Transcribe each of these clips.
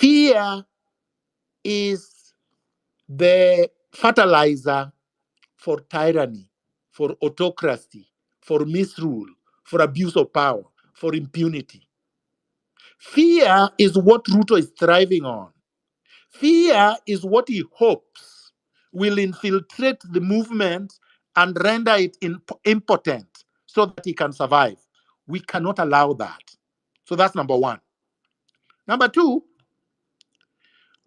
Fear is the fertilizer for tyranny, for autocracy, for misrule, for abuse of power, for impunity. Fear is what Ruto is thriving on. Fear is what he hopes will infiltrate the movement and render it impotent so that he can survive. We cannot allow that. So that's number one. Number two,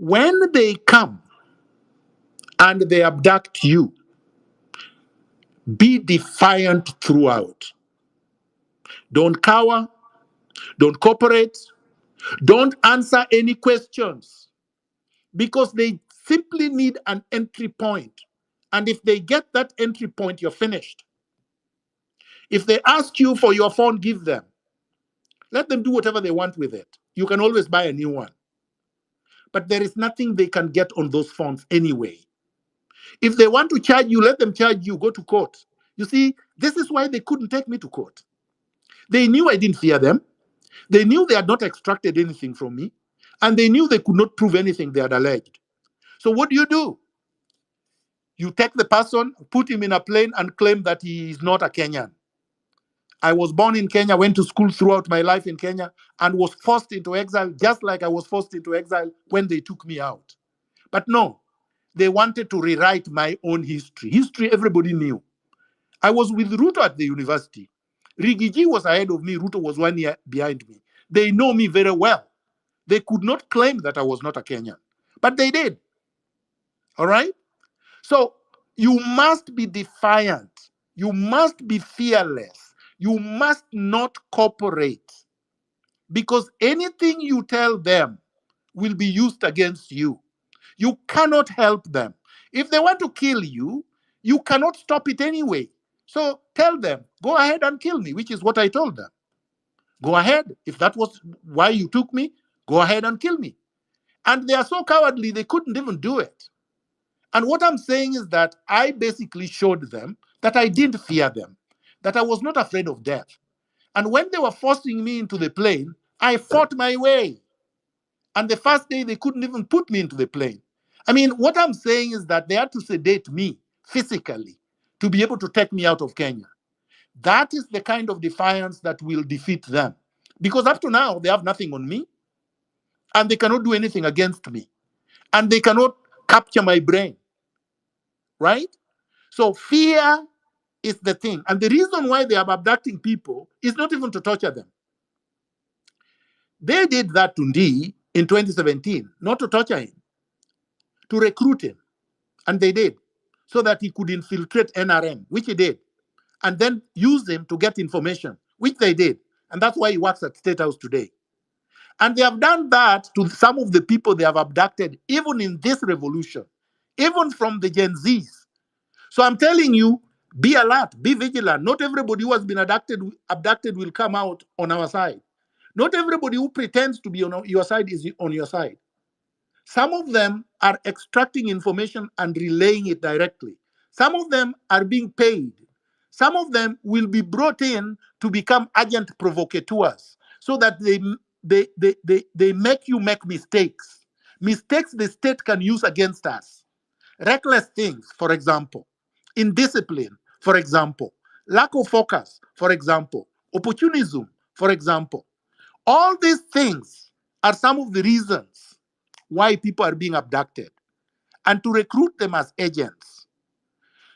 when they come and they abduct you, be defiant throughout. Don't cower, don't cooperate, don't answer any questions because they simply need an entry point. And if they get that entry point, you're finished. If they ask you for your phone, give them. Let them do whatever they want with it. You can always buy a new one. But there is nothing they can get on those phones anyway. If they want to charge you, let them charge you. Go to court. You see, this is why they couldn't take me to court. They knew I didn't fear them. They knew they had not extracted anything from me. And they knew they could not prove anything they had alleged. So what do? You take the person, put him in a plane, and claim that he is not a Kenyan. I was born in Kenya, went to school throughout my life in Kenya, and was forced into exile just like I was forced into exile when they took me out. But no, they wanted to rewrite my own history. History everybody knew. I was with Ruto at the university. Rigiji was ahead of me. Ruto was 1 year behind me. They know me very well. They could not claim that I was not a Kenyan, but they did. All right? So you must be defiant. You must be fearless. You must not cooperate because anything you tell them will be used against you. You cannot help them. If they want to kill you, you cannot stop it anyway. So tell them, go ahead and kill me, which is what I told them. Go ahead. If that was why you took me, go ahead and kill me. And they are so cowardly, they couldn't even do it. And what I'm saying is that I basically showed them that I didn't fear them, that I was not afraid of death. And when they were forcing me into the plane, I fought my way. And the first day, they couldn't even put me into the plane. I mean, what I'm saying is that they had to sedate me physically to be able to take me out of Kenya. That is the kind of defiance that will defeat them. Because up to now, they have nothing on me, and they cannot do anything against me, and they cannot capture my brain, right? So fear is the thing. And the reason why they are abducting people is not even to torture them. They did that to Ndii in 2017, not to torture him, to recruit him. And they did, so that he could infiltrate NRM, which he did, and then use him to get information, which they did. And that's why he works at State House today. And they have done that to some of the people they have abducted, even in this revolution, even from the Gen Zs. So I'm telling you, be alert, be vigilant. Not everybody who has been abducted will come out on our side. Not everybody who pretends to be on your side is on your side. Some of them are extracting information and relaying it directly. Some of them are being paid. Some of them will be brought in to become agent provocateurs so that they make you make mistakes. Mistakes the state can use against us. Reckless things, for example, indiscipline, for example, lack of focus, for example, opportunism, for example. All these things are some of the reasons why people are being abducted and to recruit them as agents.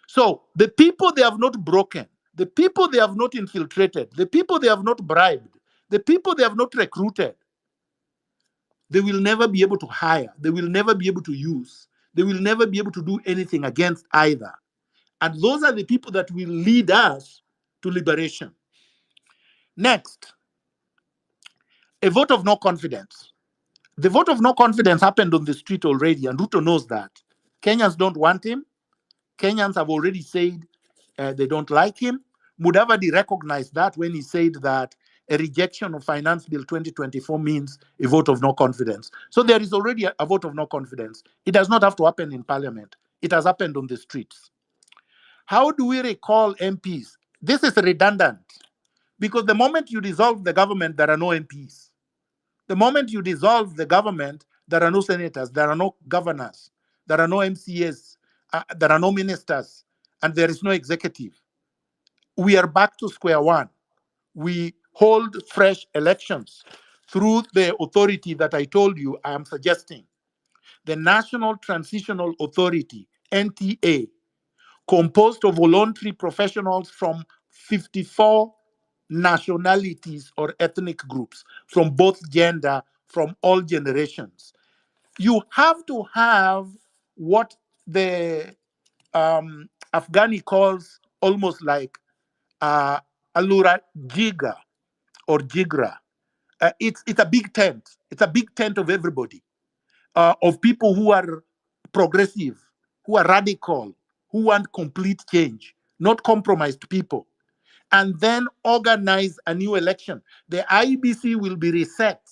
So the people they have not broken, the people they have not infiltrated, the people they have not bribed, the people they have not recruited, they will never be able to hire, they will never be able to use, they will never be able to do anything against either. And those are the people that will lead us to liberation. Next, a vote of no confidence. The vote of no confidence happened on the street already, and Ruto knows that. Kenyans don't want him. Kenyans have already said they don't like him. Mudavadi recognized that when he said that a rejection of Finance Bill 2024 means a vote of no confidence. So there is already a vote of no confidence. It does not have to happen in Parliament. It has happened on the streets. How do we recall MPs? This is redundant because the moment you dissolve the government, there are no MPs. The moment you dissolve the government, There are no senators, there are no governors, there are no MCAs, there are no ministers, and there is no executive. We are back to square one. We hold fresh elections through the authority that I told you I am suggesting. The National Transitional Authority, NTA, composed of voluntary professionals from 54 nationalities or ethnic groups, from both gender, from all generations. You have to have what the Afghani calls almost like Alura Jiga or Jigra. It's a big tent. It's a big tent of everybody, of people who are progressive, who are radical, who want complete change, not compromised people. And then organize a new election. The IBC will be reset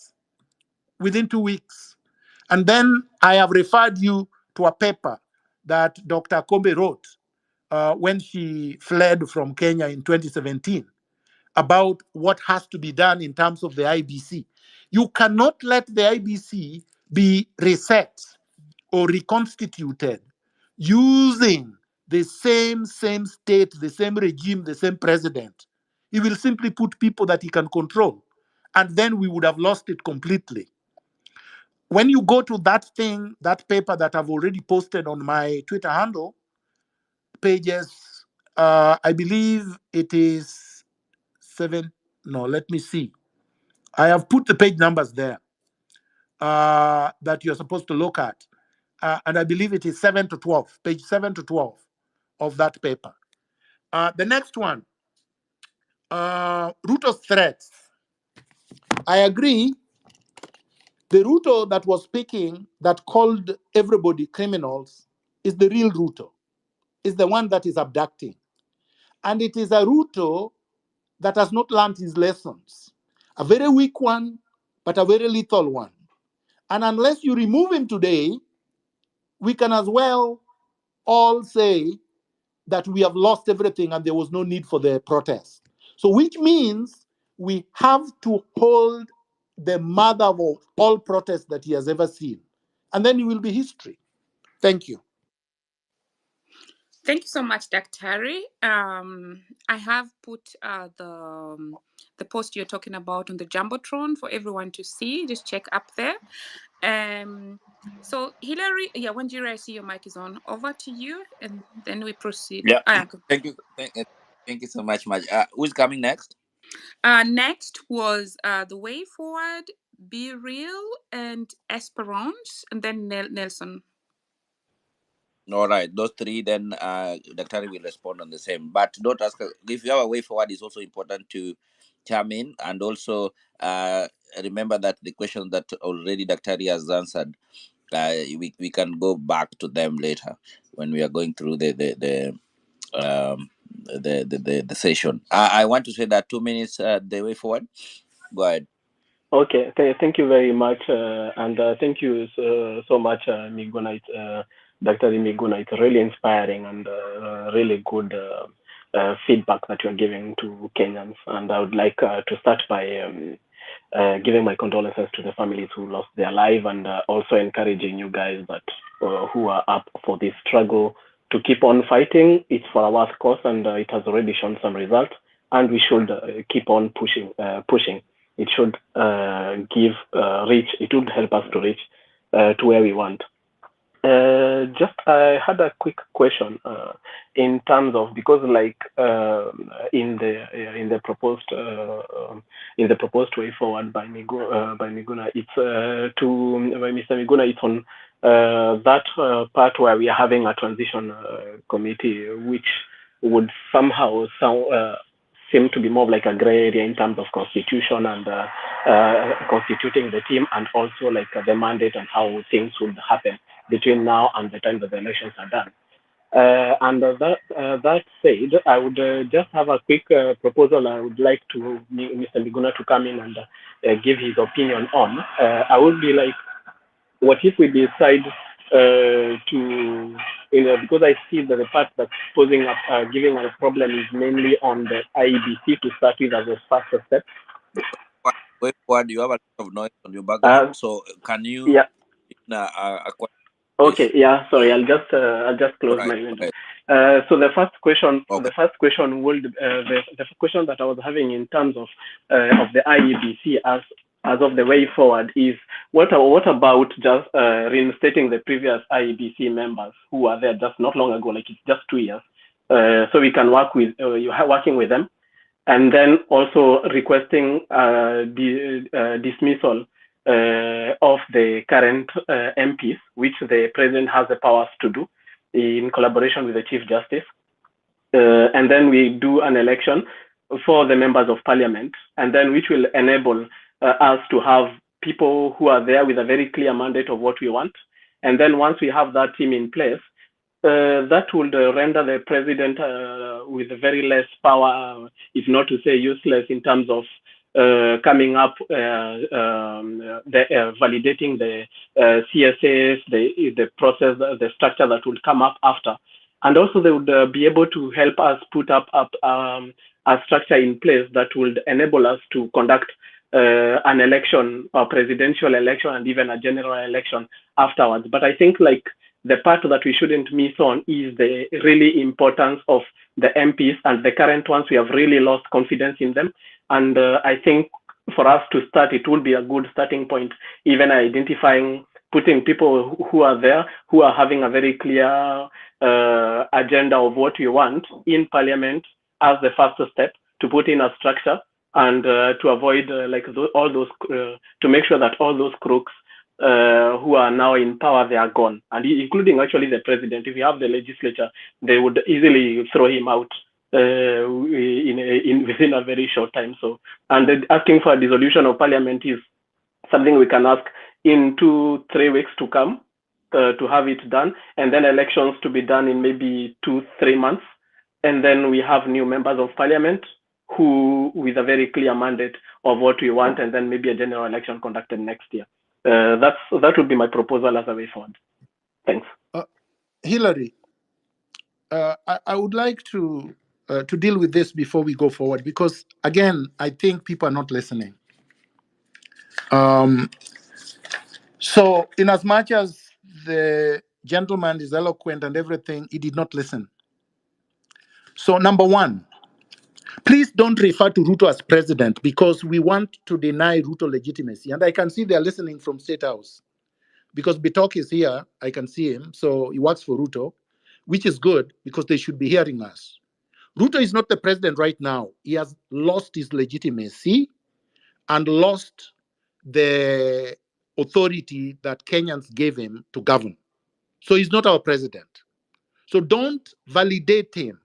within 2 weeks. And then I have referred you to a paper that Dr. Kombe wrote when she fled from Kenya in 2017 about what has to be done in terms of the IBC. You cannot let the IBC be reset or reconstituted using the same state, the same regime, the same president. He will simply put people that he can control. And then we would have lost it completely. When you go to that thing, that paper that I've already posted on my Twitter handle, pages, I believe it is 7. No, let me see. I have put the page numbers there that you're supposed to look at. And I believe it is 7 to 12, page 7 to 12 of that paper. The next one, Ruto's threats. I agree. The Ruto that was speaking, that called everybody criminals, is the real Ruto, is the one that is abducting. And it is a Ruto that has not learned his lessons. A very weak one, but a very lethal one. And unless you remove him today, we can as well all say that we have lost everything and there was no need for the protest. So, which means we have to hold the mother of all protests that he has ever seen. And then it will be history. Thank you. Thank you so much, Daktari. I have put the post you're talking about on the Jumbotron for everyone to see. Just check up there. So Hillary, yeah, Wanjira, I see your mic is on. Over to you, and then we proceed. Yeah. Thank you. Thank you so much, Maj. Who's coming next? Next was the Way Forward, Be Real, and Esperance, and then Nelson. All right, those three. Then Dr. will respond on the same. But don't ask if you have a way forward. Is also important to chime in, and also remember that the questions that already Dr. has answered, we can go back to them later when we are going through the session. I want to say that 2 minutes the way forward. Go ahead. Okay, thank you very much, and thank you so much, Miguna, Dr. Miguna. It's really inspiring and really good feedback that you're giving to Kenyans. And I would like to start by giving my condolences to the families who lost their life, and also encouraging you guys that who are up for this struggle to keep on fighting. It's for our cause, and it has already shown some results, and we should keep on pushing. It should reach. It would help us to reach to where we want. Just I had a quick question in terms of, because like in the proposed way forward by Miguna, it's by Mr. Miguna, it's on that part where we are having a transition committee, which would somehow seem to be more like a gray area in terms of constitution and constituting the team, and also like the mandate and how things would happen between now and the time that the elections are done. And that said, I would just have a quick proposal. I would like to Mr. Miguna to come in and give his opinion on. I would be like, what if we decide to, because I see that the part that's posing up, giving a problem is mainly on the IEBC to start with as a first step. Way forward, you have a lot of noise on your background. So can you Okay, yeah, sorry, I'll just All close right, my all window. right. So the first question, Okay. would the question that I was having in terms of the IEBC as of the way forward is what about just reinstating the previous IEBC members who were there just not long ago, like it's just 2 years, so we can work with working with them, and then also requesting dismissal of the current MPs, which the president has the powers to do in collaboration with the Chief Justice. And then we do an election for the members of parliament, and then which will enable us to have people who are there with a very clear mandate of what we want. And then once we have that team in place, that would render the president with very less power, if not to say useless, in terms of coming up, validating the CSAs, the process, the structure that would come up after. And also they would be able to help us put up a structure in place that would enable us to conduct an election, a presidential election, and even a general election afterwards. But I think like the part that we shouldn't miss on is the really importance of the MPs, and the current ones, we have really lost confidence in them. And I think for us to start, it will be a good starting point, even identifying, putting people who are there, who are having a very clear agenda of what we want in parliament as the first step to put in a structure and to avoid all those, to make sure that all those crooks who are now in power, they are gone, and including actually the president. If you have the legislature, they would easily throw him out within a very short time. So, and asking for a dissolution of parliament is something we can ask in 2-3 weeks to come, to have it done, and then elections to be done in maybe 2-3 months, and then we have new members of parliament who with a very clear mandate of what we want, and then maybe a general election conducted next year. That would be my proposal as a way forward. Thanks. Hillary, I would like to deal with this before we go forward, because again, I think people are not listening. So in as much as the gentleman is eloquent and everything, he did not listen. So number one, please don't refer to Ruto as president, because we want to deny Ruto legitimacy. And I can see they're listening from State House, because Bitok is here. I can see him. So he works for Ruto, which is good because they should be hearing us. Ruto is not the president right now. He has lost his legitimacy and lost the authority that Kenyans gave him to govern. So he's not our president. So don't validate him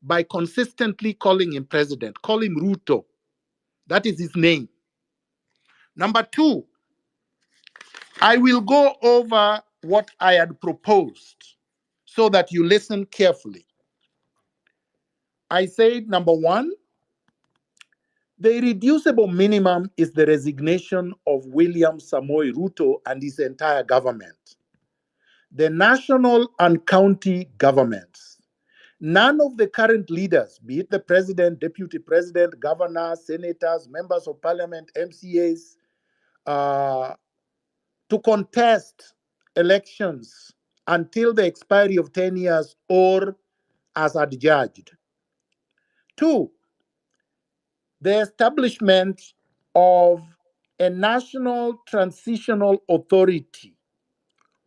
by consistently calling him president. Call him Ruto. That is his name. Number two, I will go over what I had proposed so that you listen carefully. I said, number one, the irreducible minimum is the resignation of William Samoei Ruto and his entire government. The national and county governments, none of the current leaders, be it the president, deputy president, governor, senators, members of parliament, MCAs, to contest elections until the expiry of 10 years or as adjudged. Two, the establishment of a national transitional authority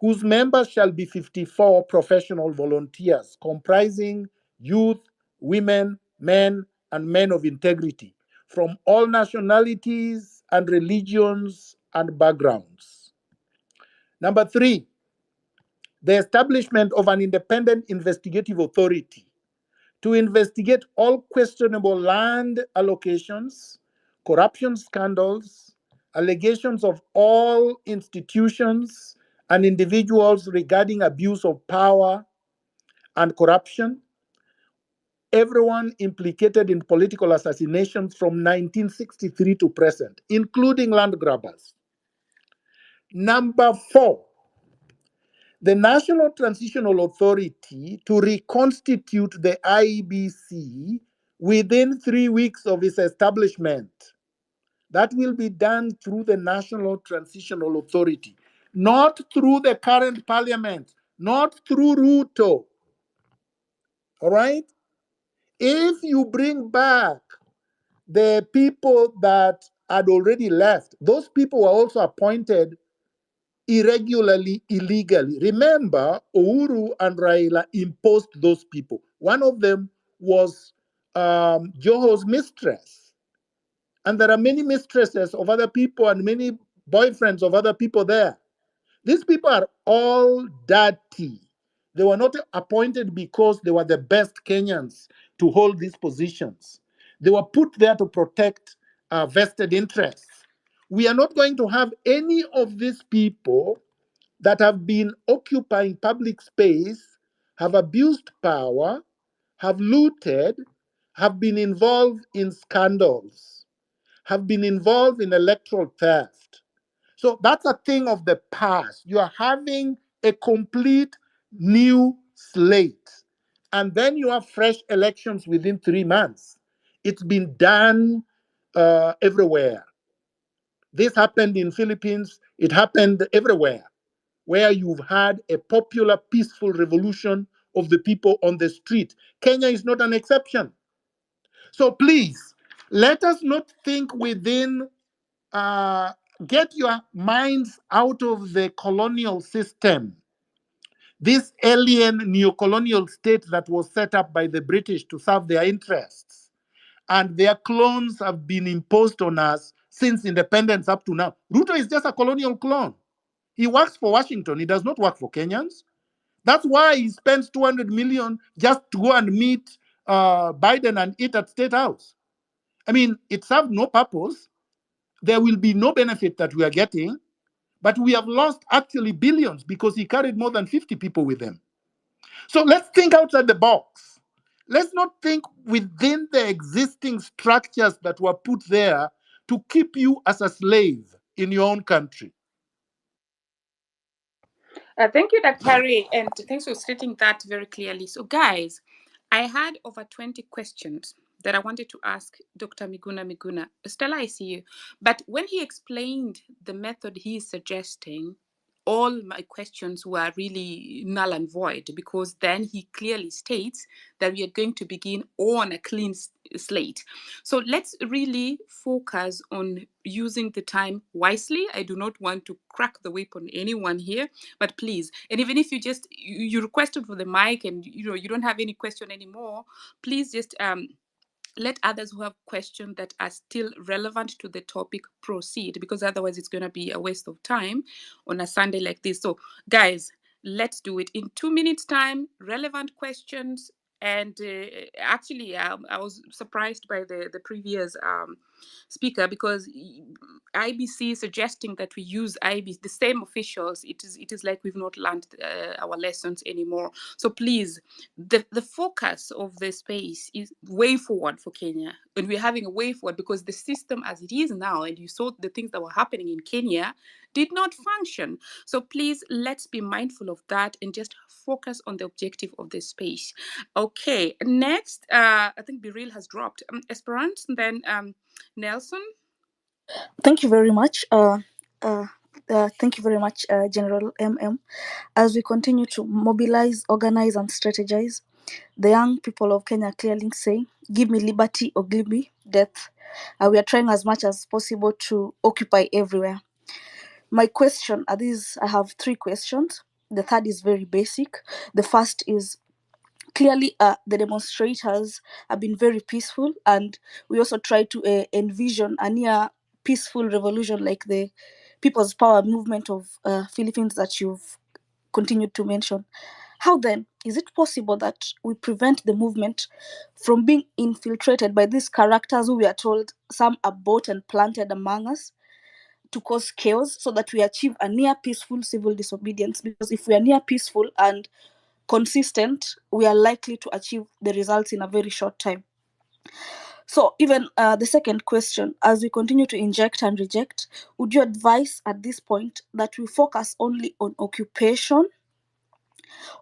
whose members shall be 54 professional volunteers comprising youth, women, men, and men of integrity from all nationalities and religions and backgrounds. Number three, the establishment of an independent investigative authority to investigate all questionable land allocations, corruption scandals, allegations of all institutions and individuals regarding abuse of power and corruption, everyone implicated in political assassinations from 1963 to present, including land grabbers. Number four, the National Transitional Authority to reconstitute the IEBC within 3 weeks of its establishment. That will be done through the National Transitional Authority. not through the current parliament, not through Ruto. All right? If you bring back the people that had already left, those people were also appointed irregularly, illegally. Remember, Uhuru and Raila imposed those people. One of them was Joho's mistress. And there are many mistresses of other people and many boyfriends of other people there. These people are all dirty. They were not appointed because they were the best Kenyans to hold these positions. They were put there to protect vested interests. We are not going to have any of these people that have been occupying public space, have abused power, have looted, have been involved in scandals, have been involved in electoral theft. So that's a thing of the past. You are having a complete new slate. And then you have fresh elections within 3 months. It's been done everywhere. This happened in Philippines. It happened everywhere where you've had a popular, peaceful revolution of the people on the street. Kenya is not an exception. So please, let us not think within, get your minds out of the colonial system, this alien neo-colonial state that was set up by the British to serve their interests. And their clones have been imposed on us since independence up to now. Ruto is just a colonial clone. He works for Washington. He does not work for Kenyans. That's why he spends 200 million just to go and meet Biden and eat at State House. I mean, it served no purpose. There will be no benefit that we are getting, but we have lost actually billions because he carried more than 50 people with him. So let's think outside the box. Let's not think within the existing structures that were put there to keep you as a slave in your own country. Thank you, Dr. Harry, and thanks for stating that very clearly. So, guys, I had over 20 questions that I wanted to ask Dr. Miguna. Stella, I see you. But when he explained the method he is suggesting, all my questions were really null and void, because then he clearly states that we are going to begin on a clean slate. So let's really focus on using the time wisely. I do not want to crack the whip on anyone here, but please, and even if you requested for the mic and you don't have any question anymore, please just let others who have questions that are still relevant to the topic proceed, because otherwise it's going to be a waste of time on a Sunday like this. So guys, let's do it in 2 minutes time. Relevant questions. And actually, I was surprised by the previous speaker, because IBC suggesting that we use IBC, the same officials. It is like we've not learned our lessons anymore. So please, the focus of the space is way forward for Kenya, and we're having a way forward because the system as it is now, and you saw the things that were happening in Kenya, did not function. So please, let's be mindful of that and just focus on the objective of the space. Okay, next, I think Biril has dropped. Esperance, and then Nelson. Thank you very much. Thank you very much, General MM. As we continue to mobilize, organize, and strategize, the young people of Kenya clearly say, "Give me liberty or give me death." We are trying as much as possible to occupy everywhere. My question are these. I have 3 questions. The third is very basic. The first is, clearly the demonstrators have been very peaceful, and we also try to envision a near peaceful revolution like the People's Power movement of Philippines that you've continued to mention. How then is it possible that we prevent the movement from being infiltrated by these characters who we are told some are bought and planted among us to cause chaos, so that we achieve a near peaceful civil disobedience? Because if we are near peaceful and consistent, we are likely to achieve the results in a very short time. So even the second question, as we continue to inject and reject, would you advise at this point that we focus only on occupation,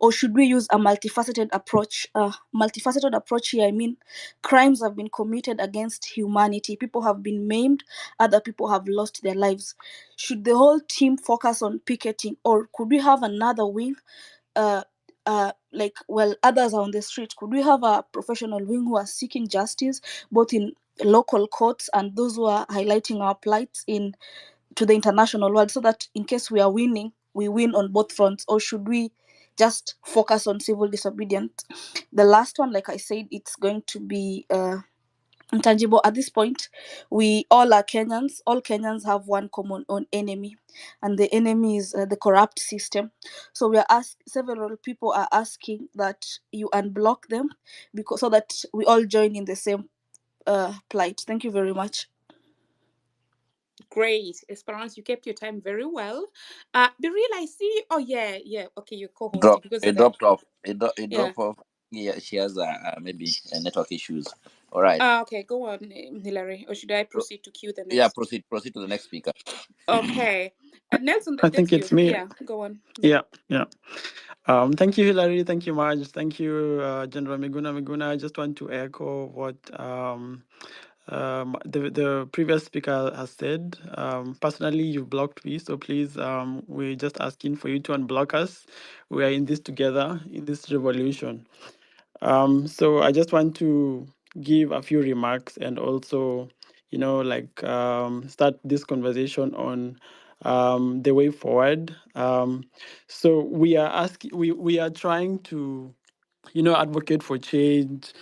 or should we use a multifaceted approach? Multifaceted approach here, I mean, crimes have been committed against humanity. People have been maimed. Other people have lost their lives. Should the whole team focus on picketing, or could we have another wing? Like, well, others are on the street. Could we have a professional wing who are seeking justice, both in local courts and those who are highlighting our plights in to the international world, so that in case we are winning, we win on both fronts? Or should we just focus on civil disobedience? The last one, like I said, it's going to be intangible. At this point, we all are Kenyans. All Kenyans have one common enemy, and the enemy is the corrupt system. So we are several people are asking that you unblock them, because so that we all join in the same plight. Thank you very much. Great, Esperance, you kept your time very well. Beryl, I see. Oh yeah, yeah. Okay, you're co-hosting Drop. because It the dropped off. It yeah. dropped off. Yeah, she has maybe network issues. All right. Okay, go on, Hilary. Or should I Pro- proceed to cue the yeah, next? proceed to the next speaker. Okay, Nelson, I that's think you. it's me. Yeah, go on. Yeah. Yeah, yeah. Thank you, Hilary. Thank you, Marge. Thank you, General Miguna. I just want to echo what the previous speaker has said. Personally, you blocked me, so please, we're just asking for you to unblock us. We are in this together, in this revolution. So I just want to give a few remarks and also, start this conversation on the way forward. So we are asking, we are trying to, advocate for change,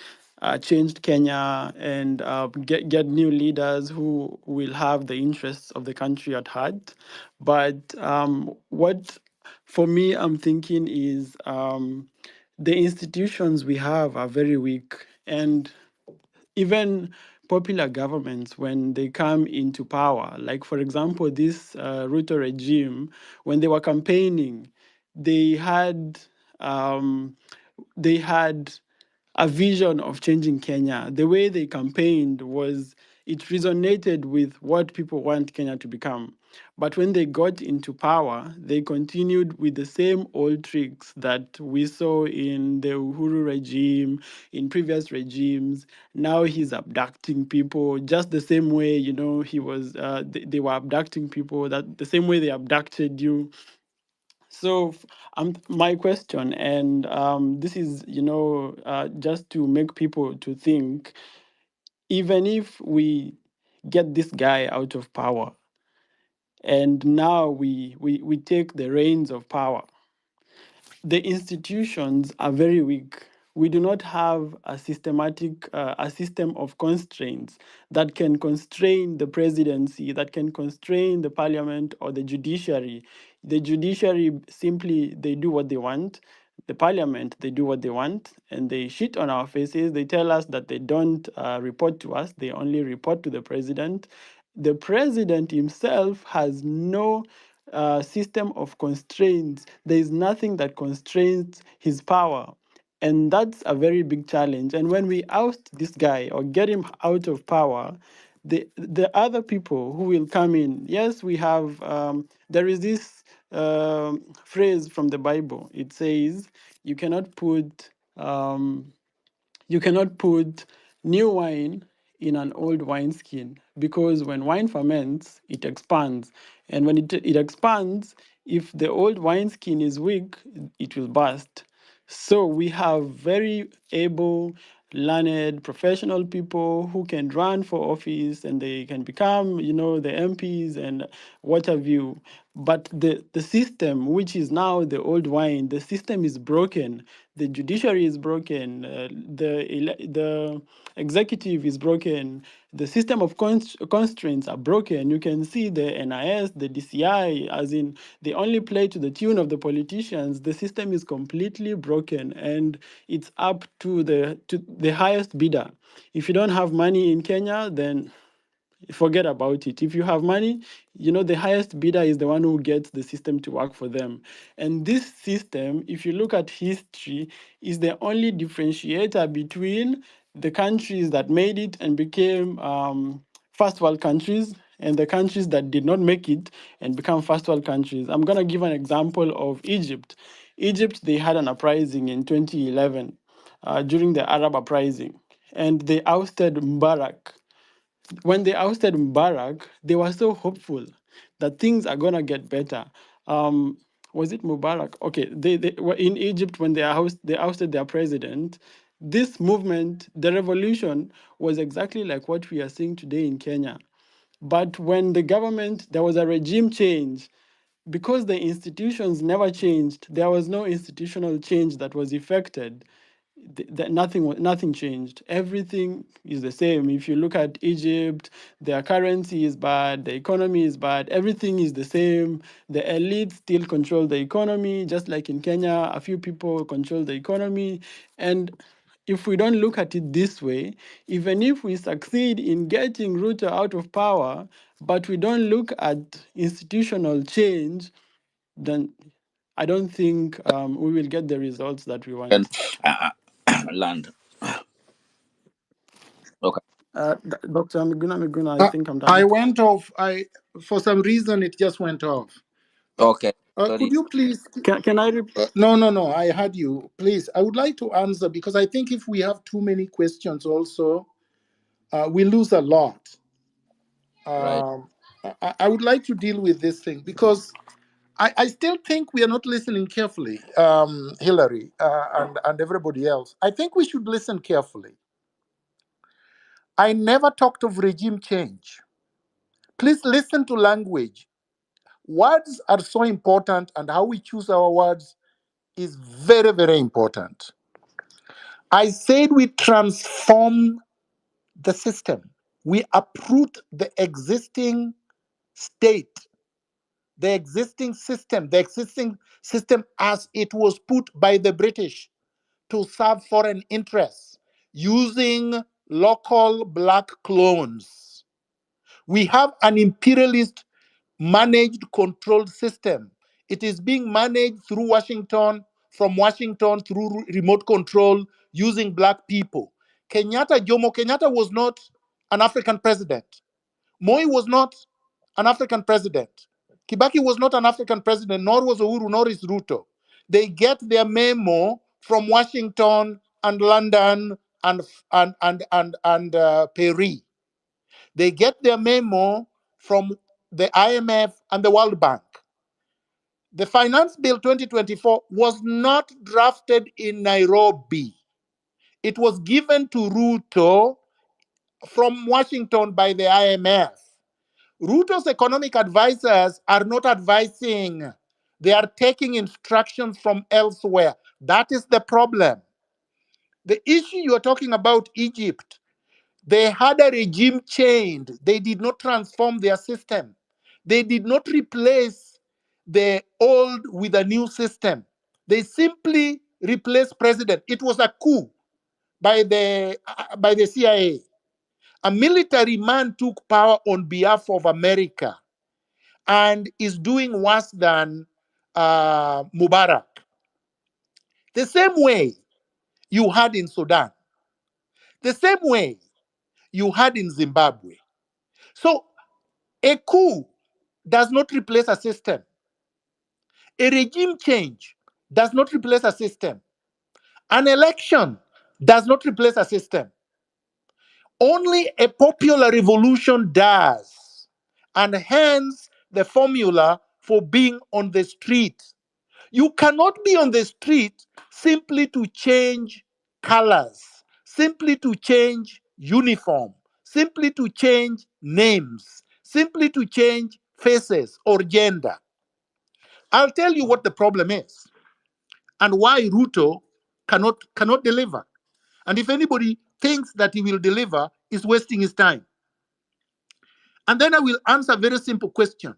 changed Kenya, and get new leaders who will have the interests of the country at heart. But what, for me, I'm thinking is the institutions we have are very weak, and even popular governments, when they come into power, like for example this Ruto regime, when they were campaigning, they had um, they had a vision of changing Kenya. The way they campaigned was, it resonated with what people want Kenya to become. But when they got into power, they continued with the same old tricks that we saw in the Uhuru regime, in previous regimes. Now he's abducting people just the same way, they were abducting people, that the same way they abducted you. So, my question, and this is, just to make people to think, even if we get this guy out of power, and now we take the reins of power, the institutions are very weak. We do not have a system of constraints that can constrain the presidency, that can constrain the parliament or the judiciary. The judiciary simply, they do what they want. The parliament, they do what they want, and they shit on our faces. They tell us that they don't report to us, they only report to the president. The president himself has no system of constraints. There is nothing that constrains his power. And that's a very big challenge. And when we oust this guy or get him out of power, the other people who will come in, yes, we have, there is this phrase from the Bible. It says, you cannot put um, you cannot put new wine in an old wineskin, because when wine ferments, it expands. And when it expands, if the old wineskin is weak, it will burst. So we have very able, learned, professional people who can run for office, and they can become, the MPs and what have you. But the system, which is now the old wine, the system is broken. The judiciary is broken. The executive is broken. The system of constraints are broken. You can see the NIS, the DCI, as in they only play to the tune of the politicians. The system is completely broken, and it's up to the highest bidder. If you don't have money in Kenya, then forget about it. If you have money, the highest bidder is the one who gets the system to work for them. And this system, if you look at history, is the only differentiator between the countries that made it and became first world countries, and the countries that did not make it and become first world countries. I'm going to give an example of Egypt. Egypt, they had an uprising in 2011 during the Arab uprising, and they ousted Mubarak. When they ousted Mubarak, they were so hopeful that things are gonna get better. Um, was it Mubarak? Okay, they were in Egypt when they ousted their president. This movement, the revolution, was exactly like what we are seeing today in Kenya. But when the government, there was a regime change, because the institutions never changed, there was no institutional change that was effected. Nothing changed. Everything is the same. If you look at Egypt, their currency is bad, the economy is bad, everything is the same. The elites still control the economy, just like in Kenya, a few people control the economy. And if we don't look at it this way, even if we succeed in getting Ruto out of power, but we don't look at institutional change, then I don't think we will get the results that we And want. land. Okay. Dr. Miguna, I Uh, think I'm I done. went off. For some reason it just went off. Okay. Could Sorry. you please? Can I? No. I had you. Please, I would like to answer because I think if we have too many questions, also we lose a lot. Right. I would like to deal with this thing because I still think we are not listening carefully, Hillary and everybody else. I think we should listen carefully. I never talked of regime change. Please listen to language. Words are so important, and how we choose our words is very, very important. I said we transform the system, we uproot the existing state, the existing system as it was put by the British to serve foreign interests using local black clones. We have an imperialist managed controlled system. It is being managed through Washington, from Washington through remote control using black people. Jomo Kenyatta was not an African president. Moi was not an African president. Kibaki was not an African president, nor was Uhuru, nor is Ruto. They get their memo from Washington and London and Paris. They get their memo from the IMF and the World Bank. The Finance Bill 2024 was not drafted in Nairobi. It was given to Ruto from Washington by the IMF. Ruto's economic advisors are not advising, they are taking instructions from elsewhere. That is the problem. The issue you are talking about, Egypt, they had a regime change. They did not transform their system. They did not replace the old with a new system. They simply replaced president. It was a coup by the CIA. A military man took power on behalf of America and is doing worse than Mubarak. The same way you had in Sudan, the same way you had in Zimbabwe. So a coup does not replace a system. A regime change does not replace a system. An election does not replace a system. Only a popular revolution does. And hence the formula for being on the street. You cannot be on the street simply to change colors, simply to change uniform, simply to change names, simply to change faces or gender. I'll tell you what the problem is and why Ruto cannot deliver. And if anybody thinks that he will deliver, is wasting his time. And then I will answer a very simple question.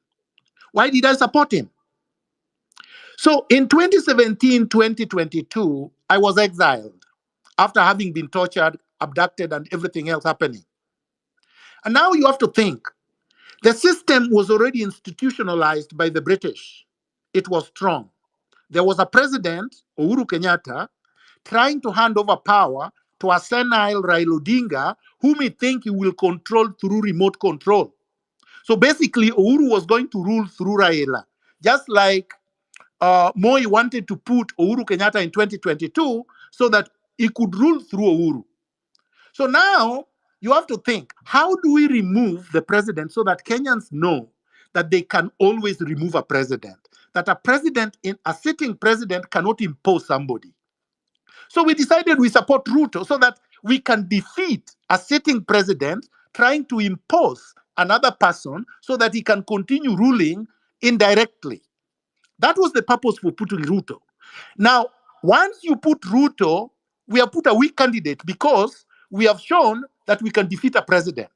Why did I support him? So in 2017, 2022, I was exiled after having been tortured, abducted, and everything else happening. And now you have to think the system was already institutionalized by the British. It was strong. There was a president, Uhuru Kenyatta, trying to hand over power to a senile Raila Odinga, whom he think he will control through remote control. So basically, Uhuru was going to rule through Raila, just like Moi wanted to put Uhuru Kenyatta in 2022 so that he could rule through Uhuru. So now you have to think, how do we remove the president so that Kenyans know that they can always remove a president? That a sitting president cannot impose somebody. So we decided we support Ruto so that we can defeat a sitting president trying to impose another person so that he can continue ruling indirectly. That was the purpose for putting Ruto. Now, once you put Ruto, we have put a weak candidate because we have shown that we can defeat a president.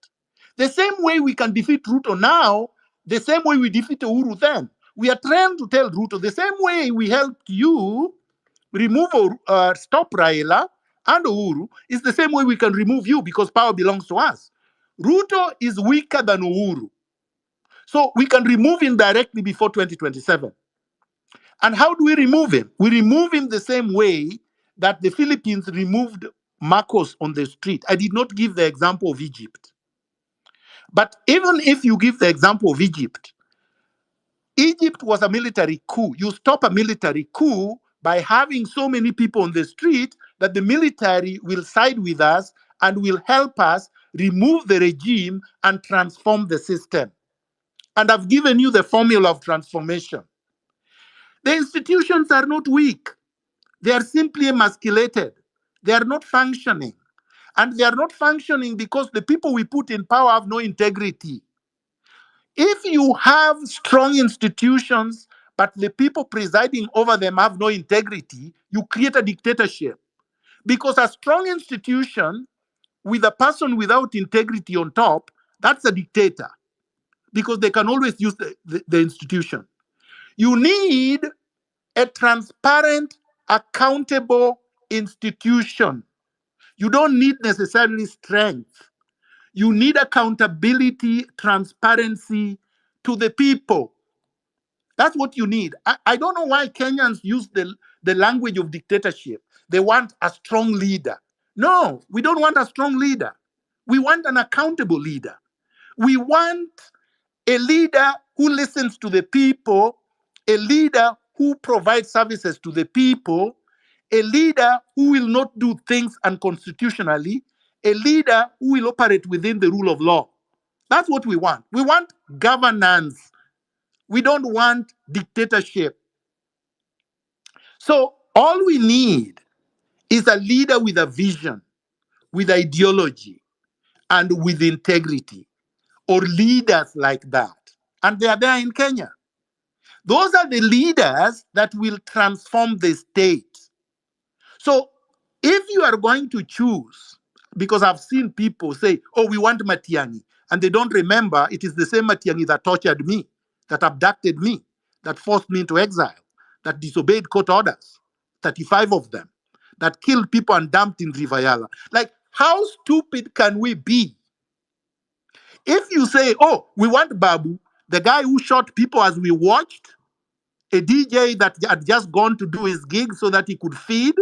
The same way we can defeat Ruto now, the same way we defeat Uhuru then. We are trying to tell Ruto the same way we helped you remove or stop Raila and Uhuru is the same way we can remove you because power belongs to us. Ruto is weaker than Uhuru. So we can remove him directly before 2027. And how do we remove him? We remove him the same way that the Philippines removed Marcos on the street. I did not give the example of Egypt. But even if you give the example of Egypt, Egypt was a military coup. You stop a military coup by having so many people on the street that the military will side with us and will help us remove the regime and transform the system. And I've given you the formula of transformation. The institutions are not weak. They are simply emasculated. They are not functioning. And they are not functioning because the people we put in power have no integrity. If you have strong institutions, but the people presiding over them have no integrity, you create a dictatorship. Because a strong institution with a person without integrity on top, that's a dictator. Because they can always use the institution. You need a transparent, accountable institution. You don't need necessarily strength. You need accountability, transparency to the people. That's what you need. I don't know why Kenyans use the language of dictatorship. They want a strong leader. No, we don't want a strong leader. We want an accountable leader. We want a leader who listens to the people, a leader who provides services to the people, a leader who will not do things unconstitutionally, a leader who will operate within the rule of law. That's what we want. We want governance. We don't want dictatorship. So all we need is a leader with a vision, with ideology, and with integrity, or leaders like that. And they are there in Kenya. Those are the leaders that will transform the state. So if you are going to choose, because I've seen people say, oh, we want Matiang'i, and they don't remember it is the same Matiang'i that tortured me, that abducted me, that forced me into exile, that disobeyed court orders, 35 of them, that killed people and dumped in River Yala. Like, how stupid can we be? If you say, oh, we want Babu, the guy who shot people as we watched, a DJ that had just gone to do his gig so that he could feed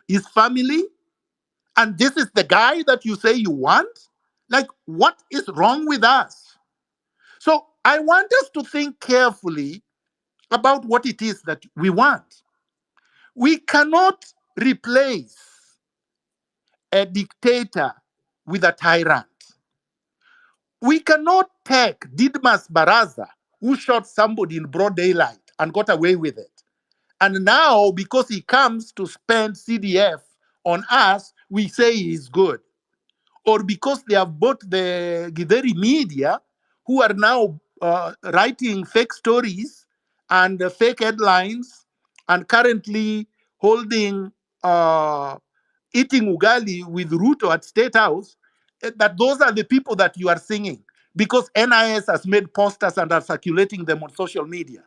his family, and this is the guy that you say you want? Like, what is wrong with us? So I want us to think carefully about what it is that we want. We cannot replace a dictator with a tyrant. We cannot take Didmas Baraza, who shot somebody in broad daylight and got away with it. And now, because he comes to spend CDF on us, we say he's good. Or because they have bought the Githeri media, who are now writing fake stories and fake headlines, and currently holding, eating ugali with Ruto at State House, that those are the people that you are singing because NIS has made posters and are circulating them on social media.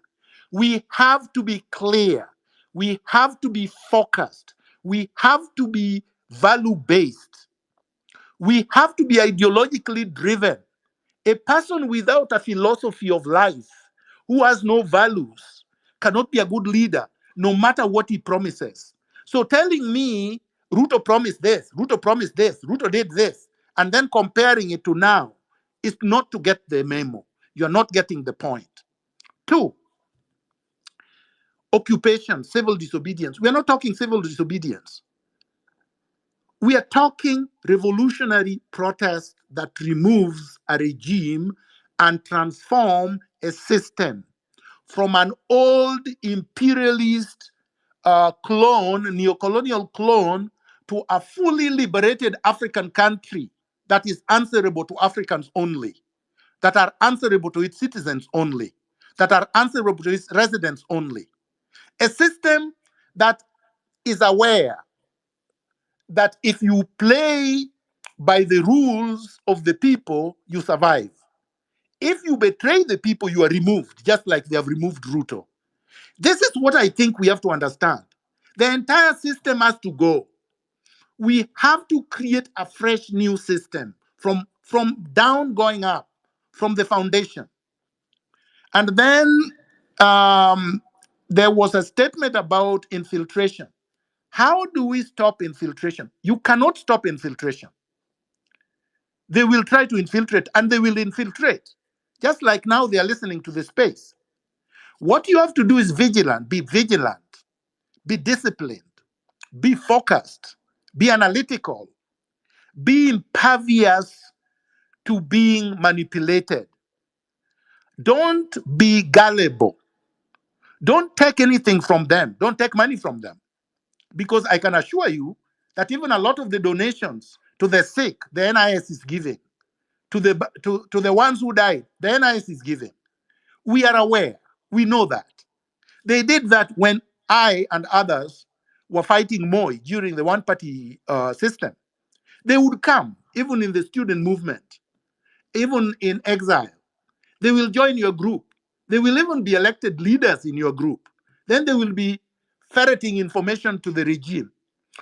We have to be clear. We have to be focused. We have to be value-based. We have to be ideologically driven. A person without a philosophy of life, who has no values, cannot be a good leader, no matter what he promises. So telling me Ruto promised this, Ruto promised this, Ruto did this, and then comparing it to now is not to get the memo. You're not getting the point. Two, occupation, civil disobedience. We are not talking civil disobedience. We are talking revolutionary protest that removes a regime and transform a system from an old imperialist clone, neocolonial clone, to a fully liberated African country that is answerable to Africans only, that are answerable to its citizens only, that are answerable to its residents only. A system that is aware that if you play by the rules of the people, you survive. If you betray the people, you are removed, just like they have removed Ruto. This is what I think we have to understand. The entire system has to go. We have to create a fresh new system from down going up, from the foundation. And then there was a statement about infiltration. How do we stop infiltration? You cannot stop infiltration. They will try to infiltrate and they will infiltrate. Just like now they are listening to the space. What you have to do is vigilant, be disciplined, be focused, be analytical, be impervious to being manipulated. Don't be gullible. Don't take anything from them. Don't take money from them. Because I can assure you that even a lot of the donations to the sick, the NIS is giving. To the ones who died, the NIS is giving. We are aware. We know that. They did that when I and others were fighting Moi during the one-party system. They would come, even in the student movement, even in exile. They will join your group. They will even be elected leaders in your group. Then they will be ferreting information to the regime.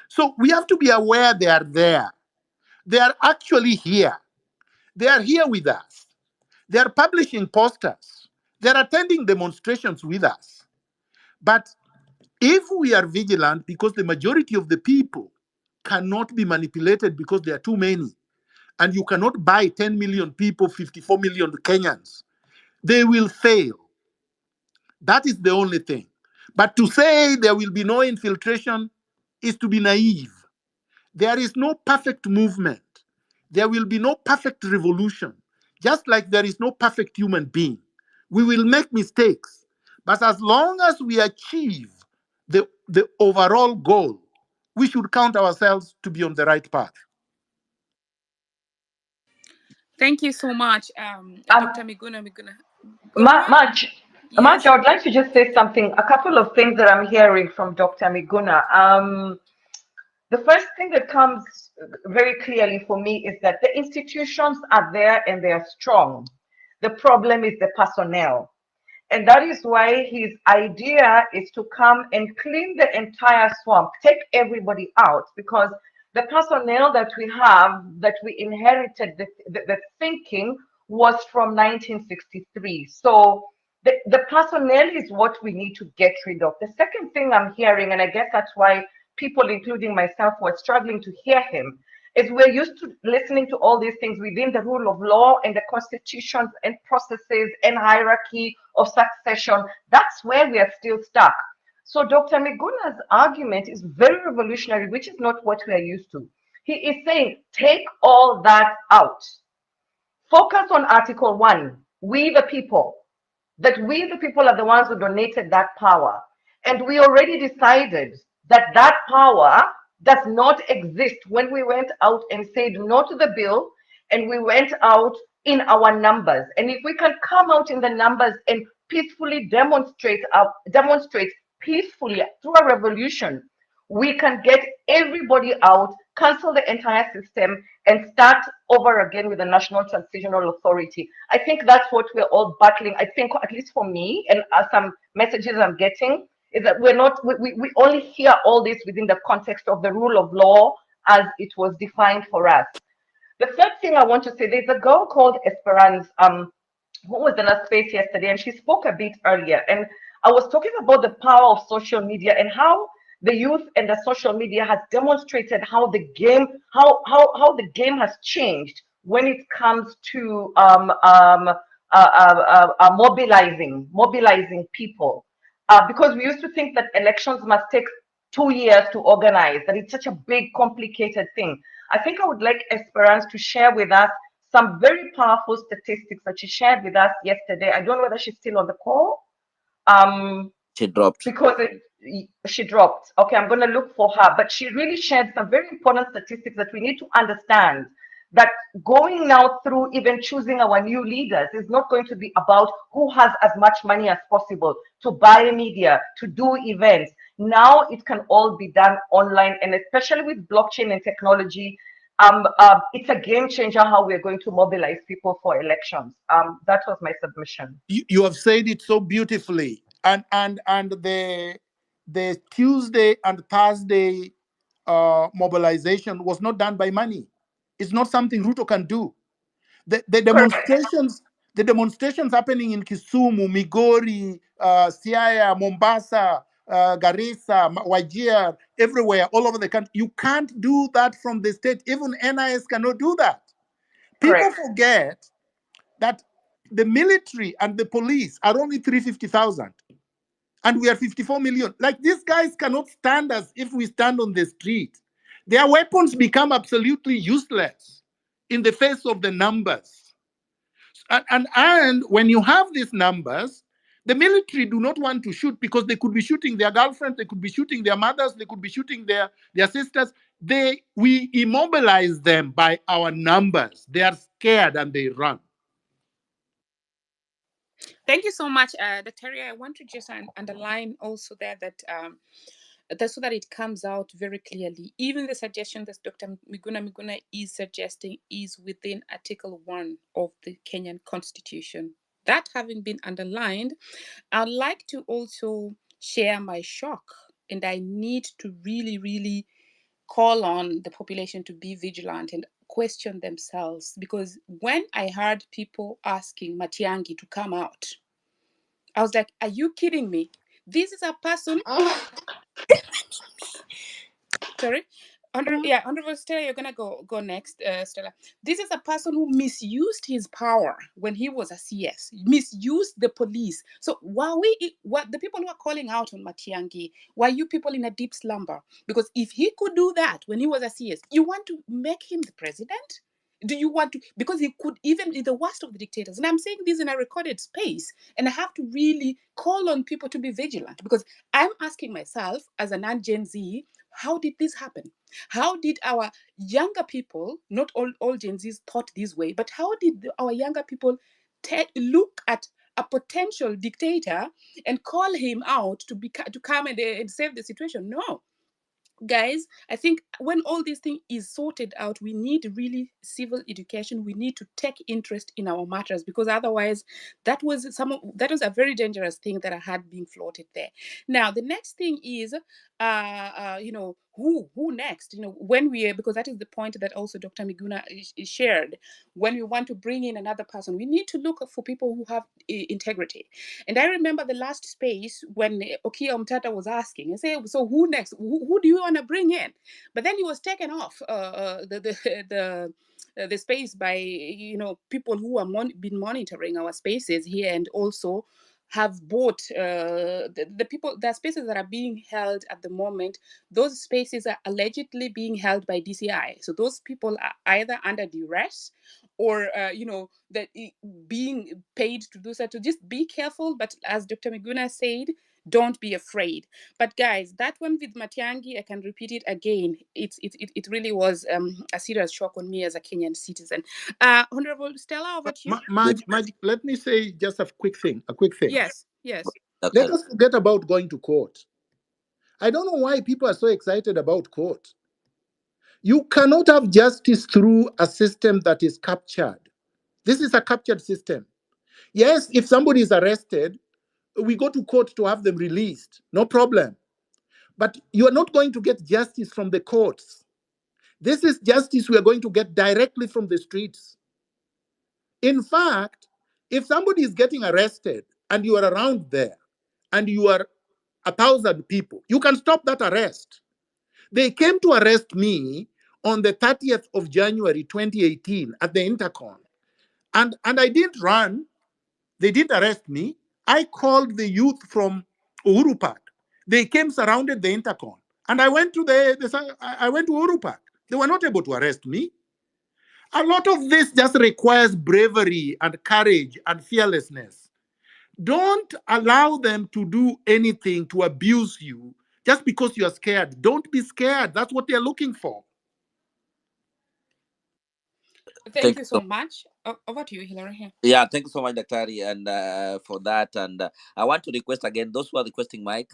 So we have to be aware they are there. They are actually here. They are here with us. They are publishing posters. They are attending demonstrations with us. But if we are vigilant, because the majority of the people cannot be manipulated because there are too many, and you cannot buy 10 million people, 54 million Kenyans, they will fail. That is the only thing. But to say there will be no infiltration is to be naive. There is no perfect movement. There will be no perfect revolution, just like there is no perfect human being. We will make mistakes. But as long as we achieve the overall goal, we should count ourselves to be on the right path. Thank you so much, Um, Dr. Miguna. Go ahead. Marge, Yes. I would like to just say something. A couple of things that I'm hearing from Dr. Miguna. The first thing that comes very clearly for me is that the institutions are there and they are strong. The problem is the personnel. And that is why his idea is to come and clean the entire swamp, take everybody out, because the personnel that we have, that we inherited, the thinking was from 1963. So the personnel is what we need to get rid of. The second thing I'm hearing, and I guess that's why people, including myself, were struggling to hear him, is we're used to listening to all these things within the rule of law and the constitutions and processes and hierarchy of succession. That's where we are still stuck. So Dr. Miguna's argument is very revolutionary, which is not what we are used to. He is saying, take all that out. Focus on Article 1, we the people, that we the people are the ones who donated that power. And we already decided that that power does not exist when we went out and said no to the bill, and we went out in our numbers. And if we can come out in the numbers and peacefully demonstrate peacefully through a revolution, we can get everybody out, cancel the entire system, and start over again with the National Transitional Authority. I think that's what we're all battling. I think, at least for me, and some messages I'm getting, is that we only hear all this within the context of the rule of law as it was defined for us. The third thing I want to say, there's a girl called Esperance, who was in a space yesterday, and she spoke a bit earlier. And I was talking about the power of social media and how the youth and the social media has demonstrated how the game, how the game has changed when it comes to mobilizing people. because we used to think that elections must take 2 years to organize, that it's such a big, complicated thing. I think I would like Esperance to share with us some very powerful statistics that she shared with us yesterday. I don't know whether she's still on the call. She dropped. Because she dropped. Okay, I'm going to look for her. But she really shared some very important statistics that we need to understand. That going now through even choosing our new leaders is not going to be about who has as much money as possible to buy media, to do events. Now it can all be done online, and especially with blockchain and technology, it's a game changer how we're going to mobilize people for elections. That was my submission. You have said it so beautifully, and the Tuesday and Thursday mobilization was not done by money. It's not something Ruto can do. The Correct. demonstrations happening in Kisumu, Migori, Siaya, Mombasa, Garissa, Wajir, everywhere, all over the country. You can't do that from the state. Even NIS cannot do that. People Correct. forget that the military and the police are only 350,000 and we are 54 million. Like, these guys cannot stand us if we stand on the street. Their weapons become absolutely useless in the face of the numbers. And when you have these numbers, the military do not want to shoot because they could be shooting their girlfriends, they could be shooting their mothers, they could be shooting their sisters. We immobilize them by our numbers. They are scared and they run. Thank you so much, Dr. I want to just underline also there that that's so that it comes out very clearly. Even the suggestion that Dr. Miguna is suggesting is within Article 1 of the Kenyan Constitution. That having been underlined, I'd like to also share my shock, and I need to really, really call on the population to be vigilant and question themselves, because when I heard people asking Matiangi to come out, I was like, are you kidding me? This is a person. Sorry. Honorable Stella, you're gonna go next, Stella. This is a person who misused his power when he was a CS, misused the police. So what the people who are calling out on Matiangi, why you people in a deep slumber? Because if he could do that when he was a CS, you want to make him the president? Do you want to? Because he could even be the worst of the dictators. And I'm saying this in a recorded space, and I have to really call on people to be vigilant, because I'm asking myself as a non-Gen Z, how did this happen? How did our younger people, not all Gen Zs thought this way, but how did our younger people look at a potential dictator and call him out to come and save the situation? No. Guys, I think when all these things is sorted out, we need really civil education. We need to take interest in our matters, because otherwise that was a very dangerous thing that I had being floated there. Now the next thing is who next, when we, because that is the point that also Dr. Miguna shared. When we want to bring in another person, we need to look for people who have integrity. And I remember the last space when Okia Omtata was asking, and say, so who next? Who do you want to bring in? But then he was taken off the space by people who are been monitoring our spaces here, and also have bought the people. There are spaces that are being held at the moment. Those spaces are allegedly being held by DCI. So those people are either under duress, or that being paid to do so. To just be careful. But as Dr. Miguna said, don't be afraid. But guys, that one with Matiangi, I can repeat it again. It really was a serious shock on me as a Kenyan citizen. Honorable Stella, over to you. Magic, let me say just a quick thing. Yes. Let us forget about going to court. I don't know why people are so excited about court. You cannot have justice through a system that is captured. This is a captured system. Yes, if somebody is arrested, we go to court to have them released. No problem. But you are not going to get justice from the courts. This is justice we are going to get directly from the streets. In fact, if somebody is getting arrested and you are around there and you are 1,000 people, you can stop that arrest. They came to arrest me on the 30th of January 2018 at the Intercon. And I didn't run. They didn't arrest me. I called the youth from Uhuru Park. They came, surrounded the intercon, and I went to I went to Uhuru Park. They were not able to arrest me. A lot of this just requires bravery and courage and fearlessness. Don't allow them to do anything to abuse you just because you are scared. Don't be scared. That's what they're looking for. Thank Thank you you so so much. Over to you, Hilary. Here. Yeah, thank you so much, Daktari, and for that. And I want to request again, those who are requesting mic,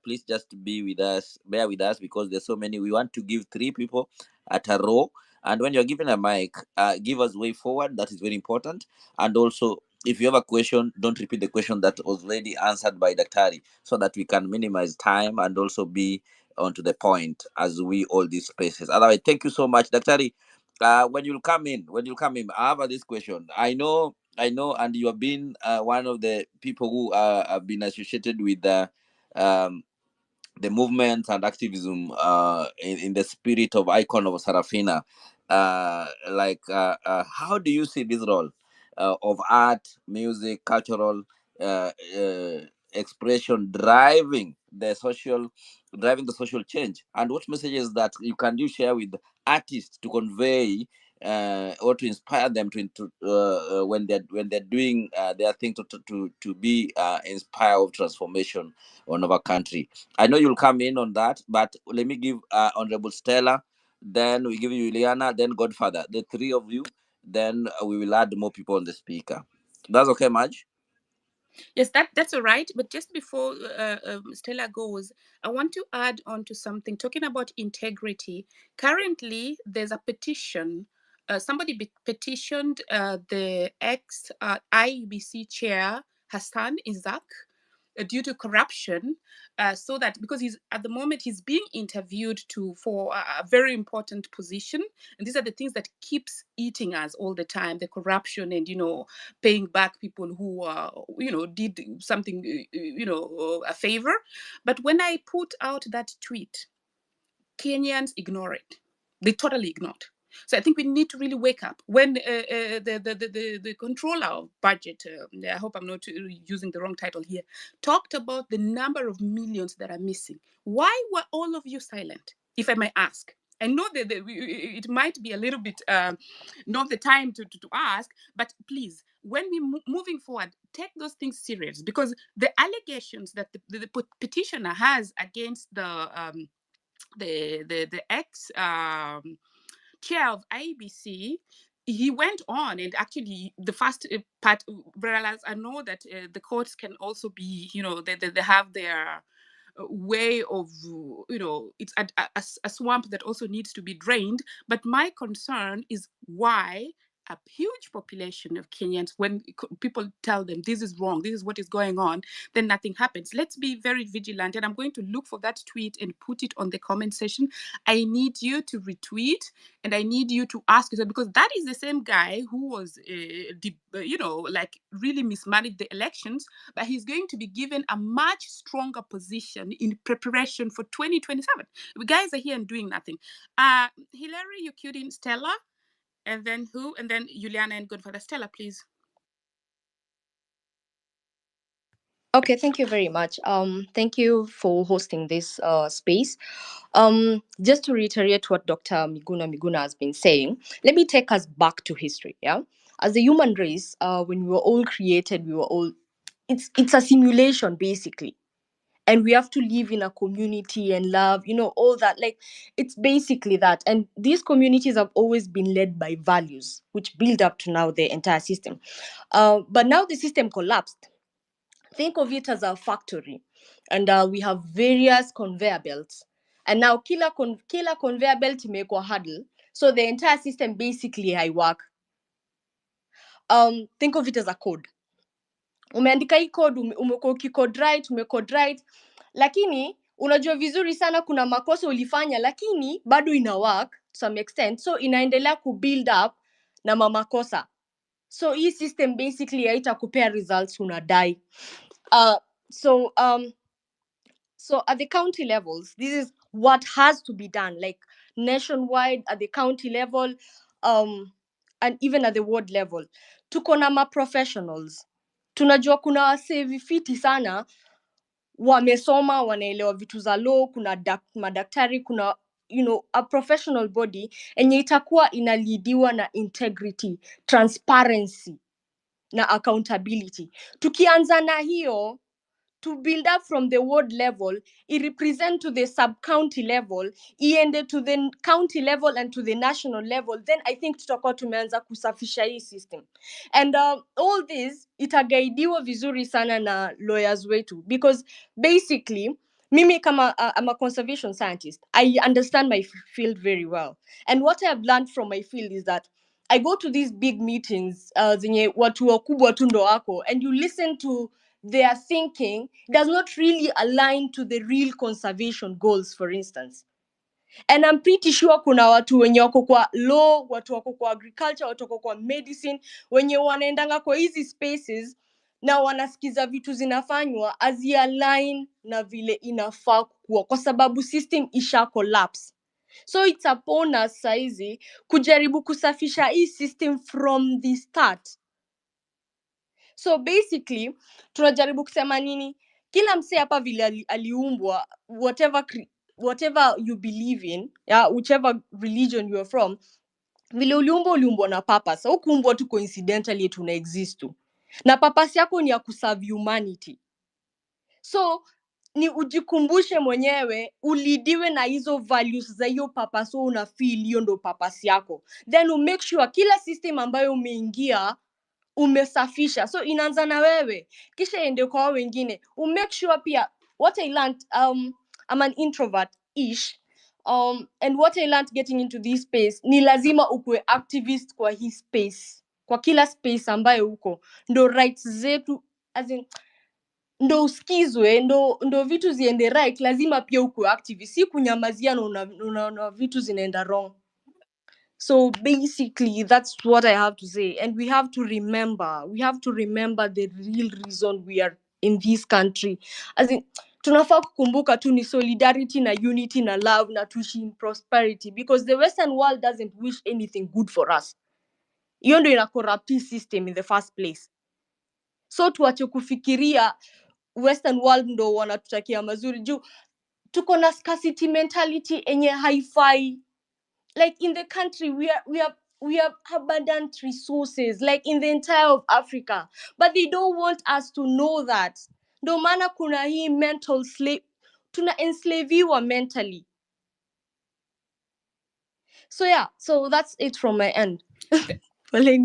please just be with us, bear with us, because there's so many. We want to give 3 people at a row, and when you're given a mic, give us way forward. That is very important. And also, if you have a question, don't repeat the question that was already answered by Daktari, so that we can minimize time and also be onto the point as we all these spaces. Otherwise, thank you so much, Daktari. When you come in, I have this question. I know, and you have been one of the people who have been associated with the movement and activism in the spirit of icon of Sarafina. How do you see this role of art, music, cultural uh, uh, expression driving the social change? And what messages that you share with artists to convey or to inspire them when they're doing their thing to be inspired of transformation on our country? I know you'll come in on that, but let me give Honorable Stella, then we give you Ileana, then Godfather, the 3 of you, then we will add more people on the speaker. That's okay, Madge? Yes, that's all right. But just before Stella goes, I want to add on to something talking about integrity. Currently, there's a petition. Somebody petitioned the ex IUBC chair Hassan Isaac due to corruption, so that because he's at the moment he's being interviewed for a very important position, and these are the things that keeps eating us all the time: the corruption and paying back people who did something a favor. But when I put out that tweet, Kenyans ignore it. They totally ignored. So I think we need to really wake up. When the controller of budget, I hope I'm not using the wrong title here, talked about the number of millions that are missing. Why were all of you silent, if I may ask? I know that it might be a little bit not the time to ask, but please, when we moving forward, take those things serious, because the allegations that the petitioner has against the ex chair of IBC, he went on, and actually the first part, whereas I know that the courts can also be, they have their way of, it's a swamp that also needs to be drained. But my concern is why a huge population of Kenyans, when people tell them this is wrong, this is what is going on, then nothing happens. Let's be very vigilant. And I'm going to look for that tweet and put it on the comment section. I need you to retweet, and I need you to ask yourself, because that is the same guy who was, like really mismanaged the elections, but he's going to be given a much stronger position in preparation for 2027. You guys are here and doing nothing. Hilary, you queued in Stella, and then who? And then Juliana and Godfather. Stella, please. Okay, thank you very much. Thank you for hosting this space. Just to reiterate what Dr. Miguna has been saying, let me take us back to history. Yeah, as a human race, when we were all created, it's a simulation basically, and we have to live in a community and love, all that. Like, it's basically that. And these communities have always been led by values, which build up to now the entire system. But now the system collapsed. Think of it as a factory, and we have various conveyor belts, and now killer conveyor belt imekuwa hurdle, so the entire system basically haiwork. Think of it as a code. Umeandika hii code, umekuwa ukicode right, lakini unajua vizuri sana kuna makosa ulifanya, lakini bado ina work to some extent, so inaendelea kubuild up na mamakosa. So hii system basically haitakupea results unadai. So at the county levels, this is what has to be done, like nationwide, at the county level, and even at the ward level. Tuko na ma professionals. Tunajua kuna wasee vifiti sana wamesoma, wanaelewa vitu za law, kuna madaktari, kuna a professional body enye itakuwa inalidiwa na integrity, transparency na accountability. Tukianza na hiyo, to build up from the ward level, it represent to the sub-county level, iende to the county level and to the national level, then I think tutakuwa tumeanza kusafisha hii system. And all this itagaidiwa vizuri sana na lawyers wetu, because basically mimi kama I'm a conservation scientist, I understand my field very well. And what I have learned from my field is that I go to these big meetings zenye watu wakubwa tu ndo wako, and you listen to their thinking does not really align to the real conservation goals, for instance. And I'm pretty sure kuna watu wenye wako kwa law, watu wako kwa agriculture, watu wako kwa medicine, wenye wanaendanga kwa hizi spaces na wanasikiza vitu zinafanywa align na vile inafaa kuwa, kwa sababu system isha collapse. So it's upon us saizi kujaribu kusafisha hii system from the start. So basically tunajaribu kusema nini, kila mse hapa vile aliumbwa, whatever you believe in, whichever religion you are from, vile uliumbwa na purpose. Hukuumbwa tu coincidentally tuna exist tu, na purpose yako ni ya kuserve humanity. So ni ujikumbushe mwenyewe, ulidiwe na hizo values za hiyo purpose, so una feel hiyo ndo purpose yako, then make sure kila system ambayo umeingia umesafisha. So inaanza na wewe, kisha ende kwa wengine. Make sure pia, what I learned, I'm an introvert-ish, and what I learned getting into this space, ni lazima ukue activist kwa hii space, kwa kila space ambayo uko, ndo rights zetu, as in, ndo usikizwe, ndo vitu ziende right, lazima pia ukue activist, si kunyamazia na vitu zinaenda wrong. So basically, that's what I have to say. And we have to remember the real reason we are in this country. As in, tunafaa kukumbuka tu ni solidarity na unity na love na tuishi in prosperity, because the Western world doesn't wish anything good for us. Hiyo ndio ina corrupt system in the first place. So tuache kufikiria Western world ndo wanatutakia mazuri, juu tuko na scarcity mentality enye haifai. Like in the country, we have abundant resources, like in the entire of Africa, but they don't want us to know that. Ndo maana kuna hii mental slave, tuna enslaviwa mentally. So yeah, so that's it from my end. That's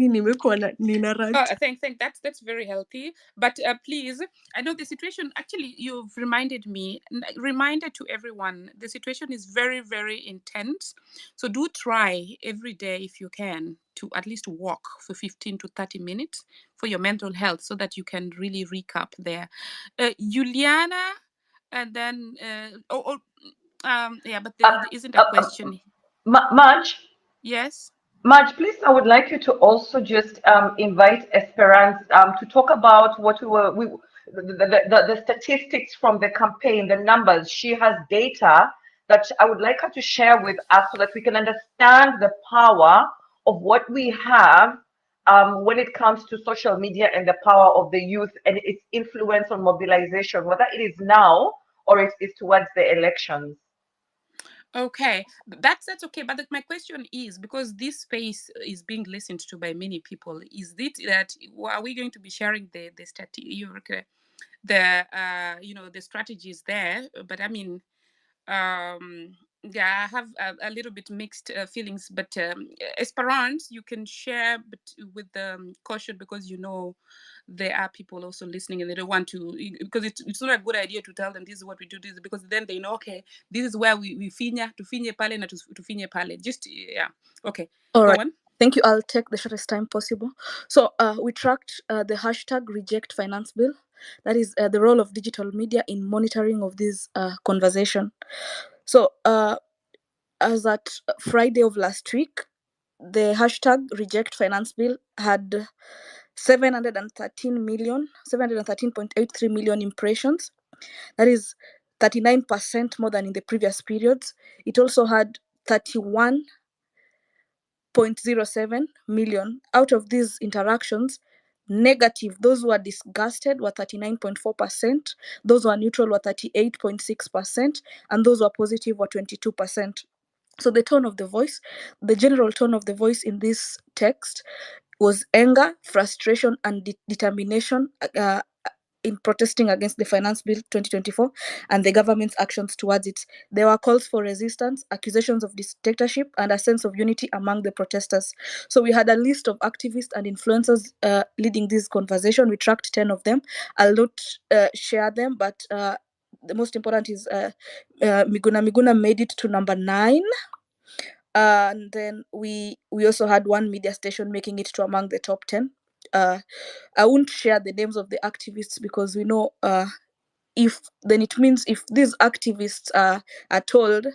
very healthy. But please, I know the situation, actually, you've reminded me, reminder to everyone, the situation is very, very intense. So do try every day, if you can, to at least walk for 15 to 30 minutes for your mental health, so that you can really recap there. Juliana, and then, yeah, but there isn't a question. Marge? Yes? Marge, please, I would like you to also just invite Esperance to talk about what the statistics from the campaign, the numbers. She has data that I would like her to share with us so that we can understand the power of what we have when it comes to social media and the power of the youth and its influence on mobilization, whether it is now or it is towards the elections. Okay, that's okay. But my question is, because this space is being listened to by many people, is it that are we going to be sharing the the strategies there? But I mean, yeah, I have a little bit mixed feelings. But Esperance, you can share, but with caution, because there are people also listening and they don't want to, because it's not a good idea to tell them this is what we do, this, because then they know, okay, this is where we finya pale na tufinye pale. Just yeah, okay. All Go right. on. Thank you. I'll take the shortest time possible. So we tracked the hashtag reject finance bill. That is the role of digital media in monitoring of this conversation. So as at Friday of last week, the hashtag reject finance bill had 713.83 million impressions. That is 39% more than in the previous periods. It also had 31.07 million. Out of these interactions, Negative, those who are disgusted were 39.4%, those who are neutral were 38.6%, and those who are positive were 22%. So the tone of the voice, the general tone of the voice in this text was anger, frustration, and determination in protesting against the Finance Bill 2024 and the government's actions towards it. There were calls for resistance, accusations of dictatorship, and a sense of unity among the protesters. So we had a list of activists and influencers leading this conversation. We tracked 10 of them. I'll not share them, but the most important is Miguna made it to number 9. And then we also had one media station making it to among the top 10. I won't share the names of the activists because we know if then it means if these activists are told,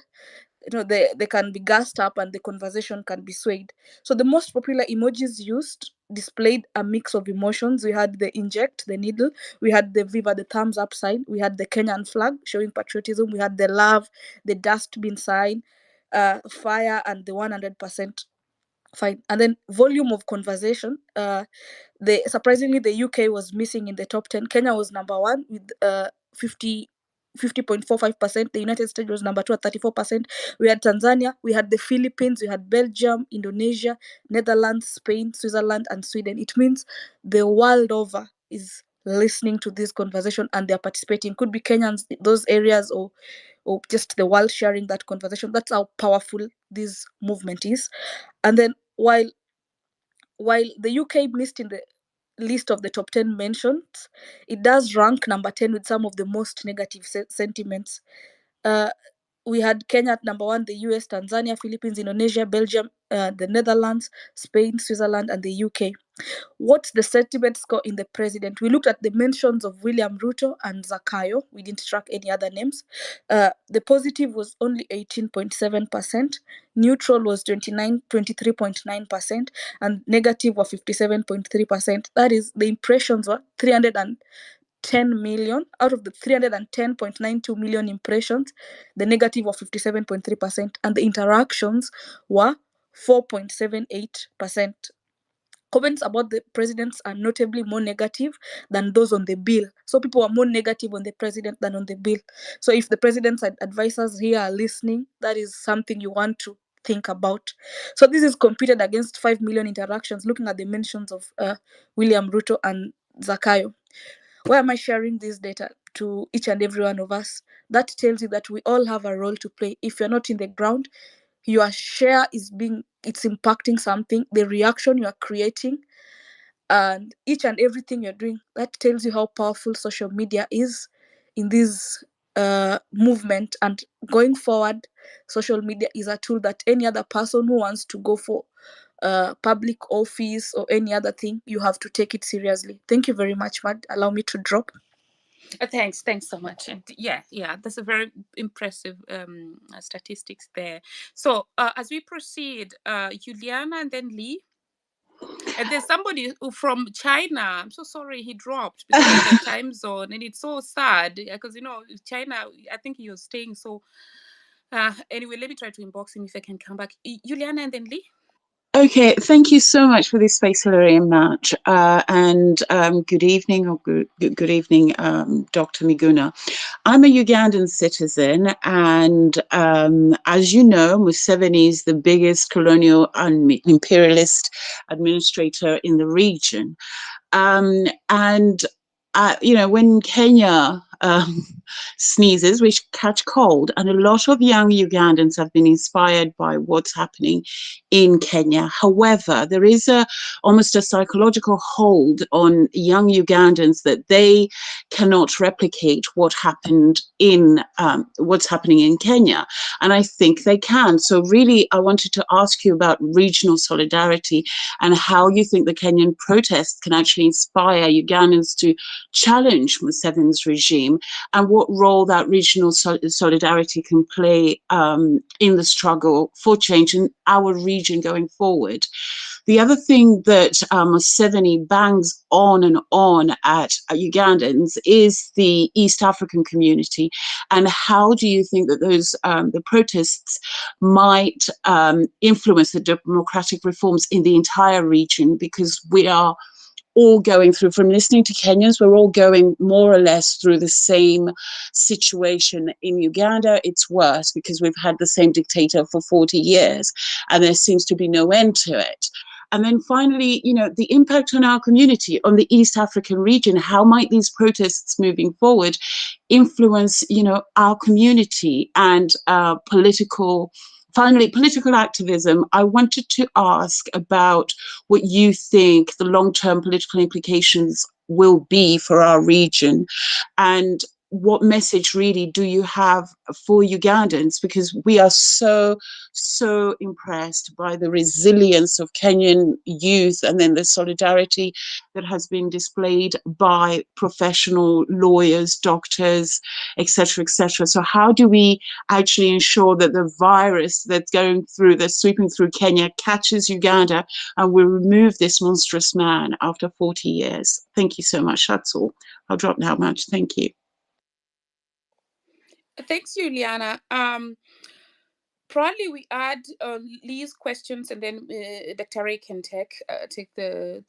they can be gassed up and the conversation can be swayed. So the most popular emojis used displayed a mix of emotions. We had the inject, the needle, we had the viva, the thumbs up sign, we had the Kenyan flag showing patriotism, we had the love, the dustbin sign, fire, and the 100% fine. And then volume of conversation, surprisingly the UK was missing in the top 10. Kenya was number 1 with 50.45%. The United States was number 2 at 34%. We had Tanzania, we had the Philippines, we had Belgium, Indonesia, Netherlands, Spain, Switzerland, and Sweden. It means the world over is listening to this conversation and they're participating. Could be Kenyans, those areas, or just the world sharing that conversation. That's how powerful this movement is. And then while the UK missed in the list of the top 10 mentioned, it does rank number 10 with some of the most negative sentiments. We had Kenya at number 1, the US, Tanzania, Philippines, Indonesia, Belgium, the Netherlands, Spain, Switzerland, and the UK. What's the sentiment score in the president? We looked at the mentions of William Ruto and Zakayo. We didn't track any other names. The positive was only 18.7%, neutral was 23.9%, and negative were 57.3%. That is, the impressions were 310 million. Out of the 310.92 million impressions, the negative were 57.3%, and the interactions were 4.78%. Comments about the presidents are notably more negative than those on the bill. So people are more negative on the president than on the bill. So if the president's advisors here are listening, that is something you want to think about. So this is computed against 5 million interactions, looking at the mentions of William Ruto and Zakayo. Why am I sharing this data to each and every one of us? That tells you that we all have a role to play. If you're not in the ground, your share it's impacting something, the reaction you are creating, and each and everything you're doing. That tells you how powerful social media is in this movement. And going forward, social media is a tool that any other person who wants to go for public office or any other thing, you have to take it seriously. Thank you very much, Mad. Allow me to drop. Thanks so much. And yeah, that's a very impressive statistics there. So as we proceed, Juliana and then Lee. And there's somebody from China. I'm so sorry he dropped because of the time zone, and it's so sad because China. I think he was staying. So anyway, let me try to inbox him if I can come back. Juliana and then Lee. Okay, thank you so much for this space, Hilary and Matt. And good evening, or good evening, Dr. Miguna. I'm a Ugandan citizen, and as you know, Museveni is the biggest colonial and imperialist administrator in the region. And when Kenya sneezes, we catch cold, and a lot of young Ugandans have been inspired by what's happening in Kenya. However, there is almost a psychological hold on young Ugandans that they cannot replicate what's happening in Kenya, and I think they can. So really, I wanted to ask you about regional solidarity and how you think the Kenyan protests can actually inspire Ugandans to challenge Museveni's regime, and what role that regional solidarity can play in the struggle for change in our region going forward. The other thing that Museveni bangs on and on at Ugandans is the East African community, and how do you think that those the protests might influence the democratic reforms in the entire region, because we are all going through, from listening to Kenyans, we're all going more or less through the same situation. In Uganda, it's worse because we've had the same dictator for 40 years and there seems to be no end to it. And then finally, the impact on our community, on the East African region. How might these protests moving forward influence, our community and political activism? I wanted to ask about what you think the long-term political implications will be for our region, and what message really do you have for Ugandans? Because we are so impressed by the resilience of Kenyan youth, and then the solidarity that has been displayed by professional lawyers, doctors, etc., etc. So how do we actually ensure that the virus that's sweeping through Kenya catches Uganda, and we remove this monstrous man after 40 years? Thank you so much. That's all. I'll drop now, Madge. Thank you. Thanks, Juliana. Probably we add Lee's questions, and then Dr. Ray can take the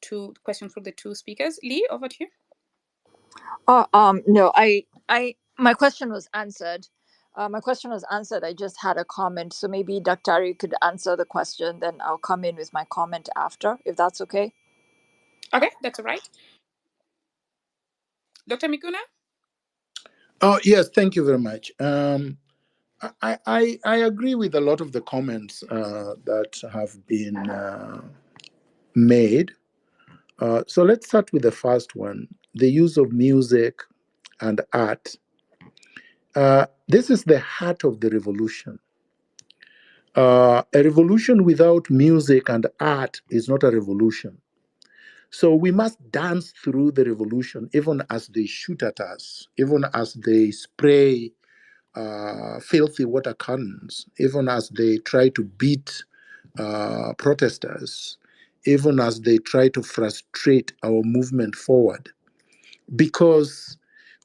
two questions from the two speakers. Lee, over to you. No, my question was answered. I just had a comment. So maybe Dr. Ari could answer the question, then I'll come in with my comment after, if that's okay. Okay, that's all right. Dr. Miguna? Oh, yes, thank you very much. I agree with a lot of the comments that have been made. So let's start with the first one, the use of music and art. This is the heart of the revolution. A revolution without music and art is not a revolution. So we must dance through the revolution, even as they shoot at us, even as they spray filthy water cannons, even as they try to beat protesters, even as they try to frustrate our movement forward. Because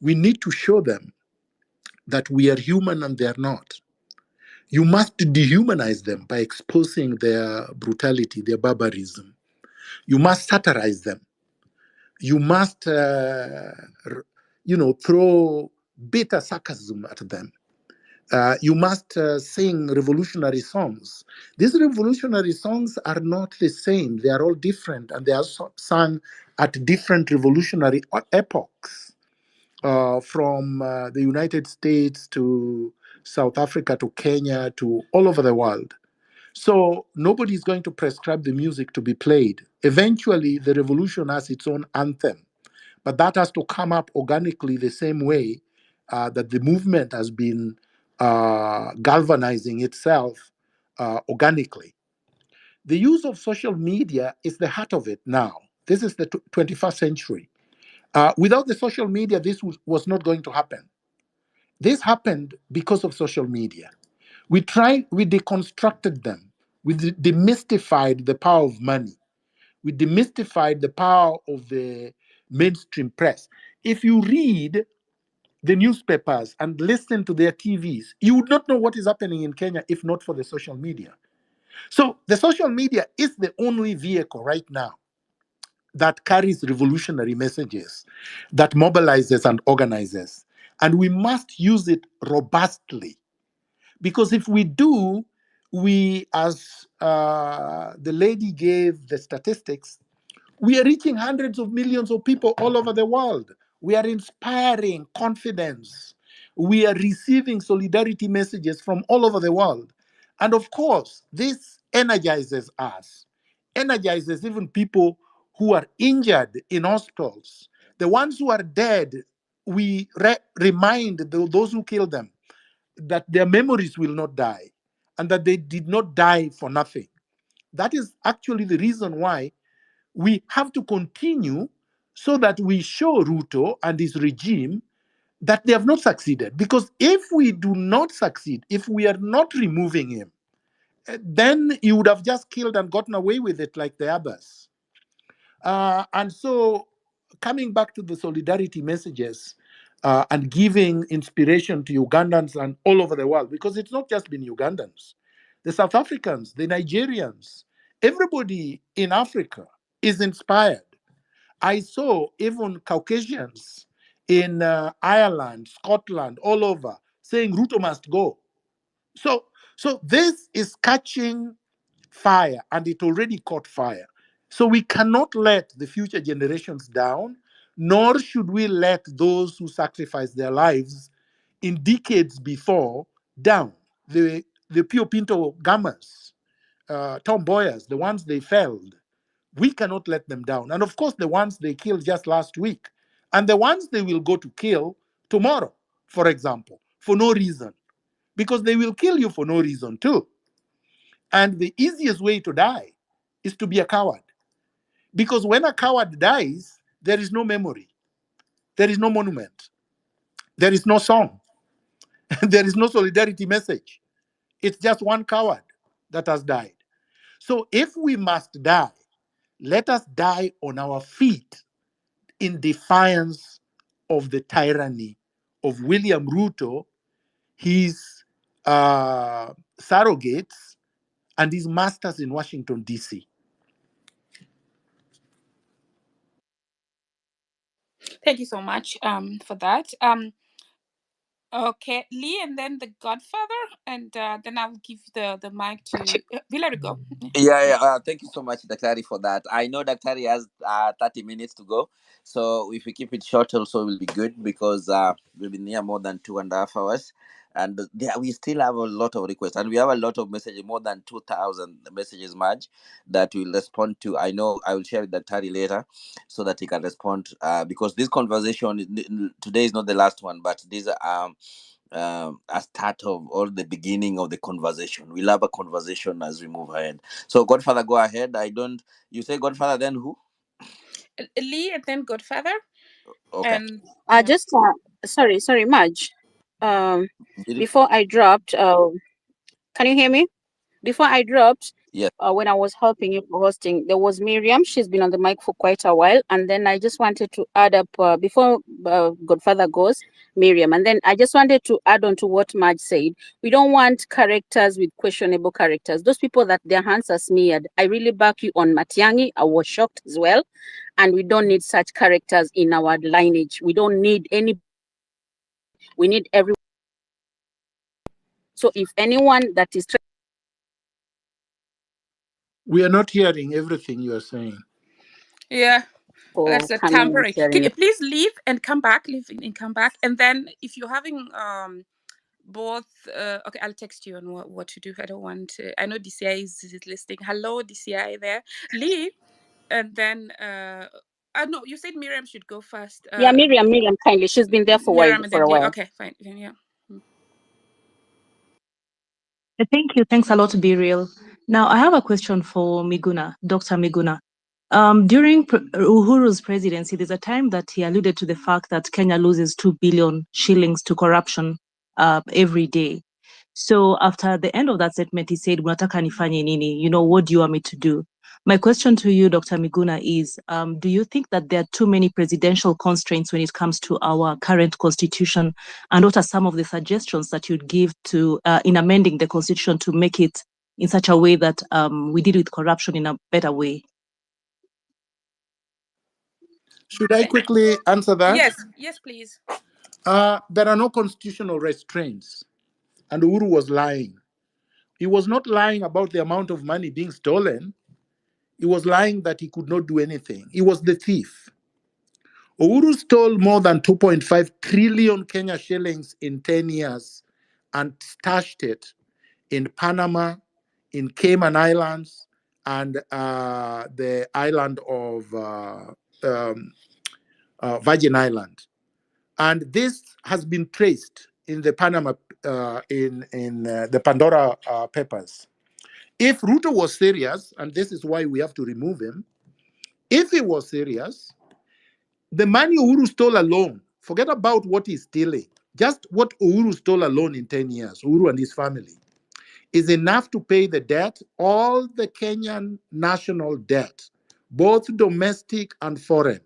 we need to show them that we are human and they are not. You must dehumanize them by exposing their brutality, their barbarism. You must satirize them. You must, throw bitter sarcasm at them. You must sing revolutionary songs. These revolutionary songs are not the same. They are all different, and they are sung at different revolutionary epochs, from the United States to South Africa to Kenya to all over the world. So nobody is going to prescribe the music to be played. Eventually, the revolution has its own anthem, but that has to come up organically the same way that the movement has been galvanizing itself organically. The use of social media is the heart of it now. This is the 21st century. Without the social media, this was not going to happen. This happened because of social media. We deconstructed them. We demystified the power of money. We demystified the power of the mainstream press. If you read the newspapers and listen to their TVs, you would not know what is happening in Kenya if not for the social media. So the social media is the only vehicle right now that carries revolutionary messages, that mobilizes and organizes. And we must use it robustly. Because if we do, we, as the lady gave the statistics, we are reaching hundreds of millions of people all over the world. We are inspiring confidence. We are receiving solidarity messages from all over the world. And of course, this energizes us, energizes even people who are injured in hospitals. The ones who are dead, we remind those who killed them that their memories will not die and that they did not die for nothing. That is actually the reason why we have to continue, so that we show Ruto and his regime that they have not succeeded. Because if we do not succeed, if we are not removing him, then he would have just killed and gotten away with it like the others. And so, coming back to the solidarity messages and giving inspiration to Ugandans and all over the world, because it's not just been Ugandans, the South Africans, the Nigerians, everybody in Africa is inspired. I saw even Caucasians in Ireland, Scotland, all over saying Ruto must go. So this is catching fire, and it already caught fire. So we cannot let the future generations down, nor should we let those who sacrificed their lives in decades before down. The Pio Pinto Gamas, Tom Boyers, the ones they felled, we cannot let them down. And of course, the ones they killed just last week, and the ones they will go to kill tomorrow, for example, for no reason, because they will kill you for no reason too. And the easiest way to die is to be a coward. Because when a coward dies, there is no memory, there is no monument, there is no song, there is no solidarity message. It's just one coward that has died. So if we must die, let us die on our feet in defiance of the tyranny of William Ruto, his surrogates, and his masters in Washington, D.C. Thank you so much for that. Okay, Lee, and then the Godfather, and then I'll give the mic to Hillary. Go. Thank you so much, Daktari, for that. I know Daktari has 30 minutes to go. So if we keep it short, also will be good because we've been here more than 2.5 hours. And we still have a lot of requests. And we have a lot of messages, more than 2,000 messages, Marge, that we'll respond to. I know I will share with Daktari later so that he can respond because this conversation today is not the last one, but these are a start of all the beginning of the conversation. We'll have a conversation as we move ahead. So, Godfather, go ahead. You say Godfather, then who? Lee, and then Godfather. Okay. And yeah. Just sorry, Marge. Before I dropped, can you hear me? Before I dropped, Yes. when I was helping you for hosting, there was Miriam. She's been on the mic for quite a while. And then I just wanted to add up, before Godfather goes, Miriam. And then I just wanted to add on to what Marge said. We don't want characters with questionable characters. Those people that their hands are smeared. I really back you on Matiangi. I was shocked as well. And we don't need such characters in our lineage. We don't need any. We need everyone. So if anyone that is We are not hearing everything you are saying. Yeah. That's a coming and tampering. Can sharing. you please leave and come back? Leave and come back. And then if you're having both okay, I'll text you on what to do. I don't want to, I know DCI is listening. Hello, DCI there. Leave, and then no, you said Miriam should go first. Yeah, Miriam, kindly. She's been there Miriam and for then a Lee. while. Okay, fine. Yeah. Thank you. Thanks a lot, Birial. Now, I have a question for Miguna, Dr. Miguna. During Uhuru's presidency, there's a time that he alluded to the fact that Kenya loses 2 billion shillings to corruption every day. So after the end of that statement, he said, "Unataka nifanye nini? You know, what do you want me to do?" My question to you, Dr. Miguna, is do you think that there are too many presidential constraints when it comes to our current constitution? And what are some of the suggestions that you'd give to in amending the constitution to make it in such a way that we deal with corruption in a better way? Should I quickly answer that? Yes, please. There are no constitutional restraints, and Uhuru was lying. He was not lying about the amount of money being stolen. He was lying that he could not do anything. He was the thief. Uhuru stole more than 2.5 trillion Kenya shillings in 10 years and stashed it in Panama, in Cayman Islands, and the island of Virgin Island. And this has been traced in the Panama, in the Pandora Papers. If Ruto was serious, and this is why we have to remove him, if he was serious, the money Uhuru stole alone, forget about what he's stealing, just what Uhuru stole alone in 10 years, Uhuru and his family, is enough to pay the debt, all the Kenyan national debt, both domestic and foreign,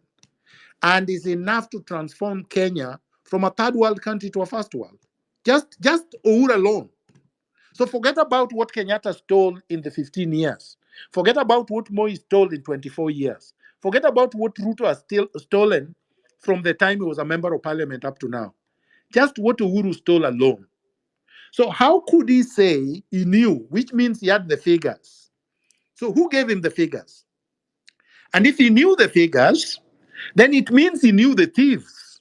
and is enough to transform Kenya from a third world country to a first world. Just Uhuru alone. So forget about what Kenyatta stole in the 15 years. Forget about what Moi stole in 24 years. Forget about what Ruto has stolen from the time he was a member of parliament up to now. Just what Uhuru stole alone. So how could he say he knew, which means he had the figures? So who gave him the figures? And if he knew the figures, then it means he knew the thieves.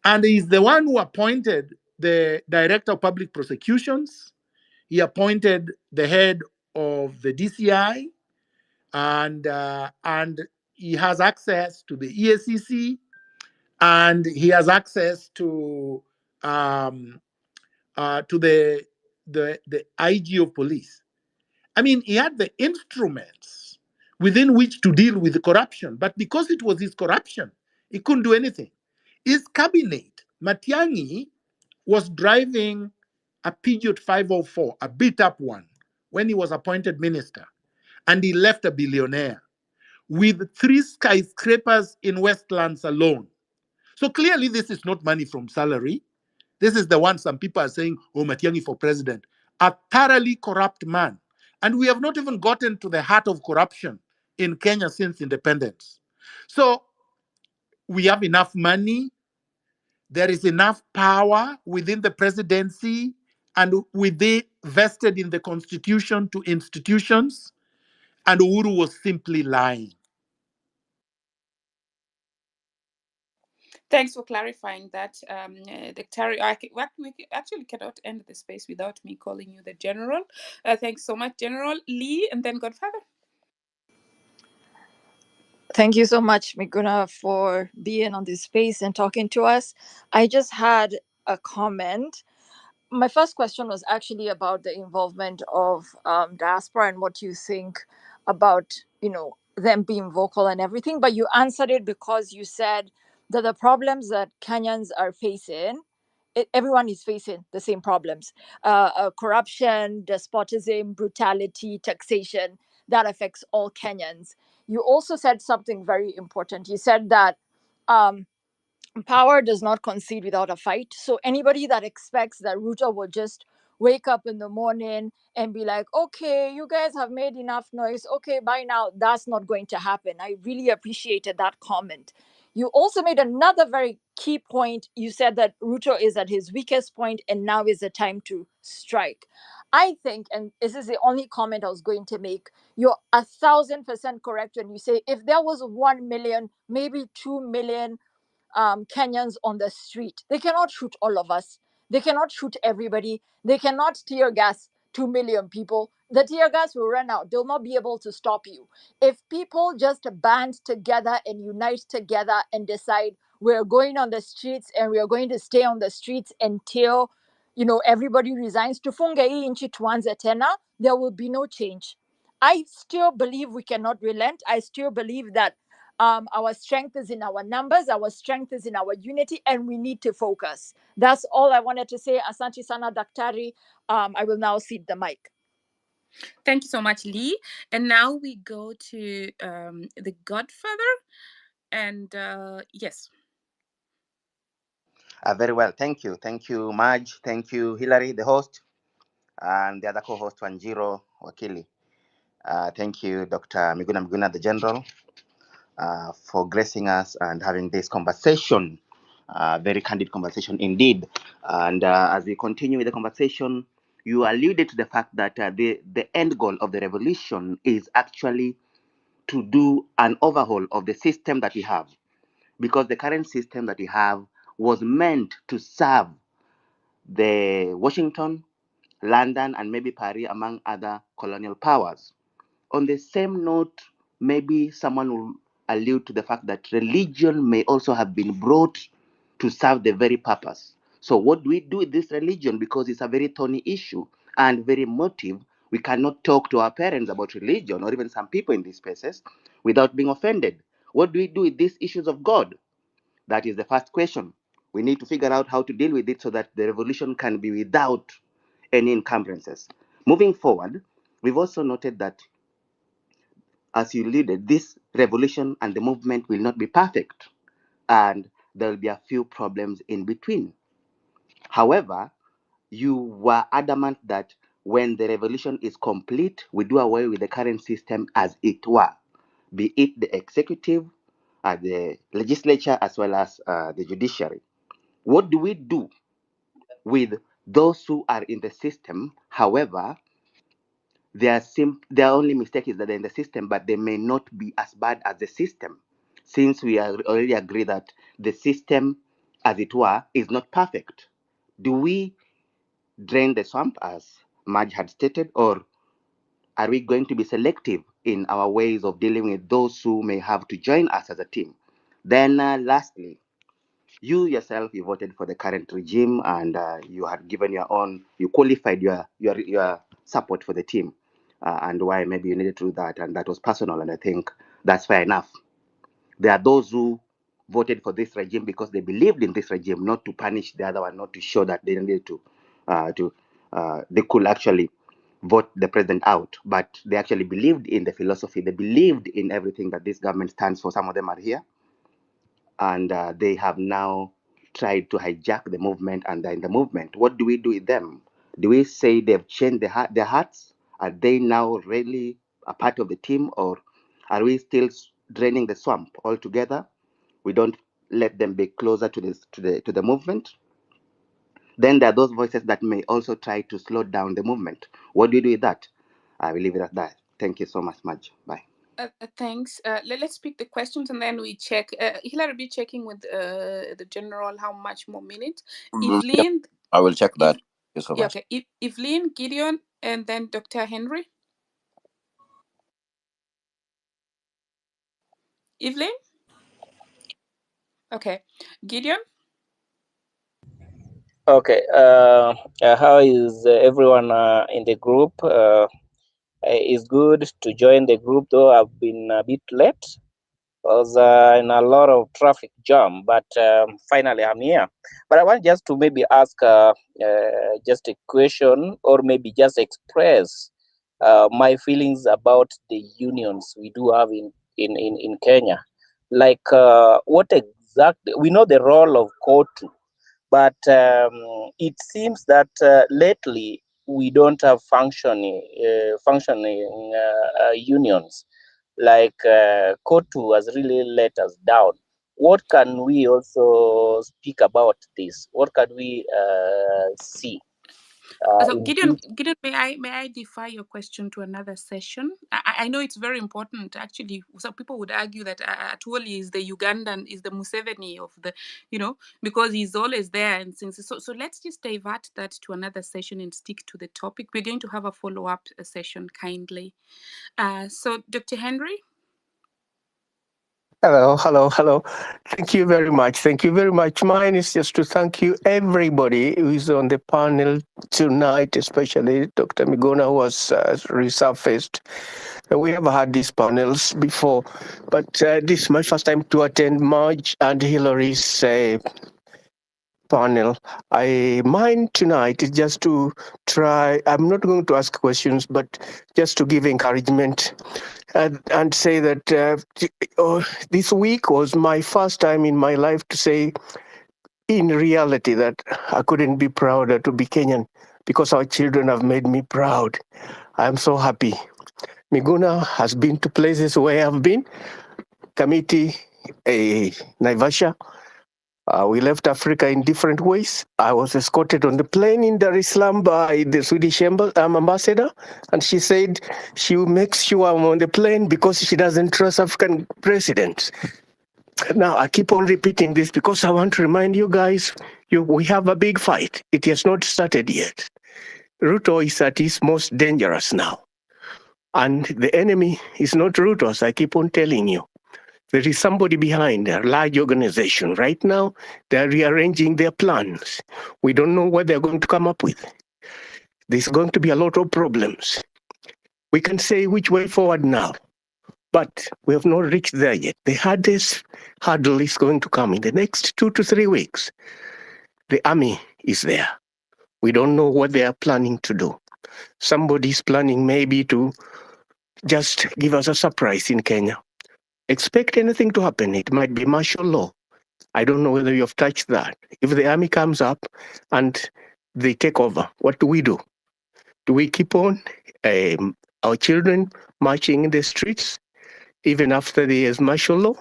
And he's the one who appointed the director of public prosecutions. He appointed the head of the DCI, and he has access to the EACC, and he has access to the IG of police. I mean, he had the instruments within which to deal with the corruption, but because it was his corruption, he couldn't do anything. His cabinet, Matiang'i, was driving a Peugeot 504, a beat up one, when he was appointed minister, and he left a billionaire with 3 skyscrapers in Westlands alone. So clearly, this is not money from salary. This is the one some people are saying, oh, Matiang'i for president. A thoroughly corrupt man. And we have not even gotten to the heart of corruption in Kenya since independence. So we have enough money. There is enough power within the presidency and with it vested in the constitution to institutions. And Uhuru was simply lying. Thanks for clarifying that, Dr. We actually cannot end the space without me calling you the General. Thanks so much, General Lee, and then Godfather. Thank you so much, Miguna, for being on this space and talking to us. I just had a comment. My first question was actually about the involvement of diaspora and what you think about, them being vocal and everything. But you answered it because you said that the problems that Kenyans are facing, everyone is facing the same problems: corruption, despotism, brutality, taxation. That affects all Kenyans. You also said something very important. You said that power does not concede without a fight. So anybody that expects that Ruto will just wake up in the morning and be like, okay, you guys have made enough noise. Okay, bye now. That's not going to happen. I really appreciated that comment. You also made another very key point. You said that Ruto is at his weakest point and now is the time to strike. I think, and this is the only comment I was going to make, you're 1,000% correct when you say if there was 1 million, maybe 2 million Kenyans on the street. They cannot shoot all of us. They cannot shoot everybody. They cannot tear gas 2 million people. The tear gas will run out. They'll not be able to stop you. If people just band together and unite together and decide we're going on the streets and we're going to stay on the streets until everybody resigns, tufunge hii nchi tuanze tena, there will be no change. I still believe we cannot relent. I still believe that our strength is in our numbers, our strength is in our unity, and we need to focus. That's all I wanted to say. Asante sana, Daktari. I will now cede the mic. Thank you so much, Lee. And now we go to the Godfather. And yes. Very well. Thank you. Thank you, Maj. Thank you, Hillary, the host, and the other co-host, Wanjiro Wakili. Thank you, Dr. Miguna, the General, for gracing us and having this conversation, very candid conversation indeed. And as we continue with the conversation, you alluded to the fact that the end goal of the revolution is actually to do an overhaul of the system that we have, because the current system that we have was meant to serve the Washington, London, and maybe Paris, among other colonial powers. On the same note, maybe someone will allude to the fact that religion may also have been brought to serve the very purpose. So what do we do with this religion? Because it's a very thorny issue and very emotive. We cannot talk to our parents about religion, or even some people in these spaces, without being offended. What do we do with these issues of God? That is the first question. We need to figure out how to deal with it so that the revolution can be without any encumbrances. Moving forward, we've also noted that, as you alluded, this revolution and the movement will not be perfect, and there will be a few problems in between. However, you were adamant that when the revolution is complete, we do away with the current system as it were, be it the executive, the legislature, as well as the judiciary. What do we do with those who are in the system? However, their only mistake is that they're in the system, but they may not be as bad as the system, since we are already agree that the system, as it were, is not perfect. Do we drain the swamp, as Marge had stated, or are we going to be selective in our ways of dealing with those who may have to join us as a team? Then, lastly, you yourself, you voted for the current regime, and you had given you qualified your support for the team, and why maybe you needed to do that, and that was personal, and I think that's fair enough. There are those who voted for this regime because they believed in this regime, not to punish the other one, not to show that they needed they could actually vote the president out, but they actually believed in the philosophy. They believed in everything that this government stands for. Some of them are here, and they have now tried to hijack the movement, and they're in the movement. What do we do with them? Do we say they've changed their hearts? Are they now really a part of the team, or are we still draining the swamp altogether? We don't let them be closer to the movement. Then there are those voices that may also try to slow down the movement. What do you do with that? I will leave it at that. Thank you so much, Madge. Bye. Thanks. Let's pick the questions and then we check. Hillary, be checking with the general how much more minutes. Yeah, Evelyn, I will check that. Thank you so yeah, much. okay. Evelyn, Gideon, and then Dr. Henry. Evelyn? Okay. Gideon? Okay. How is everyone in the group? It's good to join the group, though I've been a bit late. I was in a lot of traffic jam, but finally I'm here. But I want just to maybe ask just a question, or maybe just express my feelings about the unions we do have in Kenya. Like, what exactly, we know the role of KOTU, but it seems that lately we don't have functioning unions. Like, KOTU has really let us down. What can we also speak about this? What can we see So in Gideon, this? may I defy your question to another session? I know it's very important. Actually, some people would argue that Atuoli is the Ugandan, is the Museveni of the, because he's always there. And so let's just divert that to another session and stick to the topic. We're going to have a follow-up session, kindly. So Dr. Henry? Hello. Thank you very much. Thank you very much. Mine is just to thank you, everybody who is on the panel tonight, especially Dr. Miguna, who has resurfaced. We have had these panels before, but this is my first time to attend Marge and Hillary's panel. Mine tonight is just to try. I'm not going to ask questions, but just to give encouragement and say that this week was my first time in my life to say, in reality, that I couldn't be prouder to be Kenyan, because our children have made me proud. I'm so happy. Miguna has been to places where I've been, Kamiti, Naivasha. We left Africa in different ways. I was escorted on the plane in Dar es Salaam by the Swedish ambassador, and she said she will make sure I'm on the plane because she doesn't trust African presidents. Now, I keep on repeating this because I want to remind you guys, we have a big fight. It has not started yet. Ruto is at his most dangerous now. And the enemy is not Ruto, as I keep on telling you. There is somebody behind a large organization. Right now, they're rearranging their plans. We don't know what they're going to come up with. There's going to be a lot of problems. We can say which way forward now, but we have not reached there yet. The hardest hurdle is going to come in the next 2 to 3 weeks. The army is there. We don't know what they are planning to do. Somebody's planning maybe to just give us a surprise in Kenya. Expect anything to happen. It might be martial law. I don't know whether you have touched that. If the army comes up and they take over, what do we do? Do we keep on our children marching in the streets? even after the years martial law.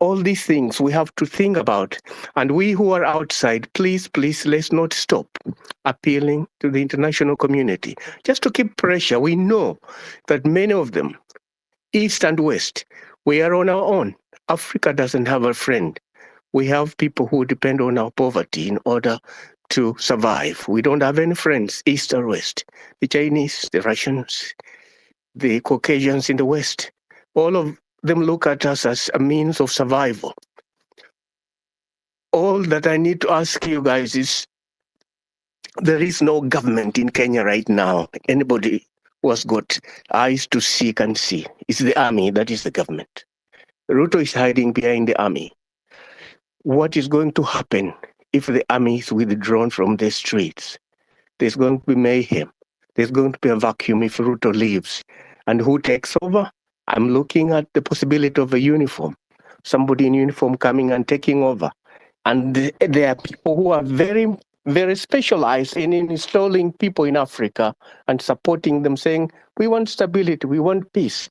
All these things we have to think about. And we who are outside, please, let's not stop appealing to the international community just to keep pressure. We know that many of them, East and West, we are on our own. Africa doesn't have a friend. We have people who depend on our poverty in order to survive. We don't have any friends, East or West. The Chinese, the Russians, the Caucasians in the West, all of them look at us as a means of survival. All that I need to ask you guys is, there is no government in Kenya right now. Anybody who has got eyes to see can see. It's the army that is the government. Ruto is hiding behind the army. What is going to happen if the army is withdrawn from the streets? There's going to be mayhem. There's going to be a vacuum if Ruto leaves. And who takes over? I'm looking at the possibility of a uniform. Somebody in uniform coming and taking over. And there are people who are very, very specialized in installing people in Africa and supporting them, saying, we want stability, we want peace.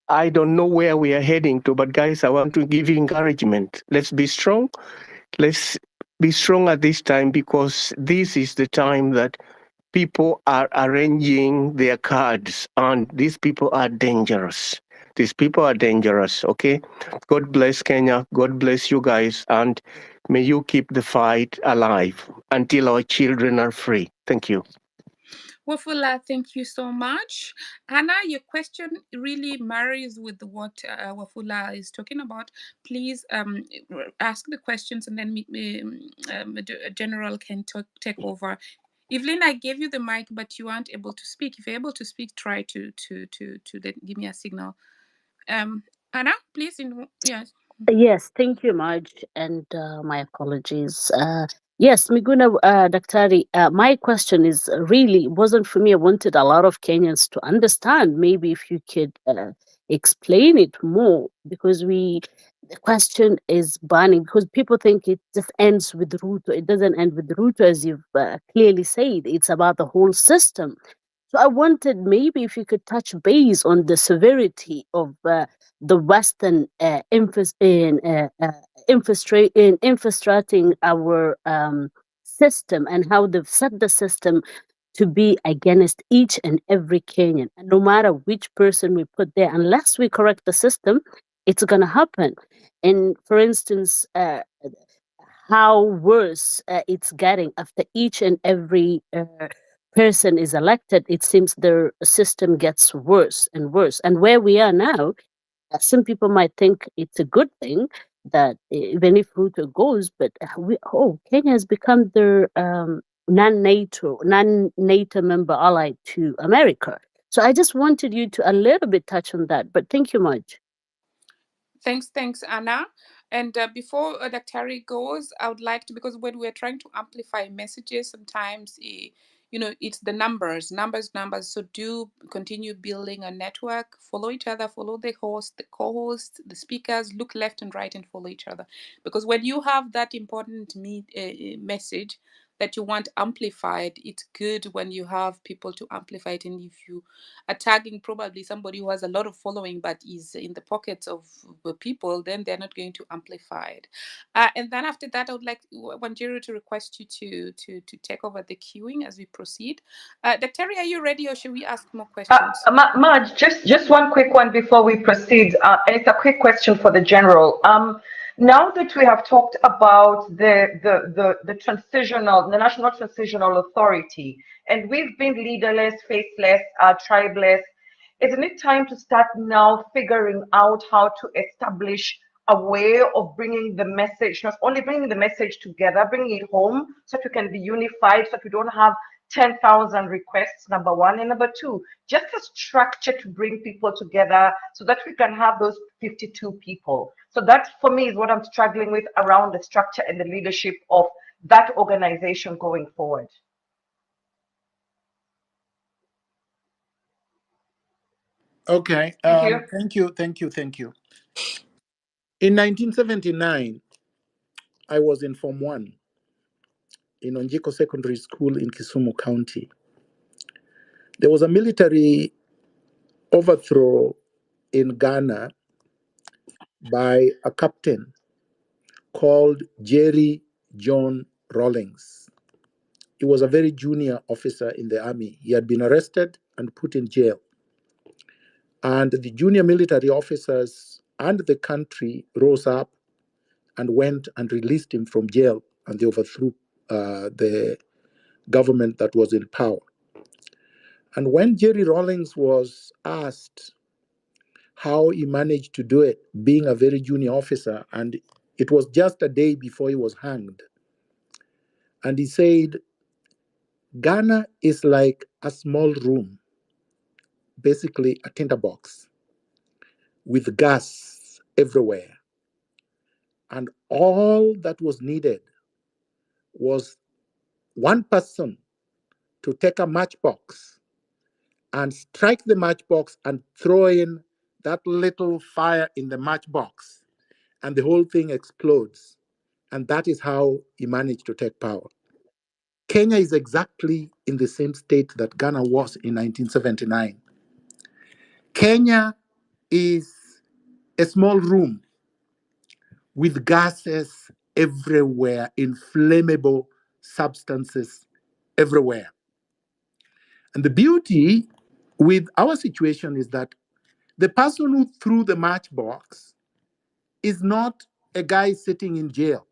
I don't know where we are heading to, but guys, I want to give you encouragement. Let's be strong. Let's be strong at this time, because this is the time that people are arranging their cards, and these people are dangerous. These people are dangerous, okay? God bless Kenya. God bless you guys. And may you keep the fight alive until our children are free. Thank you. Wafula, thank you so much. Hannah, your question really marries with what Wafula is talking about. Please ask the questions, and then the General can take over. Evelyn, I gave you the mic, but you aren't able to speak. If you're able to speak, try to give me a signal. Hannah, please. Yes. Yes, thank you, Marge, and my apologies. Yes, Miguna, Daktari, my question is really wasn't for me. I wanted a lot of Kenyans to understand. Maybe if you could explain it more, because the question is burning, because people think it just ends with Ruto. It doesn't end with Ruto, as you've clearly said. It's about the whole system. So I wanted maybe if you could touch base on the severity of the Western infiltrating our system, and how they've set the system to be against each and every Kenyan. And no matter which person we put there, unless we correct the system, it's going to happen. And for instance, how worse it's getting after each and every person is elected, it seems their system gets worse and worse. And where we are now, some people might think it's a good thing that even if Ruto goes, but Kenya has become their non-NATO member allied to America. So I just wanted you to a little bit touch on that. But thank you much. Thanks, Anna. And before Dr. goes, I would like to, because when we're trying to amplify messages, sometimes, it's the numbers. So do continue building a network, follow each other, follow the host, the co-host, the speakers, look left and right and follow each other. Because when you have that important message that you want amplified, it's good when you have people to amplify it. And if you are tagging probably somebody who has a lot of following but is in the pockets of the people, then they're not going to amplify it. And then after that, I would like Wanjiru to request you to take over the queuing as we proceed. Dr. Are you ready, or should we ask more questions? Marge, just one quick one before we proceed, and it's a quick question for the general. Now that we have talked about the National Transitional Authority, and we've been leaderless, faceless, tribeless, isn't it time to start now figuring out how to establish a way of bringing the message, not only bringing the message together, bringing it home, so that we can be unified, so that we don't have 10,000 requests, number one, and number two, just a structure to bring people together so that we can have those 52 people. So that, for me, is what I'm struggling with around the structure and the leadership of that organization going forward. Okay. Thank you. Thank you. In 1979, I was in Form 1 in Onjiko Secondary School in Kisumu County. There was a military overthrow in Ghana by a captain called Jerry John Rawlings. He was a very junior officer in the army. He had been arrested and put in jail. And the junior military officers and the country rose up and went and released him from jail, and they overthrew the government that was in power. And when Jerry Rawlings was asked how he managed to do it, being a very junior officer, and it was just a day before he was hanged, and he said, Ghana is like a small room, basically a tinderbox, with gas everywhere. And all that was needed was one person to take a matchbox and strike the matchbox and throw in that little fire in the matchbox, and the whole thing explodes. And that is how he managed to take power. Kenya is exactly in the same state that Ghana was in 1979. Kenya is a small room with gases everywhere, inflammable substances everywhere. And the beauty with our situation is that the person who threw the matchbox is not a guy sitting in jail.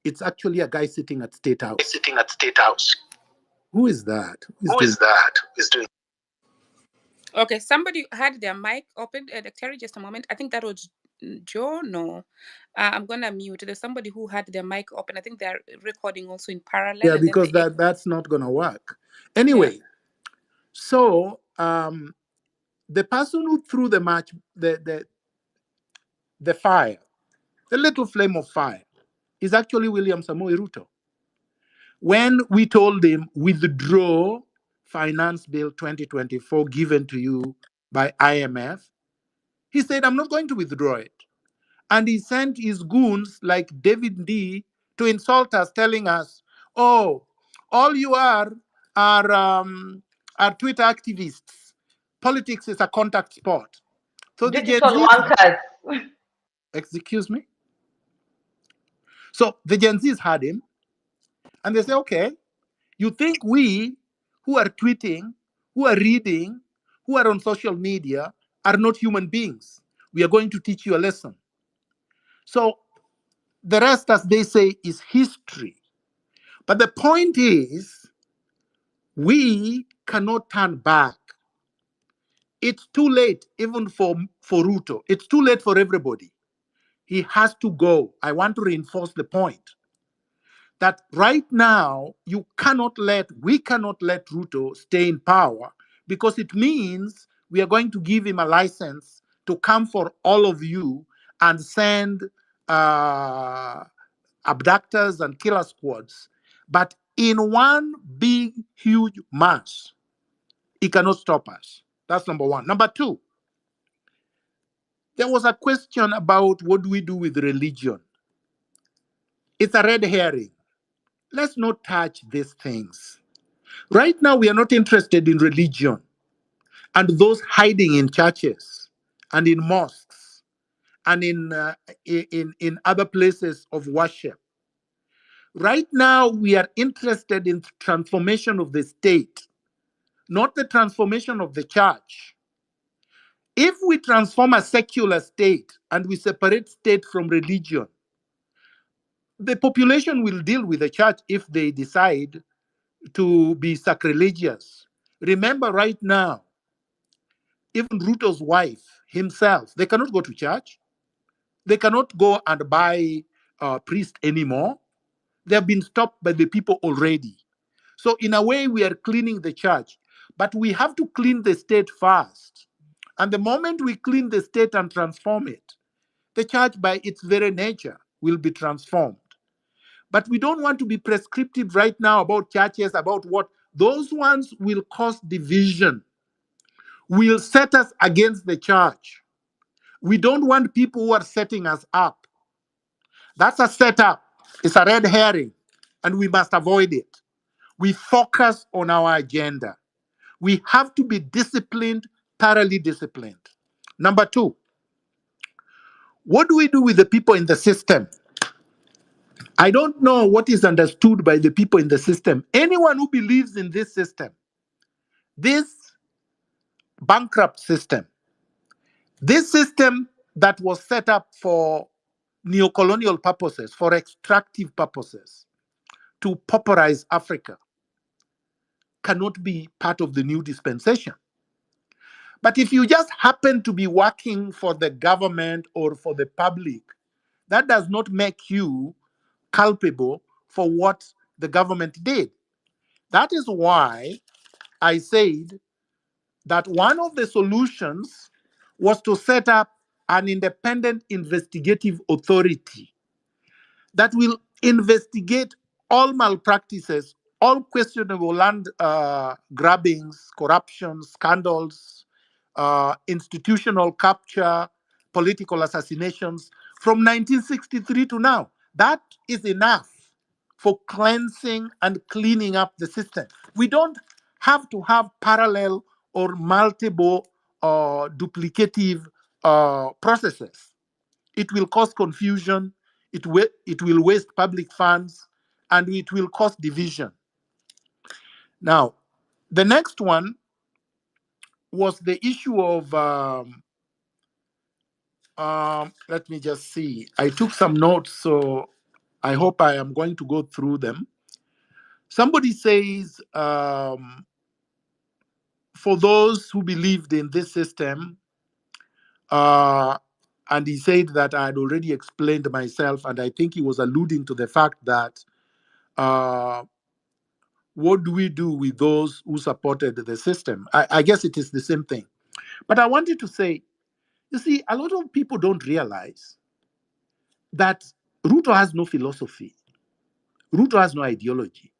It's actually a guy sitting at State House. Sitting at State House. Who is that? Who is that? Who's doing? Okay, somebody had their mic open. Terry, just a moment. I think that was Joe. No, I'm gonna mute. There's somebody who had their mic open. I think they're recording also in parallel. Yeah, and then because that's not gonna work. Anyway, so the person who threw the match, the fire, the little flame of fire, is actually William Samoei Ruto. When we told him withdraw Finance Bill 2024 given to you by IMF, he said, I'm not going to withdraw it. And he sent his goons like David D to insult us, telling us, oh, all you are Twitter activists. Politics is a contact sport. So the Gen Digital Zs, wankers. excuse me. So the Gen Zs had him, and they say, okay, you think we who are tweeting, who are reading, who are on social media are not human beings. We are going to teach you a lesson. So the rest, as they say, is history. But the point is, we cannot turn back. It's too late, even for Ruto. It's too late for everybody. He has to go. I want to reinforce the point that right now we cannot let Ruto stay in power, because it means we are going to give him a license to come for all of you and send abductors and killer squads. But in one big, huge mass, he cannot stop us. That's number one. Number two, there was a question about what do we do with religion. It's a red herring. Let's not touch these things. Right now, we are not interested in religion and those hiding in churches and in mosques and in other places of worship. Right now, we are interested in transformation of the state, not the transformation of the church. If we transform a secular state and we separate state from religion, the population will deal with the church if they decide to be sacrilegious. Remember, right now, even Ruto's wife himself, they cannot go to church. They cannot go and buy a priest anymore. They have been stopped by the people already. So in a way, we are cleaning the church, but we have to clean the state first. And the moment we clean the state and transform it, the church by its very nature will be transformed. But we don't want to be prescriptive right now about churches, about what those ones will cause division, will set us against the church. We don't want people who are setting us up. That's a setup. It's a red herring, and we must avoid it. We focus on our agenda. We have to be disciplined, thoroughly disciplined. Number two, what do we do with the people in the system? I don't know what is understood by the people in the system. Anyone who believes in this system, this bankrupt system, this system that was set up for neocolonial purposes, for extractive purposes, to pauperize Africa, cannot be part of the new dispensation. But if you just happen to be working for the government or for the public, that does not make you culpable for what the government did. That is why I said that one of the solutions was to set up an independent investigative authority that will investigate all malpractices, all questionable land grabbings, corruption, scandals, institutional capture, political assassinations from 1963 to now. That is enough for cleansing and cleaning up the system. We don't have to have parallel or multiple duplicative processes. It will cause confusion, it will waste public funds, and it will cause division. Now, the next one was the issue of, let me just see. I took some notes, so I hope I am going to go through them. Somebody says, for those who believed in this system, and he said that I had already explained myself, and I think he was alluding to the fact that what do we do with those who supported the system? I guess it is the same thing. But I wanted to say, you see, a lot of people don't realize that Ruto has no philosophy. Ruto has no ideology.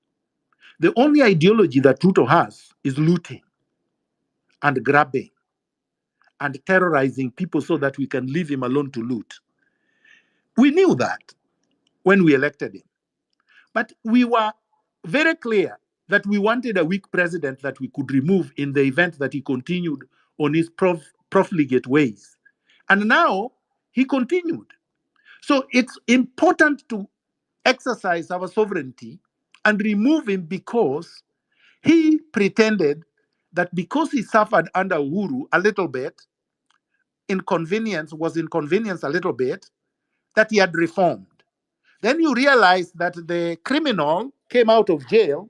The only ideology that Ruto has is looting and grabbing and terrorizing people so that we can leave him alone to loot. We knew that when we elected him. But we were very clear that we wanted a weak president that we could remove in the event that he continued on his profligate ways. And now he continued. So it's important to exercise our sovereignty and remove him because he pretended that because he suffered under Uhuru a little bit, was inconvenience a little bit, that he had reformed. Then you realize that the criminal came out of jail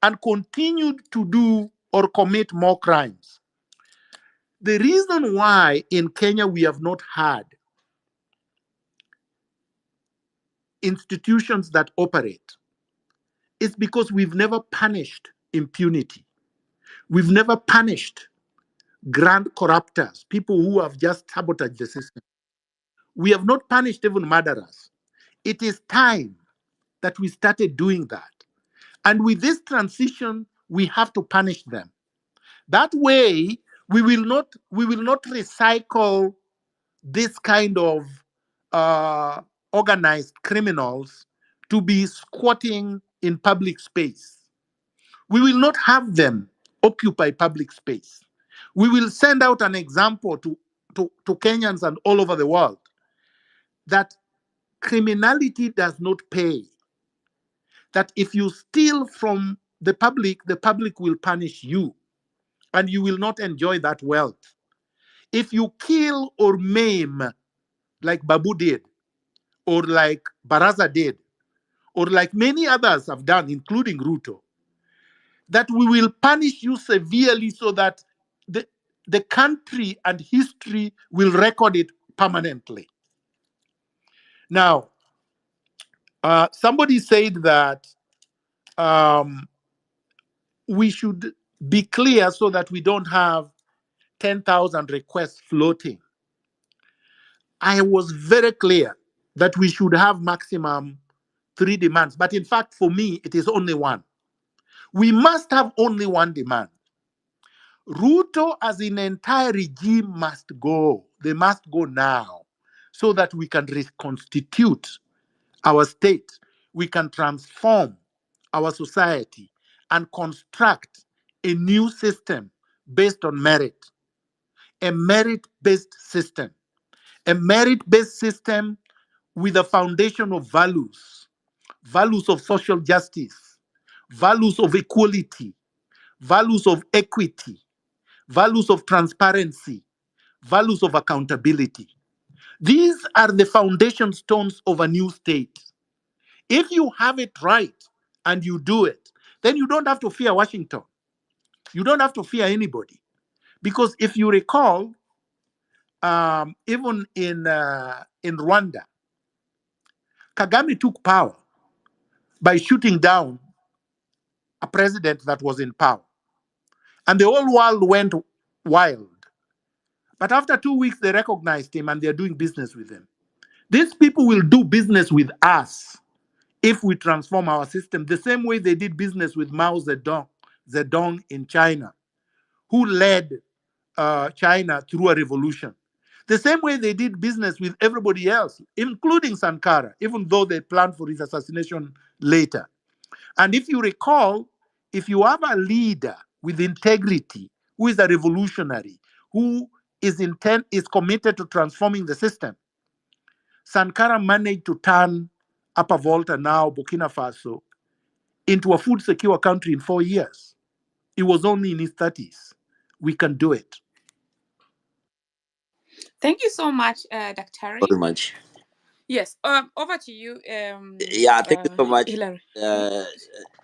and continued to do or commit more crimes. The reason why in Kenya we have not had institutions that operate is because we've never punished impunity. We've never punished grand corruptors, people who have just sabotaged the system. We have not punished even murderers. It is time that we started doing that. And with this transition, we have to punish them. That way, we will not recycle this kind of organized criminals to be squatting in public space. We will not have them occupy public space. We will send out an example to Kenyans and all over the world that criminality does not pay. That if you steal from the public will punish you, and you will not enjoy that wealth. If you kill or maim, like Babu did, or like Baraza did, or like many others have done, including Ruto, that we will punish you severely so that the country and history will record it permanently. Now, somebody said that we should be clear so that we don't have 10,000 requests floating. I was very clear that we should have maximum 3 demands. But in fact, for me, it is only one. We must have only one demand. Ruto as an entire regime must go. They must go now so that we can reconstitute our state. We can transform our society and construct a new system based on merit. a merit-based system, a merit-based system with a foundation of values, values of social justice, values of equality, values of equity, values of transparency, values of accountability. These are the foundation stones of a new state. If you have it right and you do it, then you don't have to fear Washington. You don't have to fear anybody. Because if you recall, even in Rwanda, Kagame took power by shooting down a president that was in power. And the whole world went wild. But after 2 weeks, they recognized him and they're doing business with him. These people will do business with us if we transform our system the same way they did business with Mao Zedong in China, who led China through a revolution. The same way they did business with everybody else, including Sankara, even though they planned for his assassination later. And if you recall, if you have a leader with integrity, who is a revolutionary, who is committed to transforming the system, Sankara managed to turn Upper Volta, now Burkina Faso, into a food secure country in 4 years. He was only in his 30s. We can do it. Thank you so much, Dr. Very much. Yes, over to you, Yeah, thank you so much, Hilary.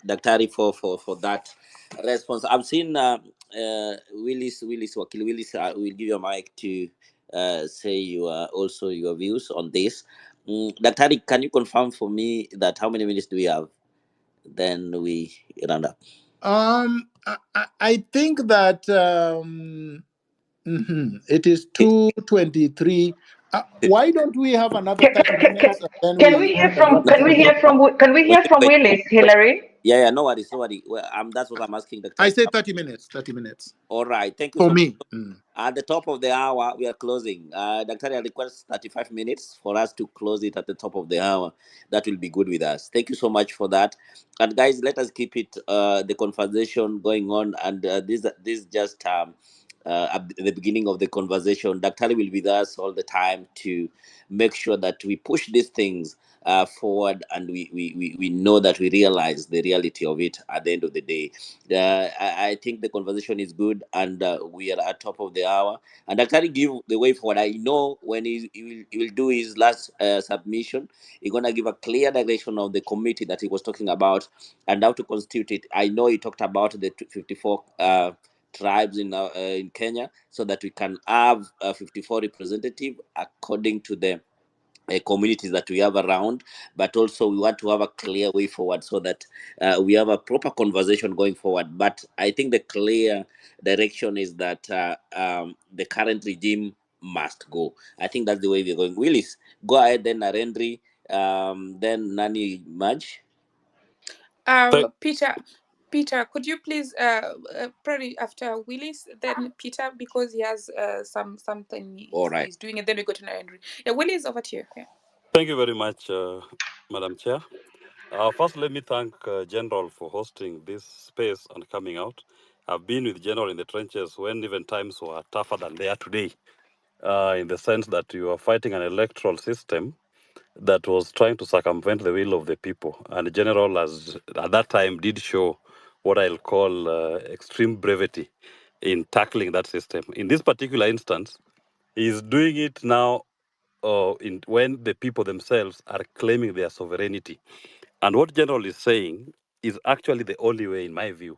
Daktari, for that response. I've seen Willis Wakil. Willis, will give you a mic to say also your views on this. Daktari, can you confirm for me that how many minutes do we have? Then we round up. I think that it is 2:23. Why don't we have another Can, 30 can, can, minutes and then can we hear can from wrap it can up? we hear from can we Wait, hear from wait, Willis, wait. Hillary? Yeah, no worries, no worries. Well, that's what I'm asking, I Daktari. say 30 minutes. 30 minutes All right, thank you for so much. me. At the top of the hour, we are closing. Dr. I request 35 minutes for us to close it at the top of the hour. That will be good with us. Thank you so much for that. And guys, let us keep it the conversation going on. And this just at the beginning of the conversation. Dr. will be with us all the time to make sure that we push these things forward, and we know that we realize the reality of it at the end of the day. I think the conversation is good, and we are at top of the hour. And I can give the way forward. I know when he will do his last submission, he's gonna give a clear direction of the committee that he was talking about and how to constitute it. I know he talked about the 54 tribes in Kenya, so that we can have 54 representative according to them communities that we have around, but also we want to have a clear way forward so that we have a proper conversation going forward. But I think the clear direction is that the current regime must go. I think that's the way we're going. Willis, go ahead, then Narendri, then Nani Maj. Peter, could you please probably after Willis, then Peter, because he has something All right. he's doing, and then we go to Narendra. Yeah, Willis, over to you. Yeah. Thank you very much, Madam Chair. First, let me thank General for hosting this space and coming out. I've been with General in the trenches when even times were tougher than they are today, in the sense that you are fighting an electoral system that was trying to circumvent the will of the people. And General, as at that time, did show what I'll call extreme brevity in tackling that system. In this particular instance, he's doing it now when the people themselves are claiming their sovereignty. And what General is saying is actually the only way, in my view,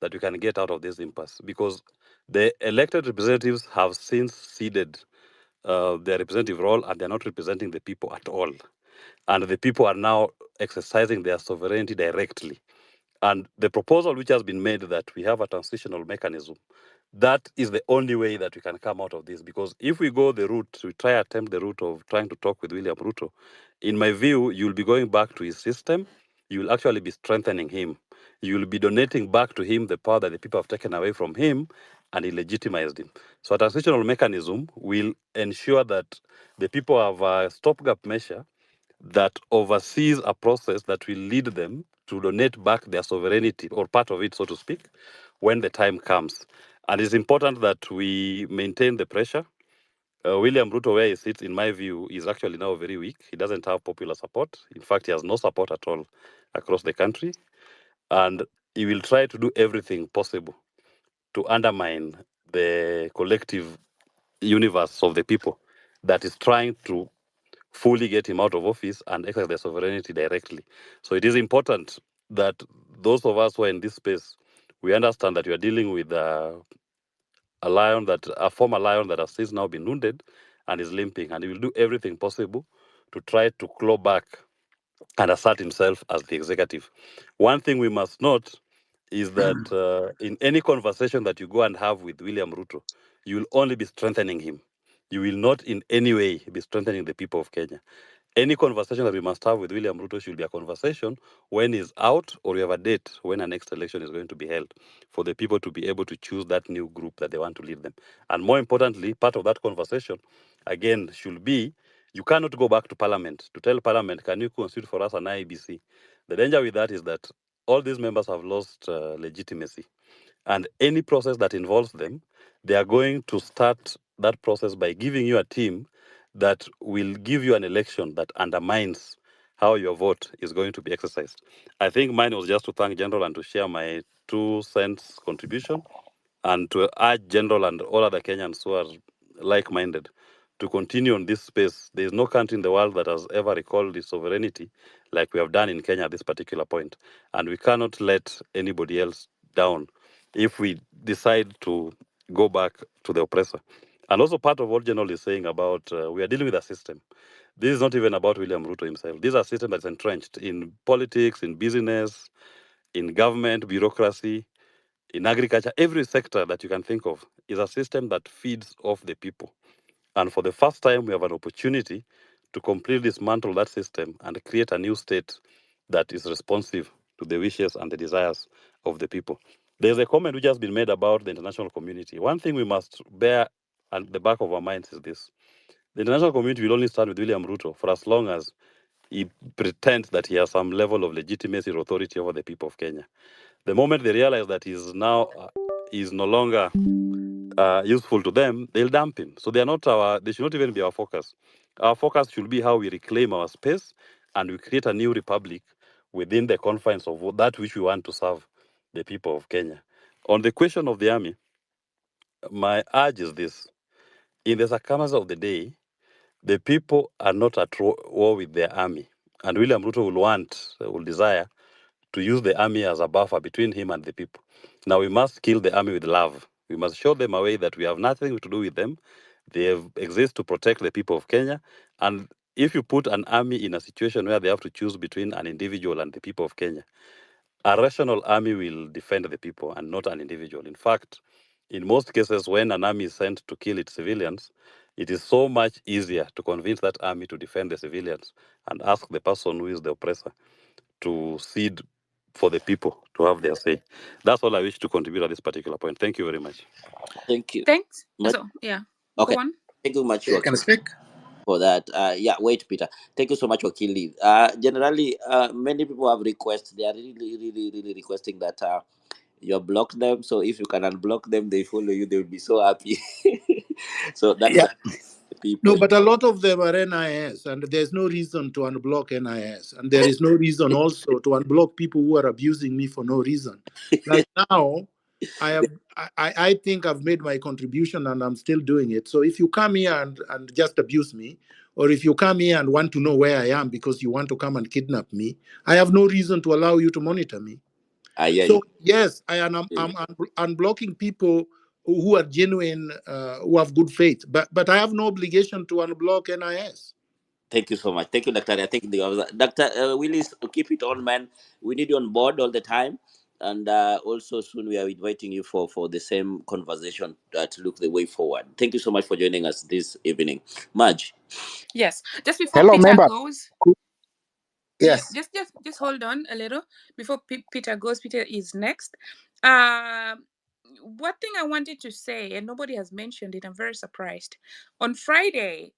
that we can get out of this impasse, because the elected representatives have since ceded their representative role, and they're not representing the people at all. And the people are now exercising their sovereignty directly. And the proposal which has been made that we have a transitional mechanism, that is the only way that we can come out of this. Because if we go the route, we attempt the route of trying to talk with William Ruto, in my view, you'll be going back to his system. You will actually be strengthening him. You will be donating back to him the power that the people have taken away from him, and he legitimized him. So a transitional mechanism will ensure that the people have a stopgap measure that oversees a process that will lead them to donate back their sovereignty, or part of it, so to speak, when the time comes. And it's important that we maintain the pressure. William Ruto, where he sits, in my view, is actually now very weak. He doesn't have popular support. In fact, he has no support at all across the country. And he will try to do everything possible to undermine the collective universe of the people that is trying to fully get him out of office and exercise their sovereignty directly. So it is important that those of us who are in this space, we understand that we are dealing with a former lion that has since now been wounded and is limping, and he will do everything possible to try to claw back and assert himself as the executive. One thing we must note is that in any conversation that you go and have with William Ruto, you will only be strengthening him. You will not in any way be strengthening the people of Kenya. Any conversation that we must have with William Ruto should be a conversation when he's out, or we have a date when our next election is going to be held, for the people to be able to choose that new group that they want to lead them. And more importantly, part of that conversation, again, should be you cannot go back to Parliament to tell Parliament, can you constitute for us an IEBC? The danger with that is that all these members have lost legitimacy. And any process that involves them, they are going to start that process by giving you a team that will give you an election that undermines how your vote is going to be exercised. I think mine was just to thank General and to share my 2 cents contribution, and to urge General and all other Kenyans who are like-minded to continue on this space. There is no country in the world that has ever recalled its sovereignty like we have done in Kenya at this particular point. And we cannot let anybody else down if we decide to go back to the oppressor. And also part of what General is saying about we are dealing with a system. This is not even about William Ruto himself. This is a system that's entrenched in politics, in business, in government, bureaucracy, in agriculture. Every sector that you can think of is a system that feeds off the people. And for the first time, we have an opportunity to completely dismantle that system and create a new state that is responsive to the wishes and the desires of the people. There's a comment which has been made about the international community. One thing we must bear at the back of our minds is this. The international community will only stand with William Ruto for as long as he pretends that he has some level of legitimacy or authority over the people of Kenya. The moment they realize that he's now is no longer useful to them, they'll dump him. So they should not even be our focus. Our focus should be how we reclaim our space and we create a new republic within the confines of that which we want to serve the people of Kenya. On the question of the army, my urge is this. In the circumstances of the day, the people are not at war with their army. And William Ruto will desire to use the army as a buffer between him and the people. Now we must kill the army with love. We must show them a way that we have nothing to do with them. They exist to protect the people of Kenya. And if you put an army in a situation where they have to choose between an individual and the people of Kenya, a rational army will defend the people and not an individual. In fact, in most cases, when an army is sent to kill its civilians, it is so much easier to convince that army to defend the civilians and ask the person who is the oppressor to cede for the people to have their say. That's all I wish to contribute at this particular point. Thank you very much. Thank you. Thanks. Much. So, yeah, Okay. go on. Thank you much, Yeah, can I speak? for that. Yeah, wait, Peter. Thank you so much, Wakili. Generally, many people have requests. They are really requesting that you block them. So if you can unblock them, they follow you. They will be so happy. So that's Yeah. the people. No, but a lot of them are NIS, and there's no reason to unblock NIS. And there is no reason also to unblock people who are abusing me for no reason. Like now, I think I've made my contribution and I'm still doing it. So if you come here and just abuse me, or if you come here and want to know where I am because you want to come and kidnap me, I have no reason to allow you to monitor me. I hear you. So yes, I'm unblocking people who are genuine, who have good faith, but I have no obligation to unblock NIS. Thank you so much. Thank you, Doctor. I think Dr. Willis, keep it on, man. We need you on board all the time. And also soon we are inviting you for the same conversation to look the way forward. Thank you so much for joining us this evening. Madge. Yes. Just before Hello, Peter member. goes, yeah, Yes. just hold on a little before Peter goes. Peter is next. One thing I wanted to say, and nobody has mentioned it, I'm very surprised. On Friday,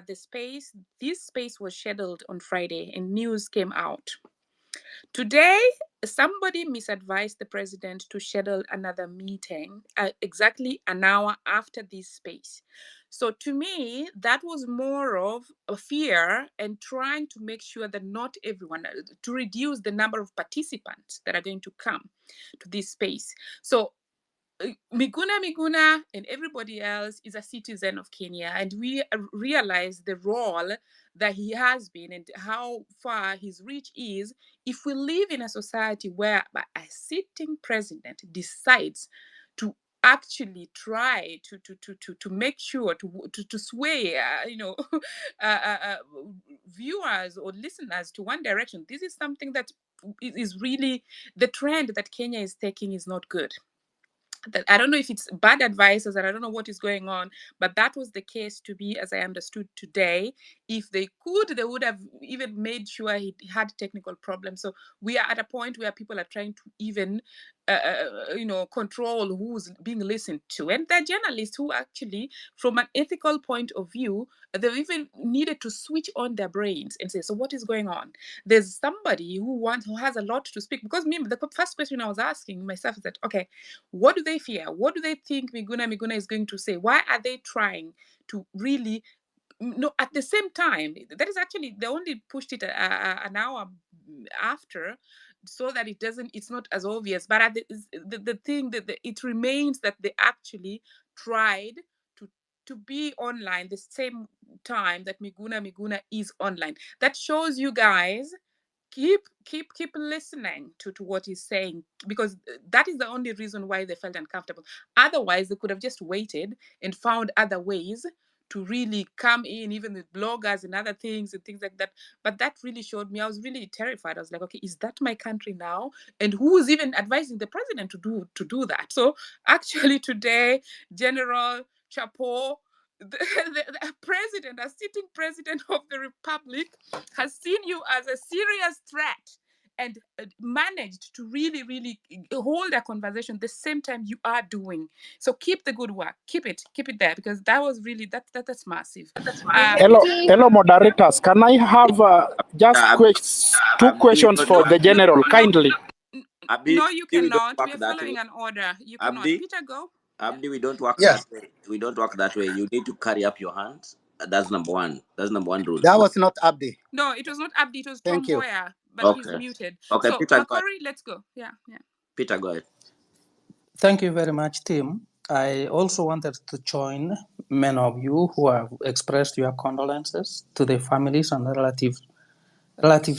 this space was scheduled on Friday, and news came out. Today, somebody misadvised the president to schedule another meeting exactly an hour after this space. So to me, that was more of a fear and trying to make sure that not everyone, to reduce the number of participants that are going to come to this space. So Miguna and everybody else is a citizen of Kenya, and we realize the role that he has been and how far his reach is. If we live in a society where a sitting president decides to actually try to make sure to sway viewers or listeners to one direction, this is something that is really the trend that Kenya is taking is not good. That I don't know if it's bad advices and I don't know what is going on, but that was the case to be, as I understood today. If they could, they would have even made sure he had technical problems. So we are at a point where people are trying to even, control who's being listened to. And there are journalists who actually, from an ethical point of view, they've even needed to switch on their brains and say, so what is going on? There's somebody who has a lot to speak. Because the first question I was asking myself is that, okay, what do they fear? What do they think Miguna is going to say? Why are they trying to really at the same time? That is actually, they only pushed it an hour after, so that it's not as obvious. But the thing that it remains that they actually tried to be online the same time that Miguna is online. That shows you guys, keep listening to what he's saying, because that is the only reason why they felt uncomfortable. Otherwise, they could have just waited and found other ways to really come in, even with bloggers and other things and things like that. But that really showed me, I was really terrified. I was like, okay, is that my country now? And who's even advising the president to do that? So actually today, General Chapo, the president, a sitting president of the republic, has seen you as a serious threat and managed to really hold a conversation the same time you are doing. So keep the good work. Keep it there, because that was really that's massive. Hello, moderators. Can I have just two questions for the general, kindly? No, you cannot. We are following an order. You cannot. Peter, go. Abdi, we don't work that way. We don't work that way. You need to carry up your hands. That's number one. That's number one rule. That was not Abdi. No, it was not Abdi. It was Tom Thank you. Mboya, but Okay. he's muted. Okay, So, Peter, Makori, let's go. Yeah. Peter, go ahead. Thank you very much, Tim. I also wanted to join many of you who have expressed your condolences to the families and relatives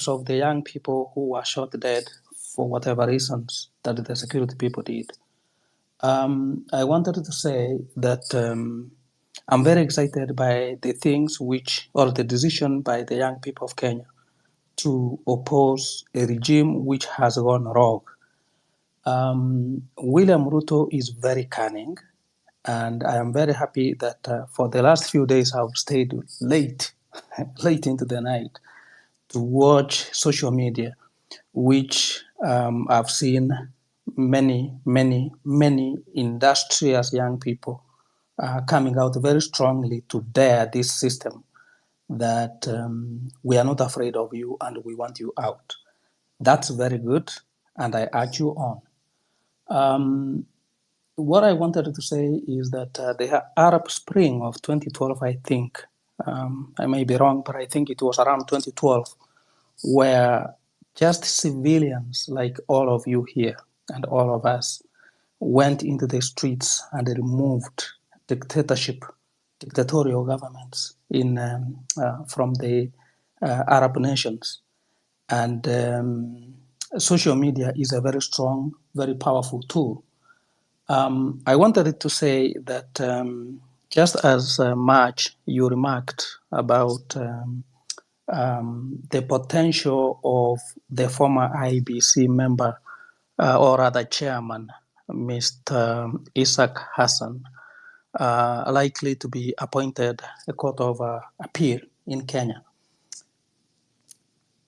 of the young people who were shot dead for whatever reasons that the security people did. I wanted to say that I'm very excited by the the decision by the young people of Kenya to oppose a regime which has gone rogue. William Ruto is very cunning, and I am very happy that for the last few days I've stayed late into the night to watch social media, which I've seen many industrious young people coming out very strongly to dare this system that we are not afraid of you and we want you out. That's very good, and I urge you on. What I wanted to say is that the Arab Spring of 2012, I think, I may be wrong, but I think it was around 2012, where just civilians like all of you here and all of us went into the streets and removed dictatorial governments from the Arab nations. And social media is a very strong, very powerful tool. I wanted to say that just as much you remarked about the potential of the former IBC member, or rather chairman, Mr. Isaac Hassan, likely to be appointed a court of appeal in Kenya,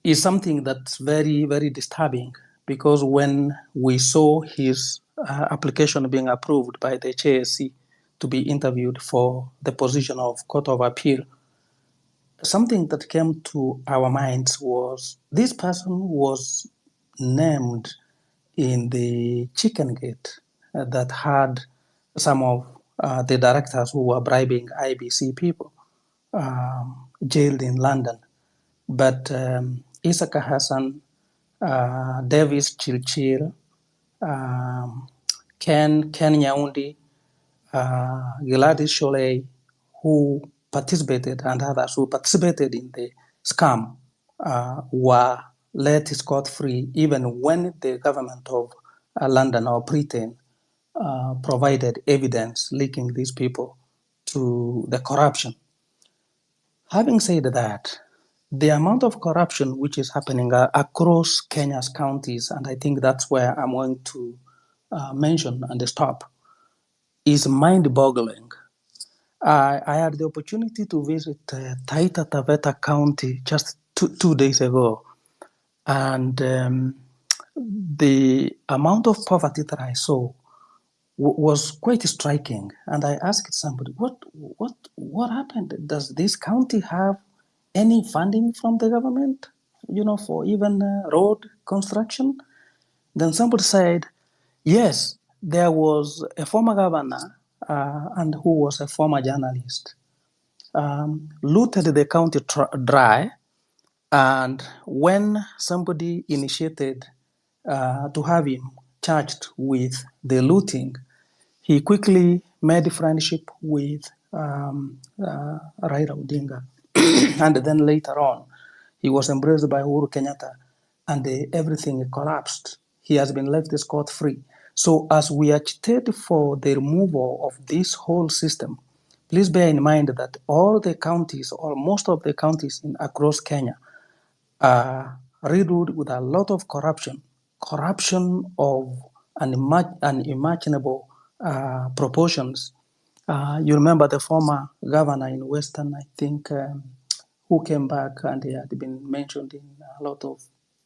is something that's very, very disturbing, because when we saw his application being approved by the JSC to be interviewed for the position of Court of Appeal, something that came to our minds was this person was named in the chicken gate that had some of the directors who were bribing IBC people jailed in London. But Isaka Hassan, Davis Chilchil, Ken Nyaundi, Gladys Sholay, who participated, and others who participated in the scam were let scot-free even when the government of London or Britain provided evidence linking these people to the corruption. Having said that, the amount of corruption which is happening across Kenya's counties, and I think that's where I'm going to mention and stop, is mind-boggling. I had the opportunity to visit Taita Taveta County just two days ago, and the amount of poverty that I saw was quite striking. And I asked somebody, what happened? Does this county have any funding from the government, for even road construction? Then somebody said, yes, there was a former governor and who was a former journalist, looted the county dry, and when somebody initiated to have him charged with the looting, he quickly made friendship with Raila Odinga. And then later on, he was embraced by Uhuru Kenyatta, and everything collapsed. He has been left scot-free. So as we agitate for the removal of this whole system, please bear in mind that all the counties, or most of the counties across Kenya, are riddled with a lot of corruption of unimaginable proportions. You remember the former governor in Western, I think, who came back and he had been mentioned in a lot of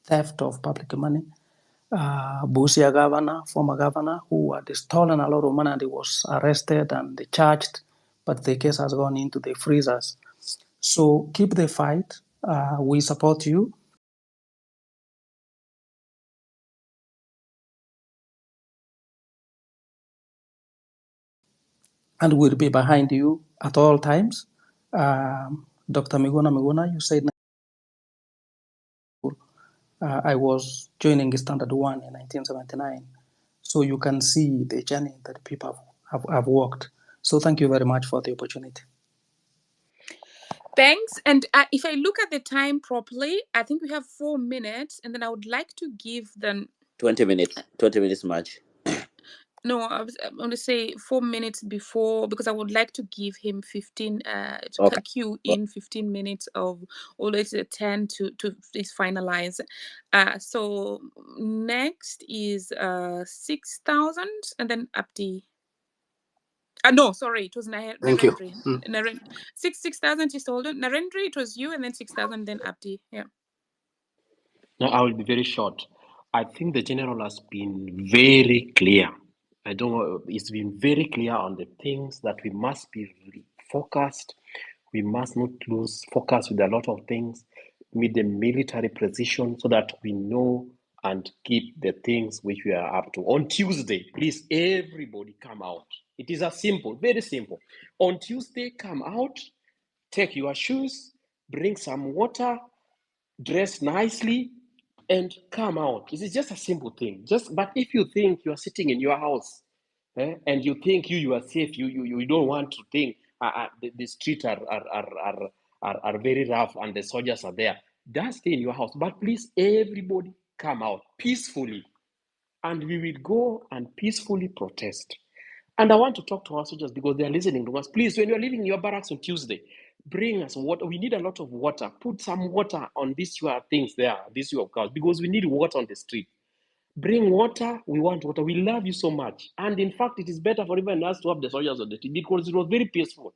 theft of public money. Busia governor, former governor, who had stolen a lot of money and he was arrested and charged, but the case has gone into the freezers. So keep the fight. We support you. And we'll be behind you at all times. Dr. Miguna, you said I was joining Standard 1 in 1979. So you can see the journey that people have walked. So thank you very much for the opportunity. Thanks. And if I look at the time properly, I think we have 4 minutes, and then I would like to give them 20 minutes. 20 minutes, much. No, I'm going to say 4 minutes before, because I would like to give him 15, Okay. cue in 15 minutes of always 10 to please finalize. So next is 6,000, and then Abdi. No, sorry, it was Thank you. Narendri. 6,000 just hold on. Narendri, it was you, and then 6,000, then Abdi. Yeah. No, I will be very short. I think the general has been very clear. It's been very clear on the things that we must be focused. We must not lose focus with a lot of things, with the military precision, so that we know and keep the things which we are up to. On Tuesday, please, everybody come out. It is a simple, very simple. On Tuesday, come out, take your shoes, bring some water, dress nicely, and come out. This is just a simple thing. But if you think you are sitting in your house, and you think you are safe, you don't want to think the streets are very rough and the soldiers are there. Just stay in your house. But please, everybody come out peacefully, and we will go and peacefully protest. And I want to talk to our soldiers because they are listening to us. Please, when you're leaving your barracks on Tuesday, bring us water. We need a lot of water. Put some water on these your things there, these your cars, because we need water on the street. Bring water. We want water. We love you so much. And in fact, it is better for even us to have the soldiers on the street because it was very peaceful.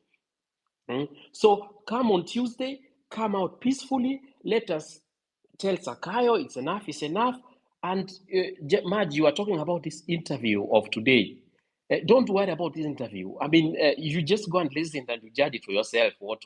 So come on Tuesday, come out peacefully. Let us tell Sakayo it's enough. And Maj, you are talking about this interview of today. Don't worry about this interview. I mean, you just go and listen and you judge it for yourself. What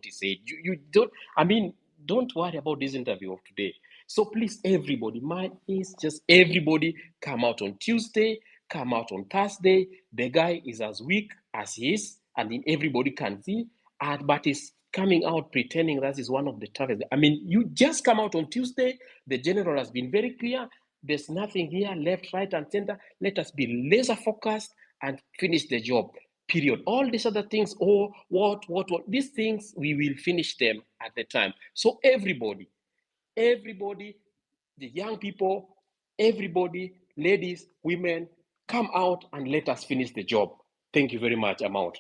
he said. You don't. I mean, don't worry about this interview of today. So please, everybody, mine is just everybody come out on Tuesday, come out on Thursday. The guy is as weak as he is, and then everybody can see. But he's coming out pretending that is one of the toughest. I mean, you just come out on Tuesday. The general has been very clear. There's nothing here, left, right, and center. Let us be laser focused and finish the job. Period. All these other things, what, these things, we will finish them at the time. So everybody, the young people, everybody, ladies, women, come out and let us finish the job. Thank you very much. I'm out.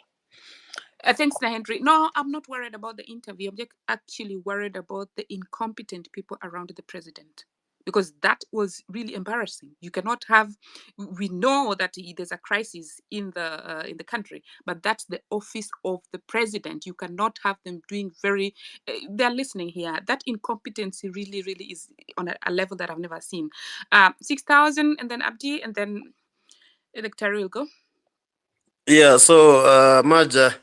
Thanks, Henry. No, I'm not worried about the interview. I'm just actually worried about the incompetent people around the president, because that was really embarrassing. You cannot have. We know that there's a crisis in the country, but that's the office of the president. You cannot have them doing very. They're listening here. That incompetency really, really is on a level that I've never seen. 6,000, and then Abdi, and then Electari will go. Yeah, so Maja,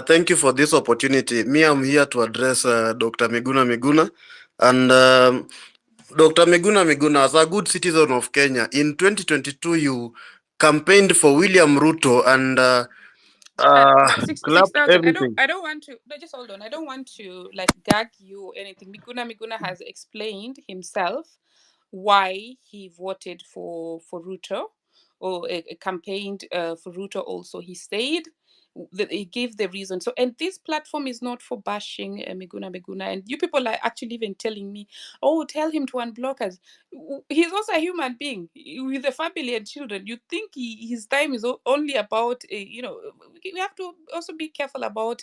thank you for this opportunity. Me, I'm here to address Dr. Miguna, and Dr. Miguna, as a good citizen of Kenya, in 2022 you campaigned for William Ruto and clapped 6,000. everything. I don't want to. No, just hold on. I don't want to like gag you or anything. Miguna has explained himself why he voted for Ruto, or campaigned for Ruto. Also, he said that he gave the reason. So, and this platform is not for bashing Miguna. And you people are actually even telling me, oh, tell him to unblock us. He's also a human being with a family and children. You think his time is only about, we have to also be careful about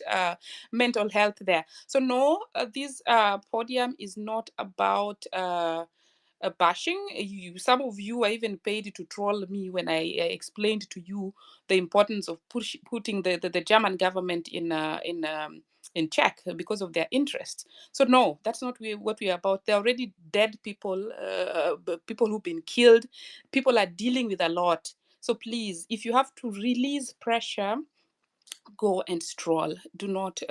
mental health there. So no, this podium is not about bashing. Some of you are even paid to troll me when I explained to you the importance of putting the German government in check because of their interests. So no, that's not what we are about. They're already dead people, people who've been killed. People are dealing with a lot. So please, if you have to release pressure, go and stroll. Do not.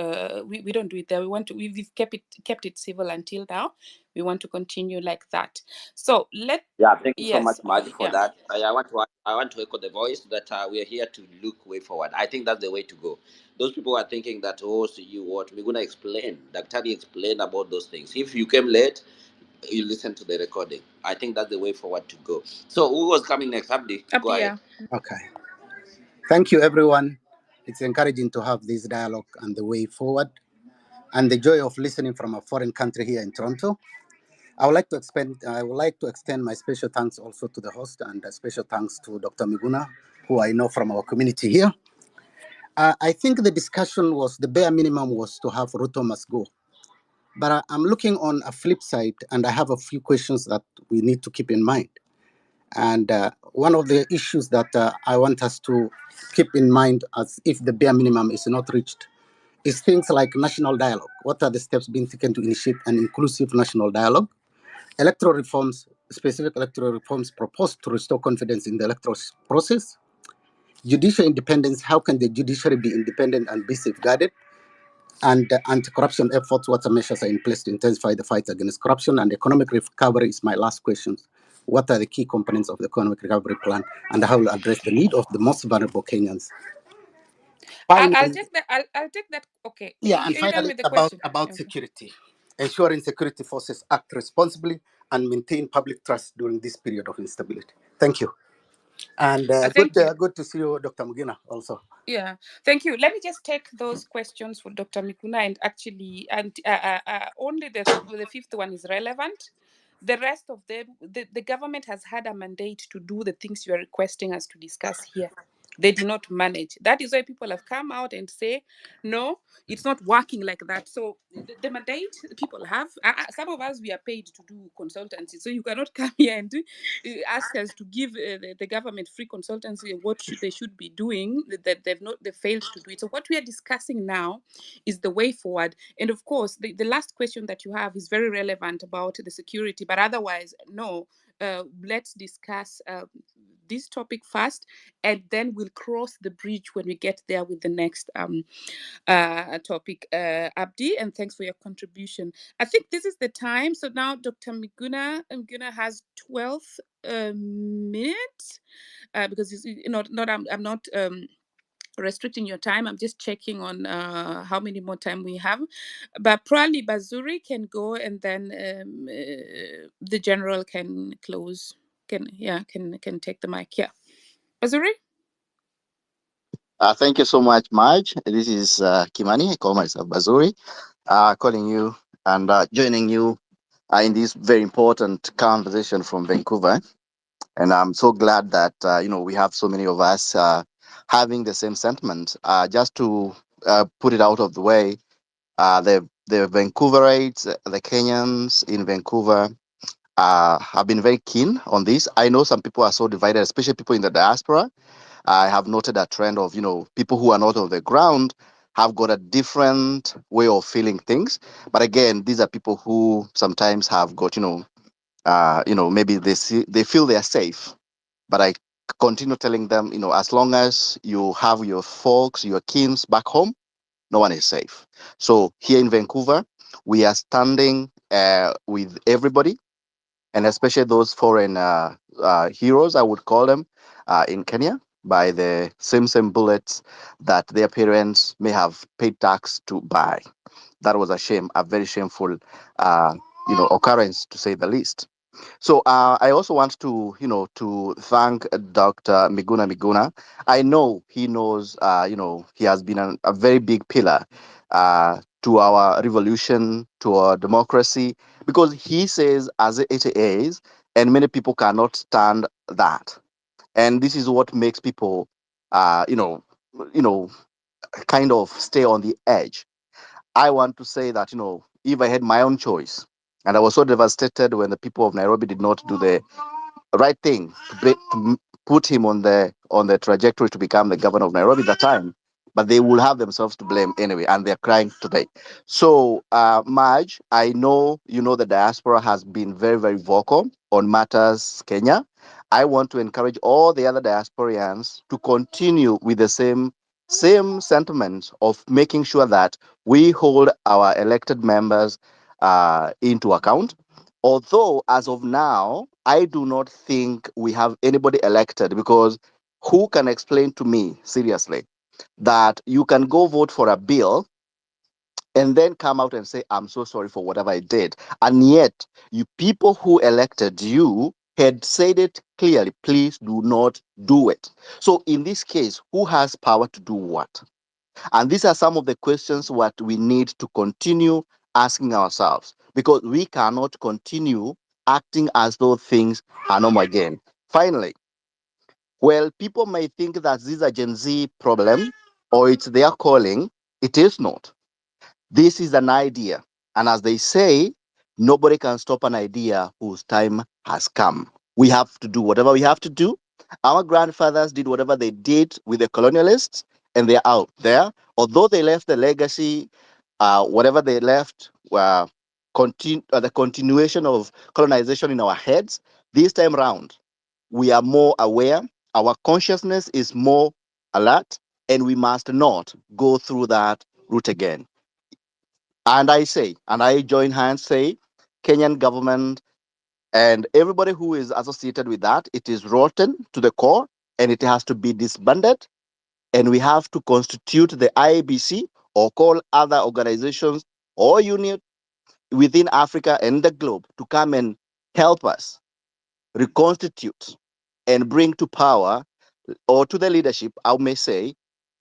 We don't do it there. We've kept it civil until now. We want to continue like that. So Yeah, thank you so much, yes, Marge, for yeah. that. I want to echo the voice that we are here to look way forward. I think that's the way to go. Those people are thinking that, oh, so you what we're gonna explain. Dr. explain about those things. If you came late, you listen to the recording. I think that's the way forward to go. So who was coming next? Abdi, go Abdi, ahead. yeah. Okay. Thank you, everyone. It's encouraging to have this dialogue and the way forward, and the joy of listening from a foreign country here in Toronto. I would like to extend my special thanks also to the host, and a special thanks to Dr. Miguna, who I know from our community here. I think the discussion was the bare minimum was to have Ruto must go. But I'm looking on a flip side, and I have a few questions that we need to keep in mind. And one of the issues that I want us to keep in mind, as if the bare minimum is not reached, is things like national dialogue. What are the steps being taken to initiate an inclusive national dialogue? Electoral reforms, specific electoral reforms proposed to restore confidence in the electoral process. Judicial independence, how can the judiciary be independent and be safeguarded? And anti-corruption efforts, what measures are in place to intensify the fight against corruption? And economic recovery is my last question. What are the key components of the economic recovery plan, and how will address the need of the most vulnerable Kenyans? Finally, I'll take that. Okay. yeah, and You done finally, with the question? about Okay. security, ensuring security forces act responsibly and maintain public trust during this period of instability. Thank you, and Thank you. good to see you, Dr. Mugina, also. Yeah, thank you. Let me just take those questions for Dr. Miguna, and actually, and only the fifth one is relevant. The rest of them, the government has had a mandate to do the things you are requesting us to discuss here. They did not manage. That is why people have come out and say, no, it's not working like that. So the mandate people have, some of us, we are paid to do consultancy. So you cannot come here and ask us to give the government free consultancy what they should be doing, that they failed to do it. So what we are discussing now is the way forward. And of course, the last question that you have is very relevant about the security, but otherwise, no, let's discuss this topic first, and then we'll cross the bridge when we get there with the next topic. Abdi, and thanks for your contribution. I think this is the time. So now Dr. Miguna has 12 minutes, because I'm not restricting your time. I'm just checking on how many more time we have, but probably Bazuri can go, and then the general can close, can take the mic. Yeah, Bazuri. Thank you so much, Marge. This is Kimani. I call myself Bazuri, calling you and joining you in this very important conversation from Vancouver. And I'm so glad that we have so many of us having the same sentiment. Just to put it out of the way, the Vancouverites, the Kenyans in Vancouver, have been very keen on this. I know some people are so divided, especially people in the diaspora. I have noted a trend of, people who are not on the ground have got a different way of feeling things. But again, these are people who sometimes have got, maybe they feel they are safe. But I continue telling them, as long as you have your folks, your kins back home, no one is safe. So here in Vancouver, we are standing with everybody, and especially those foreign heroes, I would call them, in Kenya, by the same bullets that their parents may have paid tax to buy. That was a shame, a very shameful, occurrence, to say the least. So I also want to, to thank Dr. Miguna. I know he knows, he has been a very big pillar to our revolution, to our democracy, because he says as it is, and many people cannot stand that. And this is what makes people, uh, you know, you know, kind of stay on the edge. I want to say that, if I had my own choice, and I was so devastated when the people of Nairobi did not do the right thing to put him on the trajectory to become the governor of Nairobi at that time. But they will have themselves to blame anyway, and they're crying today. So, Marge, I know the diaspora has been very, very vocal on matters Kenya. I want to encourage all the other diasporians to continue with the same sentiments of making sure that we hold our elected members into account. Although, as of now, I do not think we have anybody elected, because who can explain to me seriously that you can go vote for a bill and then come out and say, I'm so sorry for whatever I did? And yet, you people who elected you had said it clearly, please do not do it. So, in this case, who has power to do what? And these are some of the questions what we need to continue asking ourselves, because we cannot continue acting as though things are normal again. Finally, well, people may think that this is a Gen Z problem or it's their calling. It is not. This is an idea. And as they say, nobody can stop an idea whose time has come. We have to do whatever we have to do. Our grandfathers did whatever they did with the colonialists, and they're out there. Although they left the legacy, whatever they left, the continuation of colonization in our heads, this time round, we are more aware. Our consciousness is more alert, and we must not go through that route again. And I join hands, say, Kenyan government and everybody who is associated with that, it is rotten to the core, and it has to be disbanded. And we have to constitute the IABC or call other organizations or union within Africa and the globe to come and help us reconstitute and bring to power, or to the leadership, I may say,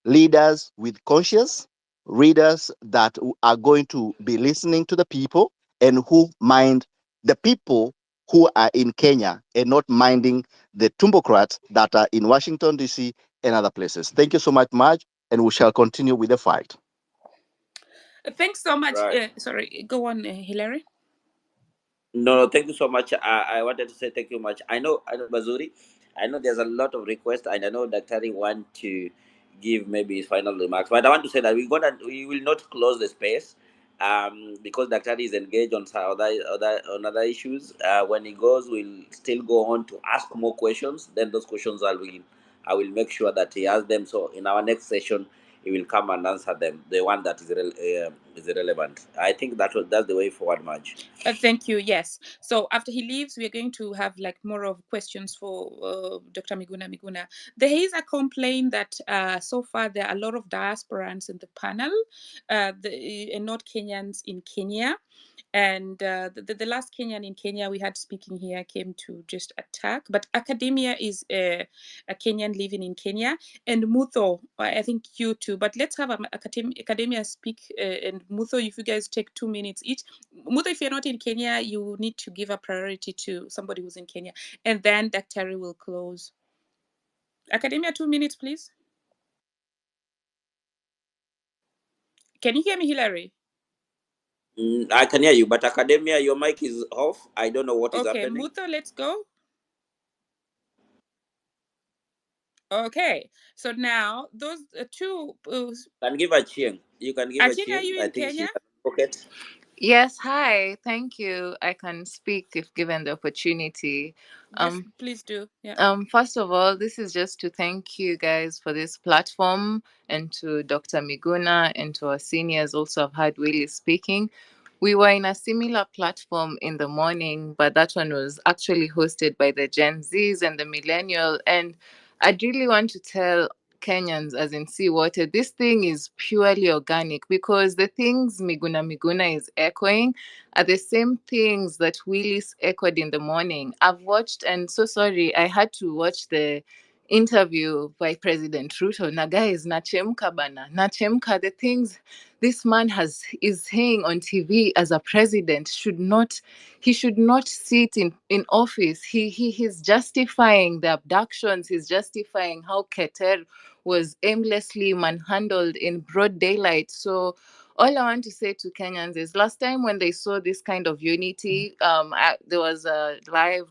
leaders with conscience, leaders that are going to be listening to the people and who mind the people who are in Kenya and not minding the tumbocrats that are in Washington, D.C. and other places. Thank you so much, Marge, and we shall continue with the fight. Thanks so much. Right. Sorry, go on, Hilary. No, thank you so much. I wanted to say thank you much. I know, Bazuri. I know there's a lot of requests, and I know Daktari want to give maybe his final remarks. But I want to say that we will not close the space. because Daktari is engaged on some other issues. When he goes, we'll still go on to ask more questions. Then those questions I will make sure that he has them. So in our next session, he will come and answer them. The one that is relevant. I think that's the way forward, Marge. Thank you. Yes. So after he leaves, we are going to have like more of questions for Dr. Miguna. There is a complaint that so far there are a lot of diasporans in the panel, and not Kenyans in Kenya. And the last Kenyan in Kenya we had speaking here came to just attack. But academia is a Kenyan living in Kenya, and Mutho, I think you too. But let's have academia speak, and Mutho, if you guys take 2 minutes each. Mutho, if you're not in Kenya, you need to give a priority to somebody who's in Kenya, and then Dr. will close. Academia, 2 minutes, please. Can you hear me, Hillary? I can hear you, but Academia, your mic is off. I don't know what is Okay, happening. Mutho, let's go. Okay, so now those two. Can give a Chieng. You can give a Achieng, are Chieng. you I in think Kenya? she's an advocate. Yes, hi. Thank you. I can speak if given the opportunity. Yes, please do. Yeah. First of all, this is just to thank you guys for this platform, and to Dr. Miguna and to our seniors also. I've heard Willie speaking. We were in a similar platform in the morning, but that one was actually hosted by the Gen Zs and the millennial. And I'd really want to tell Kenyans, as in Seawater, this thing is purely organic, because the things Miguna is echoing are the same things that Willis echoed in the morning. I've watched, and so sorry, I had to watch the interview by President Ruto. Na guys, nachemka bana, nachemka. The things this man is saying on TV as a president he should not sit in office. He's justifying the abductions. He's justifying how Keter was aimlessly manhandled in broad daylight. So all I want to say to Kenyans is, last time when they saw this kind of unity, there was a live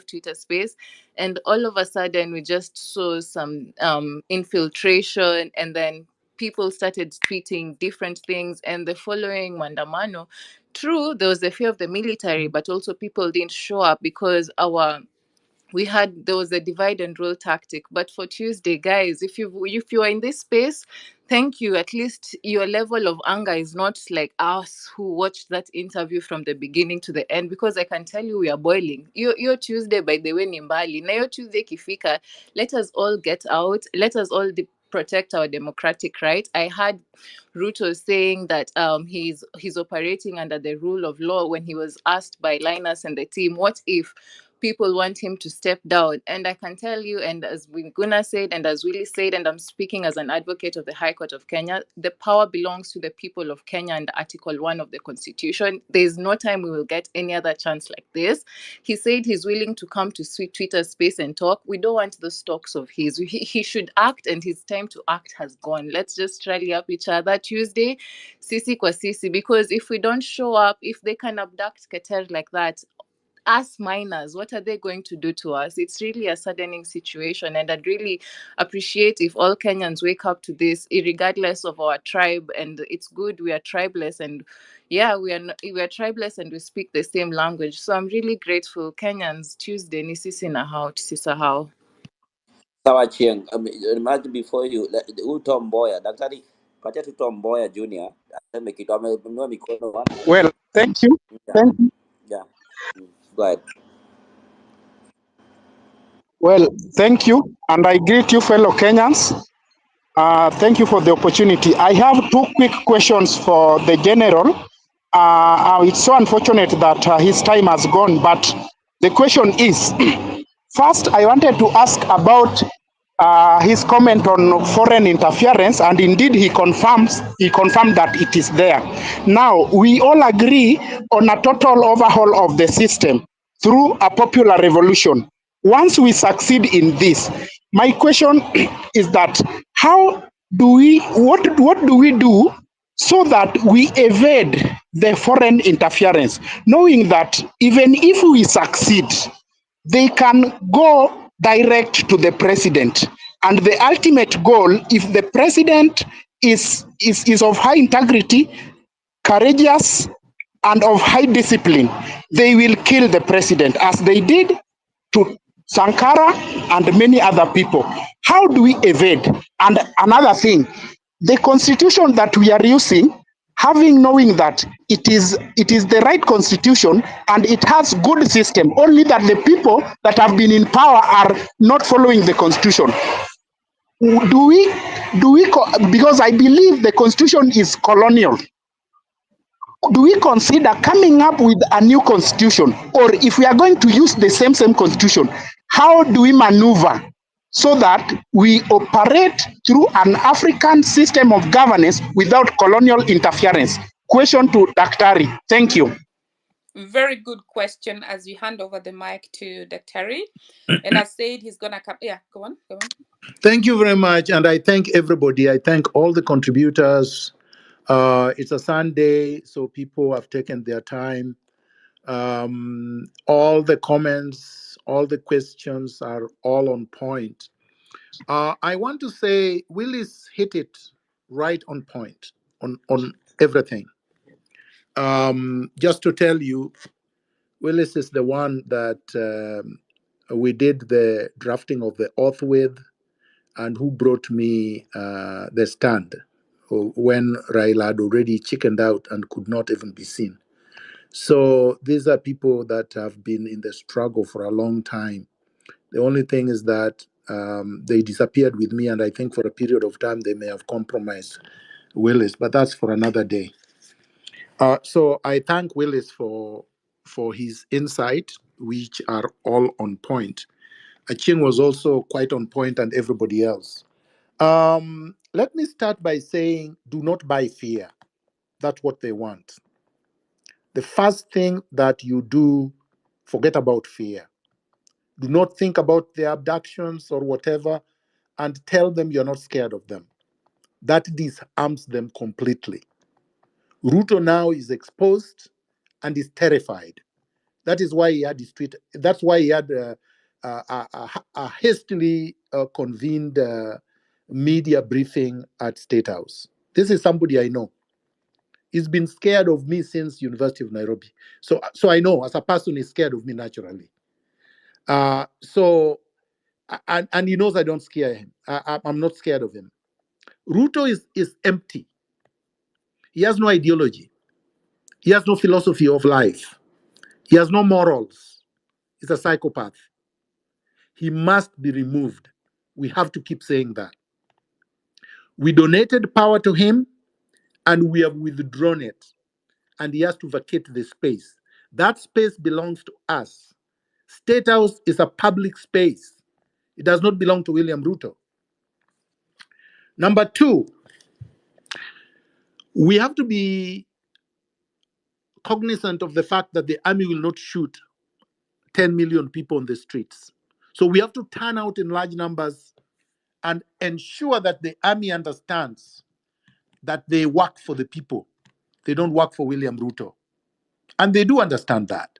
Twitter space, and all of a sudden we just saw some infiltration, and then people started tweeting different things. And the following Mandamano, true, there was the fear of the military, but also people didn't show up because there was a divide and rule tactic. But for Tuesday, guys, if you are in this space, thank you. At least your level of anger is not like us who watched that interview from the beginning to the end, because I can tell you we are boiling. Your Tuesday, by the way, Nimbali. Na your Tuesday Kifika, let us all get out. Let us all protect our democratic right. I had Ruto saying that he's operating under the rule of law when he was asked by Linus and the team, what if people want him to step down? And I can tell you, and as Miguna said, and as Willie said, and I'm speaking as an advocate of the High Court of Kenya, the power belongs to the people of Kenya and Article 1 of the Constitution. There's no time we will get any other chance like this. He said he's willing to come to Sweet Twitter space and talk. We don't want those talks of his. He should act, and his time to act has gone. Let's just rally up each other Tuesday, sisi kwa sisi, because if we don't show up, if they can abduct Keter like that, us minors, what are they going to do to us? It's really a saddening situation, and I'd really appreciate if all Kenyans wake up to this, regardless of our tribe. And it's good we are tribeless, and yeah, we are tribeless, and we speak the same language. So I'm really grateful. Kenyans, Tuesday ni sisi na hao, tusisahau. Sawa Chieng. Imagine before you, huyu Tom Mboya, daktari, patia tu Tom Mboya Junior aseme kitu, amenunua mikono 1 minute. Well, thank you. Yeah. Thank you. Yeah. Go ahead. Well, thank you. And I greet you, fellow Kenyans. Thank you for the opportunity. I have two quick questions for the general. It's so unfortunate that his time has gone, but the question is, first, I wanted to ask about his comment on foreign interference, and indeed he confirmed that it is there. Now, we all agree on a total overhaul of the system through a popular revolution. Once we succeed in this, my question is that what do we do so that we evade the foreign interference, knowing that even if we succeed, they can go direct to the president. And the ultimate goal, if the president is of high integrity, courageous, and of high discipline, they will kill the president as they did to Sankara and many other people. How do we evade? And another thing, the constitution that we are using, knowing that it is the right constitution and it has good system, only that the people that have been in power are not following the constitution. Because I believe the constitution is colonial, do we consider coming up with a new constitution? Or if we are going to use the same constitution, how do we maneuver so that we operate through an African system of governance without colonial interference? Question to Daktari. Thank you. Very good question as we hand over the mic to Daktari. And as said, he's going to come. Yeah, go on. Thank you very much. And I thank everybody. I thank all the contributors. It's a Sunday, so people have taken their time. All the comments, all the questions are all on point. I want to say Willis hit it right on point on everything. Just to tell you, Willis is the one that we did the drafting of the oath with, and who brought me the stand when Raila had already chickened out and could not even be seen. So these are people that have been in the struggle for a long time. The only thing is that they disappeared with me, and I think for a period of time they may have compromised Willis, but that's for another day. So I thank Willis for his insight, which are all on point. Aching was also quite on point, and everybody else. Let me start by saying, do not buy fear. That's what they want. The first thing that you do, forget about fear. Do not think about the abductions or whatever, and tell them you're not scared of them. That disarms them completely. Ruto now is exposed and is terrified. That is why he had his tweet. That's why he had a hastily convened media briefing at State House. This is somebody I know. He's been scared of me since University of Nairobi. So I know as a person he's scared of me naturally. And he knows I don't scare him. I'm not scared of him. Ruto is empty. He has no ideology. He has no philosophy of life. He has no morals. He's a psychopath. He must be removed. We have to keep saying that. We donated power to him and we have withdrawn it. And he has to vacate the space. That space belongs to us. State House is a public space. It does not belong to William Ruto. Number two, we have to be cognizant of the fact that the army will not shoot 10 million people on the streets. So we have to turn out in large numbers and ensure that the army understands that they work for the people. They don't work for William Ruto. And they do understand that.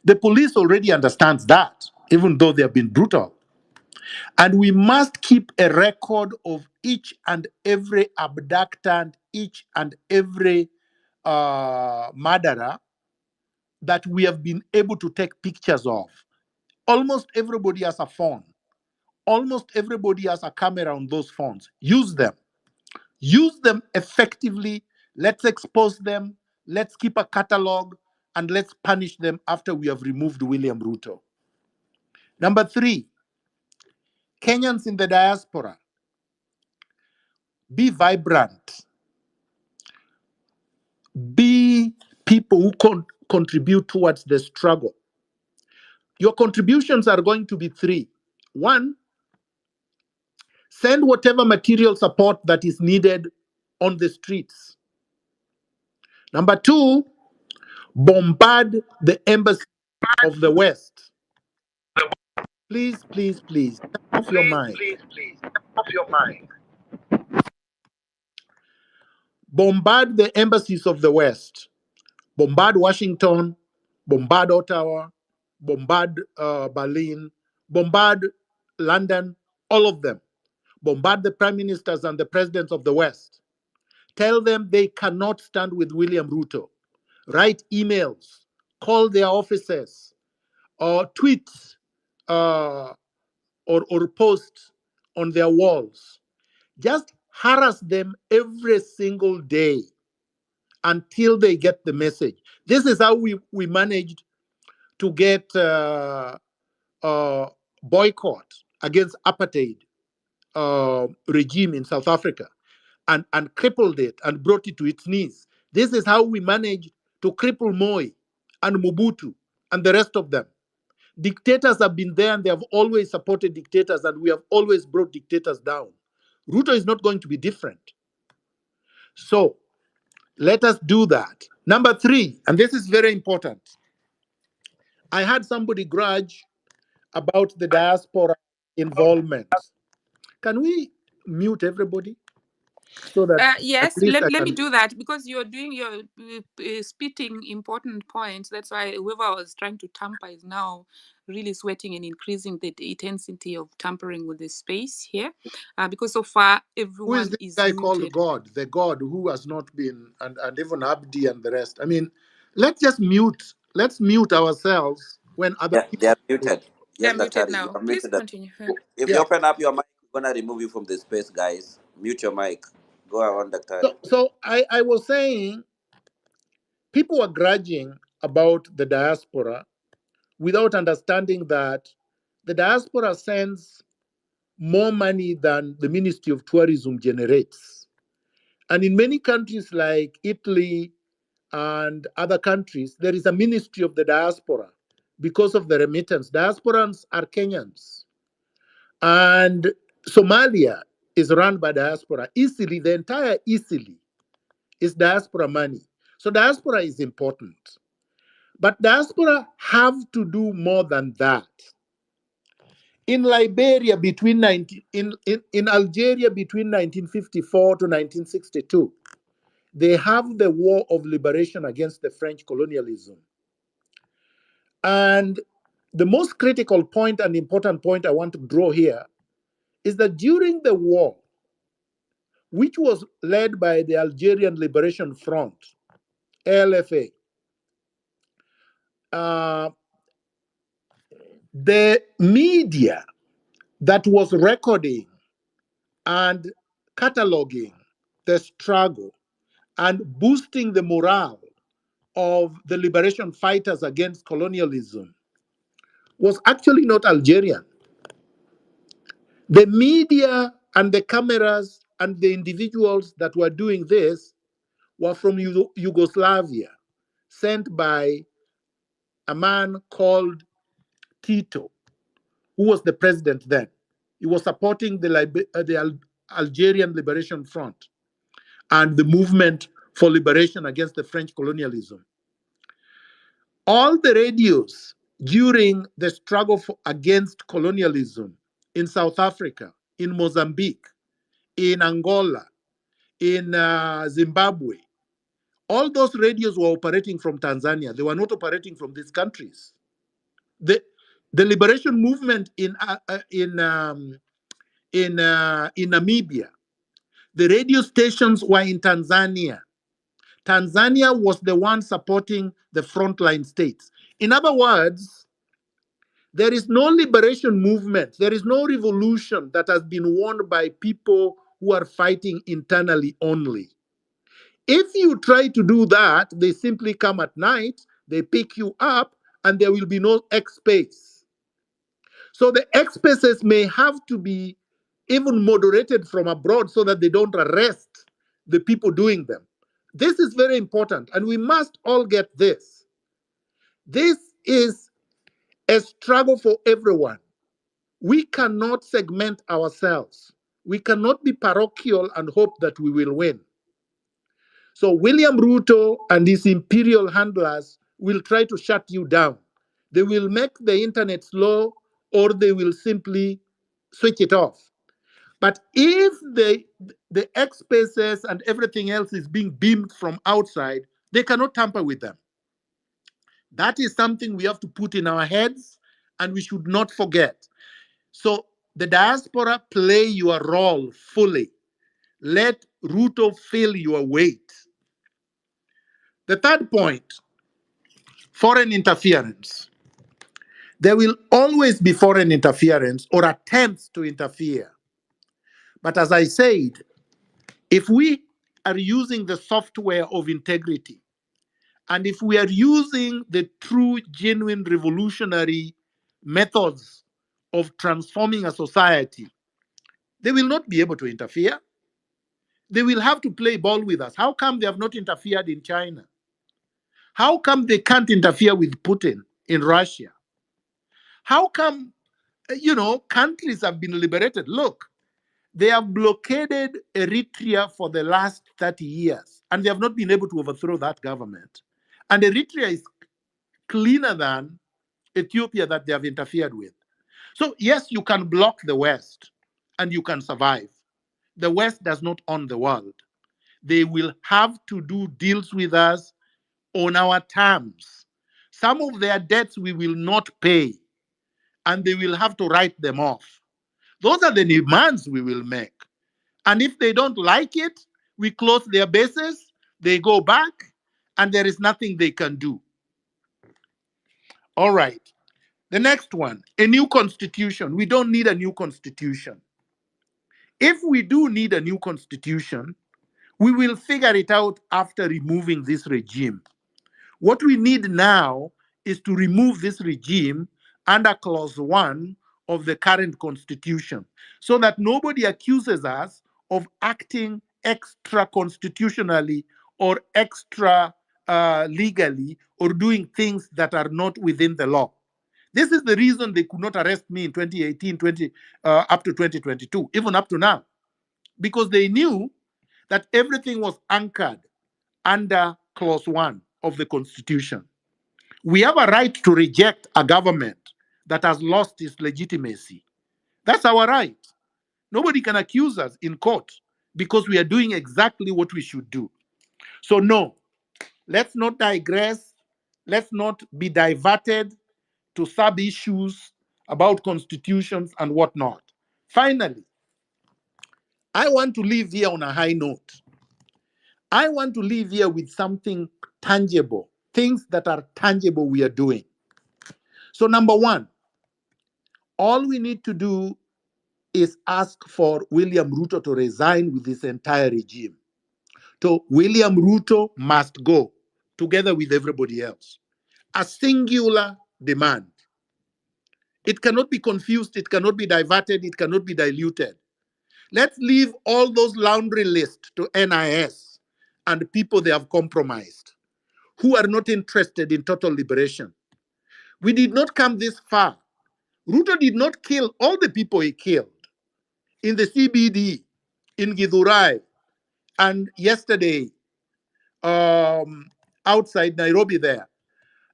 The police already understands that, even though they have been brutal. And we must keep a record of each and every abductant, each and every murderer that we have been able to take pictures of. Almost everybody has a phone. Almost everybody has a camera on those phones. Use them. Use them effectively. Let's expose them. Let's keep a catalog and let's punish them after we have removed William Ruto. Number three, Kenyans in the diaspora, be vibrant. Be people who contribute towards the struggle. Your contributions are going to be three. One, send whatever material support that is needed on the streets. Number two, bombard the embassy of the West. Please, please, please, turn off your mic. Off your mind. Bombard the embassies of the West. Bombard Washington, bombard Ottawa, bombard Berlin, bombard London, all of them. Bombard the prime ministers and the presidents of the West. Tell them they cannot stand with William Ruto. Write emails, call their offices, or tweet uh, or post on their walls. Just harass them every single day until they get the message. This is how we managed to get boycott against apartheid regime in South Africa and crippled it and brought it to its knees. This is how we managed to cripple Moi and Mobutu and the rest of them. Dictators have been there and they have always supported dictators, and we have always brought dictators down. Ruto is not going to be different. So let us do that. Number three, and this is very important. I had somebody grudge about the diaspora involvement. Can we mute everybody so that at Yes, least I let me can? do that because you're doing your spitting important points. That's why whoever was trying to tamper is now really sweating and increasing the intensity of tampering with the space here. Because so far Who is everyone this is guy called muted. God? The God who has not been, and even Abdi and the rest. I mean, let's just mute. Let's mute ourselves when other Yeah, they people. are muted. They're Yes, muted Daktari, you now. are Please muted. continue. If you Yeah. open up your mic, we're gonna remove you from the space, guys. Mute your mic. Go on, Daktari. So I was saying people are grudging about the diaspora without understanding that the diaspora sends more money than the Ministry of Tourism generates. And in many countries like Italy and other countries, there is a ministry of the diaspora because of the remittance. Diasporans are Kenyans. And Somalia is run by diaspora. Easily, the entire Easily is diaspora money. So diaspora is important. But diaspora have to do more than that. In Liberia between 19, in Algeria between 1954 to 1962, they have the war of liberation against the French colonialism. And the most critical point and important point I want to draw here is that during the war, which was led by the Algerian Liberation Front, ALFA, the media that was recording and cataloging the struggle and boosting the morale of the liberation fighters against colonialism was actually not Algerian. The media and the cameras and the individuals that were doing this were from Yugoslavia, sent by a man called Tito, who was the president then. He was supporting the Algerian Liberation Front and the movement for liberation against the French colonialism. All the radios during the struggle against colonialism in South Africa, in Mozambique, in Angola, in Zimbabwe, all those radios were operating from Tanzania. They were not operating from these countries. The liberation movement in Namibia, the radio stations were in Tanzania. Tanzania was the one supporting the frontline states. In other words, there is no liberation movement, there is no revolution that has been won by people who are fighting internally only. If you try to do that, they simply come at night, they pick you up, and there will be no X space. So the X spaces may have to be even moderated from abroad so that they don't arrest the people doing them. This is very important, and we must all get this. This is a struggle for everyone. We cannot segment ourselves. We cannot be parochial and hope that we will win. So William Ruto and his imperial handlers will try to shut you down. They will make the internet slow, or they will simply switch it off. But if the X spaces and everything else is being beamed from outside, they cannot tamper with them. That is something we have to put in our heads, and we should not forget. So the diaspora, play your role fully. Let Ruto fill your weight. The third point, foreign interference. There will always be foreign interference or attempts to interfere. But as I said, if we are using the software of integrity, and if we are using the true, genuine, revolutionary methods of transforming a society, they will not be able to interfere. They will have to play ball with us. How come they have not interfered in China? How come they can't interfere with Putin in Russia? How come, countries have been liberated? Look, they have blockaded Eritrea for the last 30 years, and they have not been able to overthrow that government. And Eritrea is cleaner than Ethiopia that they have interfered with. So, yes, you can block the West and you can survive. The West does not own the world. They will have to do deals with us on our terms. Some of their debts we will not pay, and they will have to write them off. Those are the demands we will make. And if they don't like it, we close their bases, they go back, and there is nothing they can do. All right. The next one, a new constitution. We don't need a new constitution. If we do need a new constitution, we will figure it out after removing this regime. What we need now is to remove this regime under clause 1 of the current constitution so that nobody accuses us of acting extra constitutionally or extra legally or doing things that are not within the law. This is the reason they could not arrest me in 2018, up to 2022, even up to now, because they knew that everything was anchored under clause 1 of the Constitution. We have a right to reject a government that has lost its legitimacy. That's our right. Nobody can accuse us in court because we are doing exactly what we should do. So, no, let's not digress. Let's not be diverted to sub issues about constitutions and whatnot. Finally, I want to leave here on a high note. I want to leave here with something tangible, things that are tangible we are doing. So, number one, all we need to do is ask for William Ruto to resign with this entire regime. So, William Ruto must go together with everybody else. A singular demand. It cannot be confused, it cannot be diverted, it cannot be diluted. Let's leave all those laundry lists to NIS and people they have compromised who are not interested in total liberation. We did not come this far. Ruto did not kill all the people he killed in the CBD, in Githurai, and yesterday outside Nairobi there.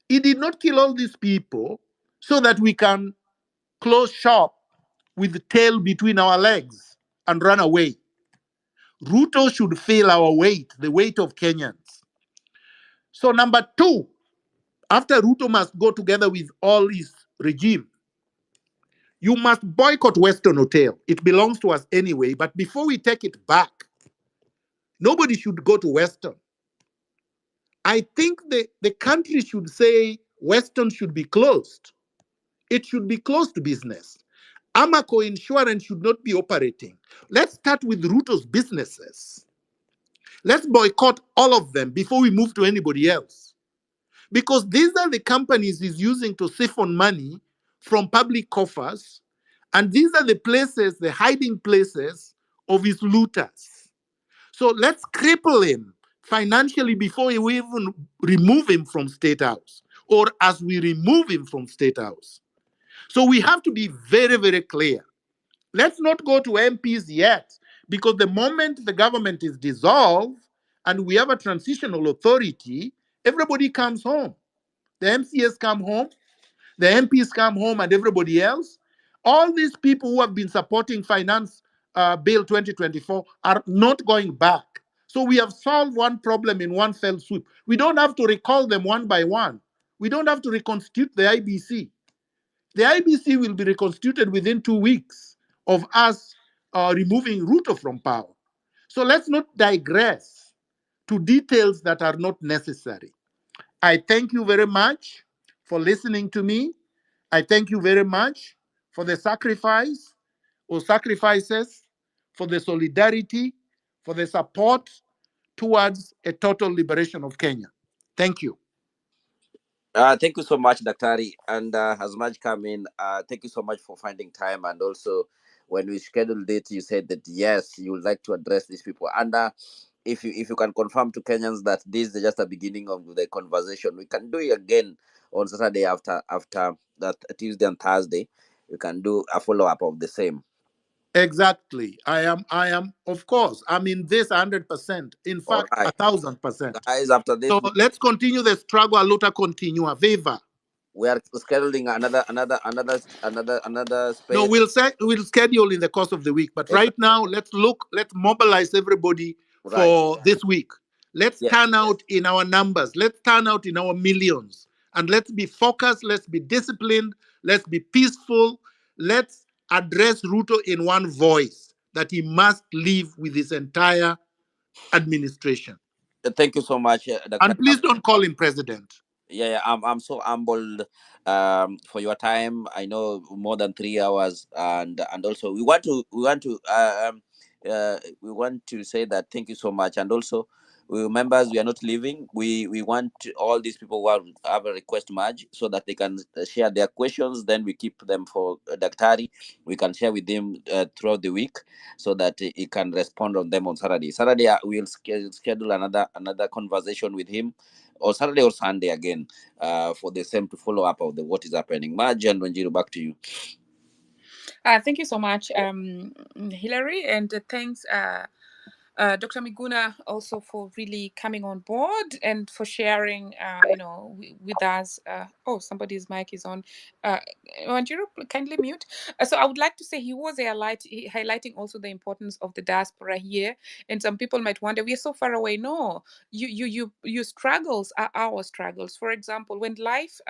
He did not kill all these people so that we can close shop with the tail between our legs and run away. Ruto should feel our weight, the weight of Kenyans. So, number two, after Ruto must go together with all his regime, you must boycott Western Hotel. It belongs to us anyway, but before we take it back, nobody should go to Western. I think the country should say Western should be closed. It should be closed to business. Amaco Insurance should not be operating. Let's start with Ruto's businesses. Let's boycott all of them before we move to anybody else. Because these are the companies he's using to siphon money from public coffers. And these are the places, the hiding places of his looters. So let's cripple him financially before we even remove him from State House or as we remove him from State House. So we have to be very, very clear. Let's not go to MPs yet, because the moment the government is dissolved and we have a transitional authority, everybody comes home. The MCS come home, the MPs come home, and everybody else. All these people who have been supporting Finance Bill 2024 are not going back. So we have solved one problem in one fell swoop. We don't have to recall them one by one. We don't have to reconstitute the IBC. The IBC will be reconstituted within 2 weeks of us removing Ruto from power. So let's not digress to details that are not necessary. I thank you very much for listening to me. I thank you very much for the sacrifice or sacrifices, for the solidarity, for the support towards a total liberation of Kenya. Thank you. Thank you so much, Daktari. And as much come in, thank you so much for finding time. And also, when we scheduled it, you said that yes, you would like to address these people. And if you can confirm to Kenyans that this is just a beginning of the conversation, we can do it again on Saturday after that Tuesday and Thursday. We can do a follow up of the same. Exactly. Of course, I'm in this 100%. In All fact, right, 1,000%. guys. After this, So let's continue the struggle. Luta continua. Viva. we are scheduling another No, space. we'll schedule in the course of the week. But right now, let's mobilize everybody Right. for this week. Let's Yeah. turn out in our numbers. Let's turn out in our millions. And let's be focused. Let's be disciplined. Let's be peaceful. Let's address Ruto in one voice that he must leave with his entire administration. Thank you so much, Dr. And please don't call him president. Yeah, I'm so humbled for your time. I know more than 3 hours, and also we want to say that thank you so much. And also, we members, we are not leaving. We want all these people who have a request merge so that they can share their questions. Then we keep them for Daktari. We can share with them throughout the week so that he can respond on them on Saturday. Saturday we'll schedule another conversation with him, or Saturday or Sunday again, for the same to follow up of the what is happening. Marjan Wanjiru, back to you. Thank you so much, Hillary, and thanks, Dr. Miguna, also for really coming on board and for sharing, with us. Oh, somebody's mic is on. Wanjiru, kindly mute. So I would like to say he was highlighting also the importance of the diaspora here. And some people might wonder, we are so far away. No, your struggles are our struggles. For example, when life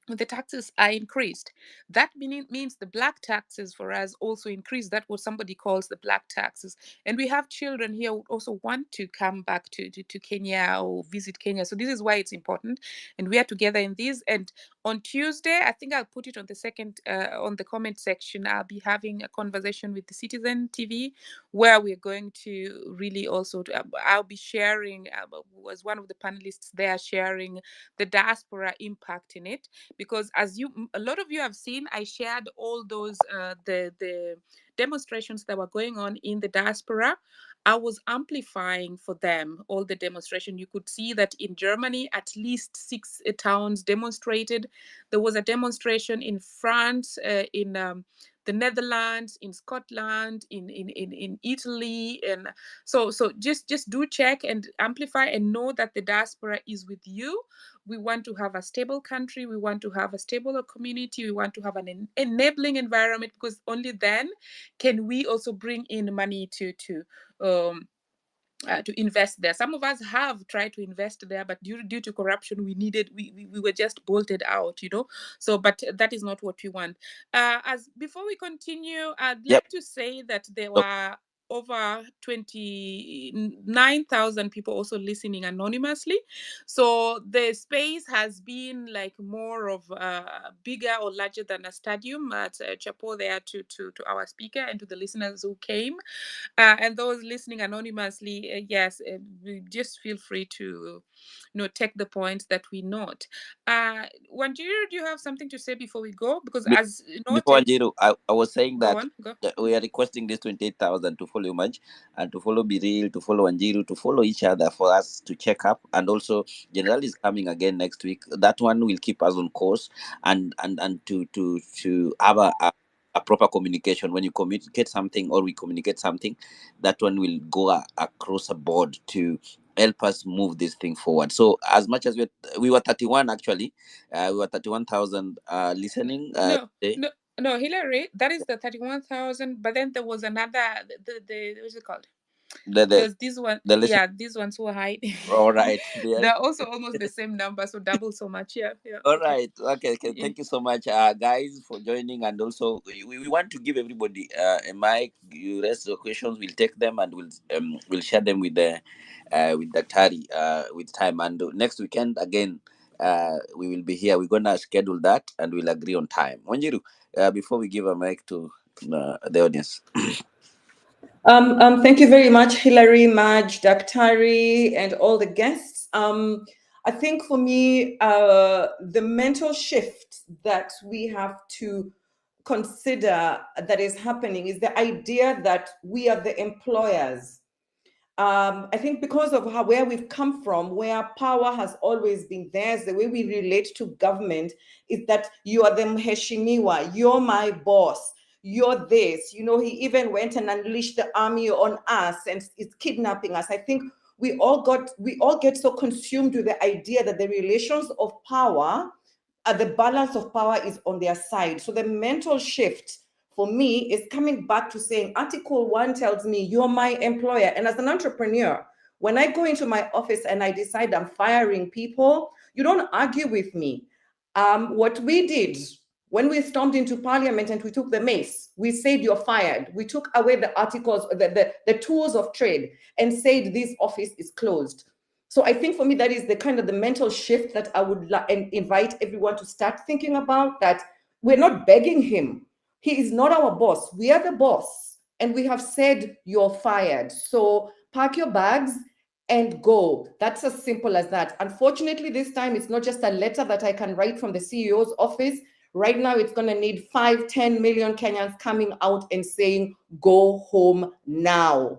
the taxes are increased, that means the black taxes for us also increase. That's what somebody calls the black taxes. And we have children here who also want to come back to Kenya or visit Kenya. So this is why it's important. And we are together in this. And on Tuesday, I think I'll put it on the on the comment section, I'll be having a conversation with the Citizen TV, where we're going to really also, I'll be sharing, was one of the panelists there, sharing the diaspora impact in it. Because as a lot of you have seen, I shared all those the demonstrations that were going on in the diaspora. I was amplifying for them all the demonstration. You could see that in Germany, at least 6 towns demonstrated. There was a demonstration in France, in the Netherlands, in Scotland, in Italy, and so just do check and amplify and know that the diaspora is with you. We want to have a stable country. We want to have a stable community. We want to have an enabling environment, because only then can we also bring in money to invest there. Some of us have tried to invest there, but due to corruption, we were just bolted out, So, but that is not what we want. As before we continue, I'd Yep. like to say that there were over 29,000 people also listening anonymously. So the space has been like more of bigger or larger than a stadium. Chapeau there to our speaker and to the listeners who came. And those listening anonymously, yes, just feel free to, take the points that we note. Wanjiru, do you have something to say before we go? Because as Before noted, Wanjiru, I was saying go that on, go. we are requesting this 28,000 to follow Manj and to follow Biril, to follow Wanjiru, to follow each other for us to check up. And also, General is coming again next week. That one will keep us on course and to have a proper communication. When you communicate something or we communicate something, that one will go across the board to help us move this thing forward. So as much as we were 31 actually, we were 31,000 listening today. No, Hillary, that is the 31,000. But then there was another, the what's it called? There's this one, the listen. yeah, these ones who hide. All right. They're also almost the same number, so double so much. Yeah, yeah. All Okay. right. Okay. Yeah. Thank you so much, guys, for joining. And also, we want to give everybody a mic. You raise the questions, we'll take them, and we'll share them with Daktari with time. And next weekend again, we will be here. We're gonna schedule that, and we'll agree on time. Wanjiru, before we give a mic to the audience. Thank you very much, Hilary, Maj, Daktari, and all the guests. I think for me, the mental shift that we have to consider that is happening is the idea that we are the employers. I think because of where we've come from, where power has always been theirs, the way we relate to government is that you are the mheshimiwa, you're my boss, you're this. You know, he even went and unleashed the army on us and is kidnapping us. I think we all get so consumed with the idea that the relations of power, the balance of power is on their side. So the mental shift for me is coming back to saying Article 1 tells me you're my employer. And as an entrepreneur, when I go into my office and I decide I'm firing people, you don't argue with me. What we did when we stormed into parliament and we took the mace, we said you're fired. We took away the articles, the tools of trade and said this office is closed. So I think for me, that is the kind of the mental shift that I would invite everyone to start thinking about, that we're not begging him. He is not our boss. We are the boss. And we have said you're fired. So pack your bags and go. That's as simple as that. Unfortunately, this time it's not just a letter that I can write from the CEO's office. Right now, it's going to need 5-10 million Kenyans coming out and saying, go home now.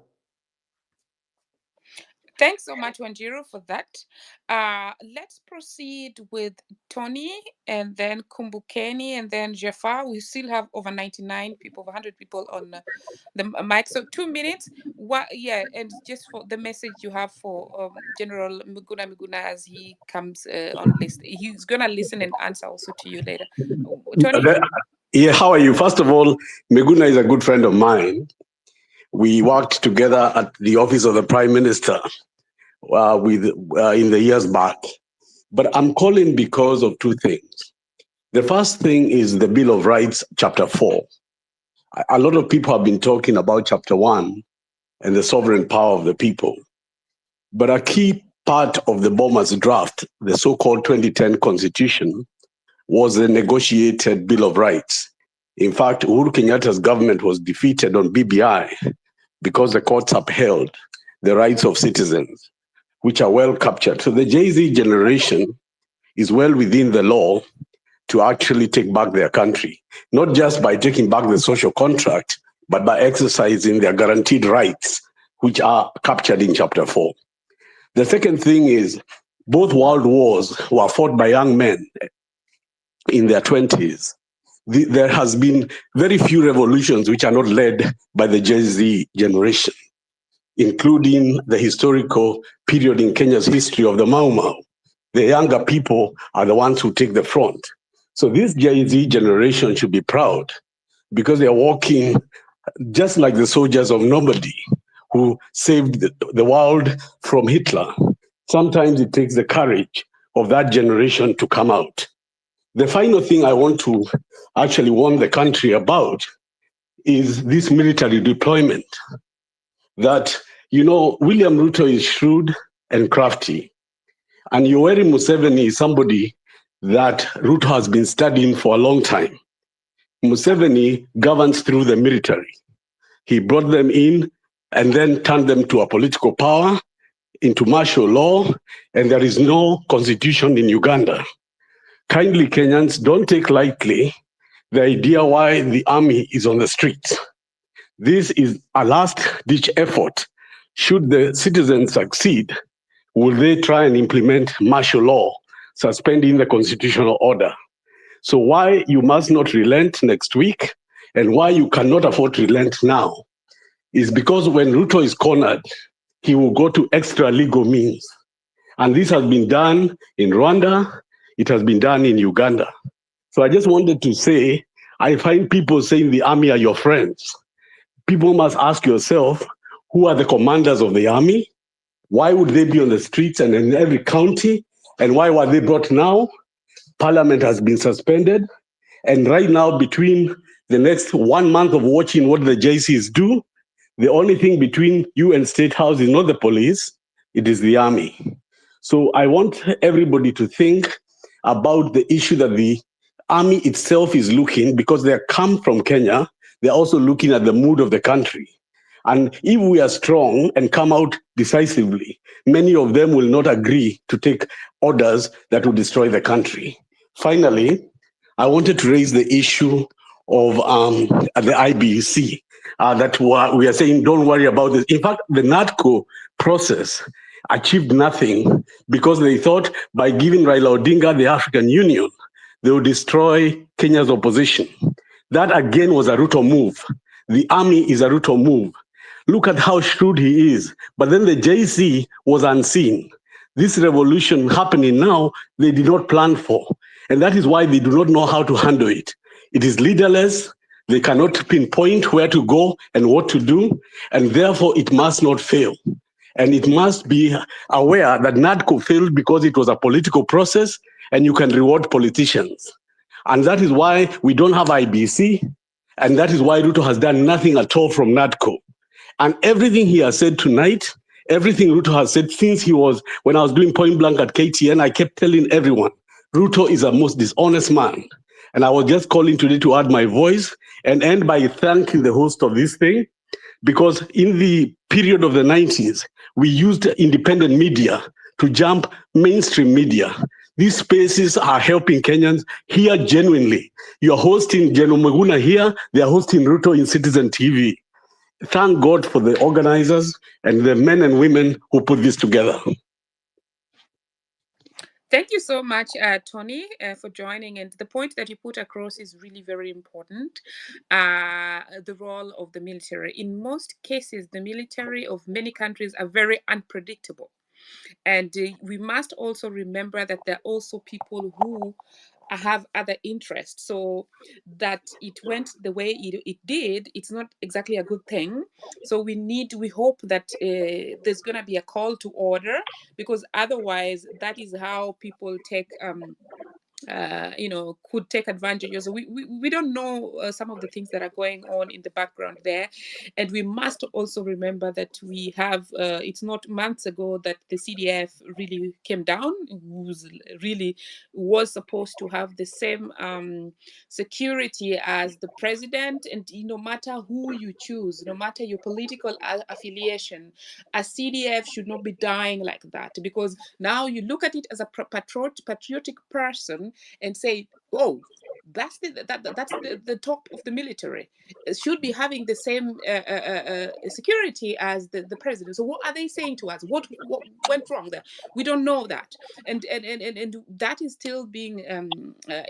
Thanks so much, Wanjiru, for that. Let's proceed with Tony and then Kumbukeni and then Jafar. We still have over 99 people, over 100 people on the mic. So 2 minutes. Yeah, and just for the message you have for General Miguna as he comes on list. He's going to listen and answer also to you later. Tony? Yeah, how are you? First of all, Miguna is a good friend of mine. We worked together at the office of the Prime Minister in the years back. But I'm calling because of two things. The first thing is the Bill of Rights, Chapter 4. A lot of people have been talking about Chapter 1 and the sovereign power of the people. But a key part of the Boma's draft, the so-called 2010 Constitution, was the negotiated Bill of Rights. In fact, Uhuru Kenyatta's government was defeated on BBI because the courts upheld the rights of citizens, which are well captured. So the Jay-Z generation is well within the law to actually take back their country, not just by taking back the social contract, but by exercising their guaranteed rights, which are captured in Chapter 4. The second thing is both world wars were fought by young men in their 20s. There has been very few revolutions which are not led by the Jay-Z generation, including the historical period in Kenya's history of the Mau Mau. The younger people are the ones who take the front. So this Jay-Z generation should be proud because they are walking just like the soldiers of Normandy who saved the world from Hitler. Sometimes it takes the courage of that generation to come out. The final thing I want to actually warn the country about is this military deployment. That, you know, William Ruto is shrewd and crafty. And Yoweri Museveni is somebody that Ruto has been studying for a long time. Museveni governs through the military. He brought them in and then turned them to a political power, into martial law, and there is no constitution in Uganda. Kindly, Kenyans, don't take lightly the idea why the army is on the streets. This is a last-ditch effort. Should the citizens succeed, will they try and implement martial law, suspending the constitutional order? So why you must not relent next week and why you cannot afford to relent now is because when Ruto is cornered, he will go to extra legal means. And this has been done in Rwanda, it has been done in Uganda. So I just wanted to say, I find people saying the army are your friends. People must ask yourself, Who are the commanders of the army? Why would they be on the streets and in every county? And why were they brought now? Parliament has been suspended. And right now, between the next 1 month of watching what the JCs do, the only thing between you and State House is not the police, it is the army. So I want everybody to think about the issue that the army itself is looking, because they come from Kenya, they're also looking at the mood of the country. And if we are strong and come out decisively, many of them will not agree to take orders that will destroy the country. Finally, I wanted to raise the issue of the IBC, that we are saying, don't worry about this. In fact, the NATCO process achieved nothing because they thought by giving Raila Odinga the African Union, they would destroy Kenya's opposition. That again was a Ruto move. The army is a Ruto move. Look at how shrewd he is. But then the JC was unseen. This revolution happening now, they did not plan for. And that is why they do not know how to handle it. It is leaderless. They cannot pinpoint where to go and what to do. And therefore, it must not fail. And it must be aware that NADCO failed because it was a political process and you can reward politicians. And that is why we don't have IBC. And that is why Ruto has done nothing at all from NADCO. And everything he has said tonight, everything Ruto has said since when I was doing point blank at KTN, I kept telling everyone, Ruto is a most dishonest man. And I was just calling today to add my voice and end by thanking the host of this thing, because in the period of the 90s, we used independent media to jump mainstream media. These spaces are helping Kenyans here genuinely. You're hosting General Miguna here, they are hosting Ruto in Citizen TV. Thank God for the organizers and the men and women who put this together. Thank you so much, Tony, for joining. And the point that you put across is really very important. The role of the military. In most cases, the military of many countries are very unpredictable. And we must also remember that there are also people who have other interests. So that it went the way it did, it's not exactly a good thing. So we hope that there's going to be a call to order, because otherwise that is how people take could take advantage. So we don't know some of the things that are going on in the background there. And we must also remember that we have, it's not months ago that the CDF really came down, was supposed to have the same security as the president. And no matter who you choose, no matter your political affiliation, a CDF should not be dying like that, because now you look at it as a patriotic person and say, oh, that's the top of the military. It should be having the same security as the president. So what are they saying to us? What went wrong there? We don't know that, and that is still being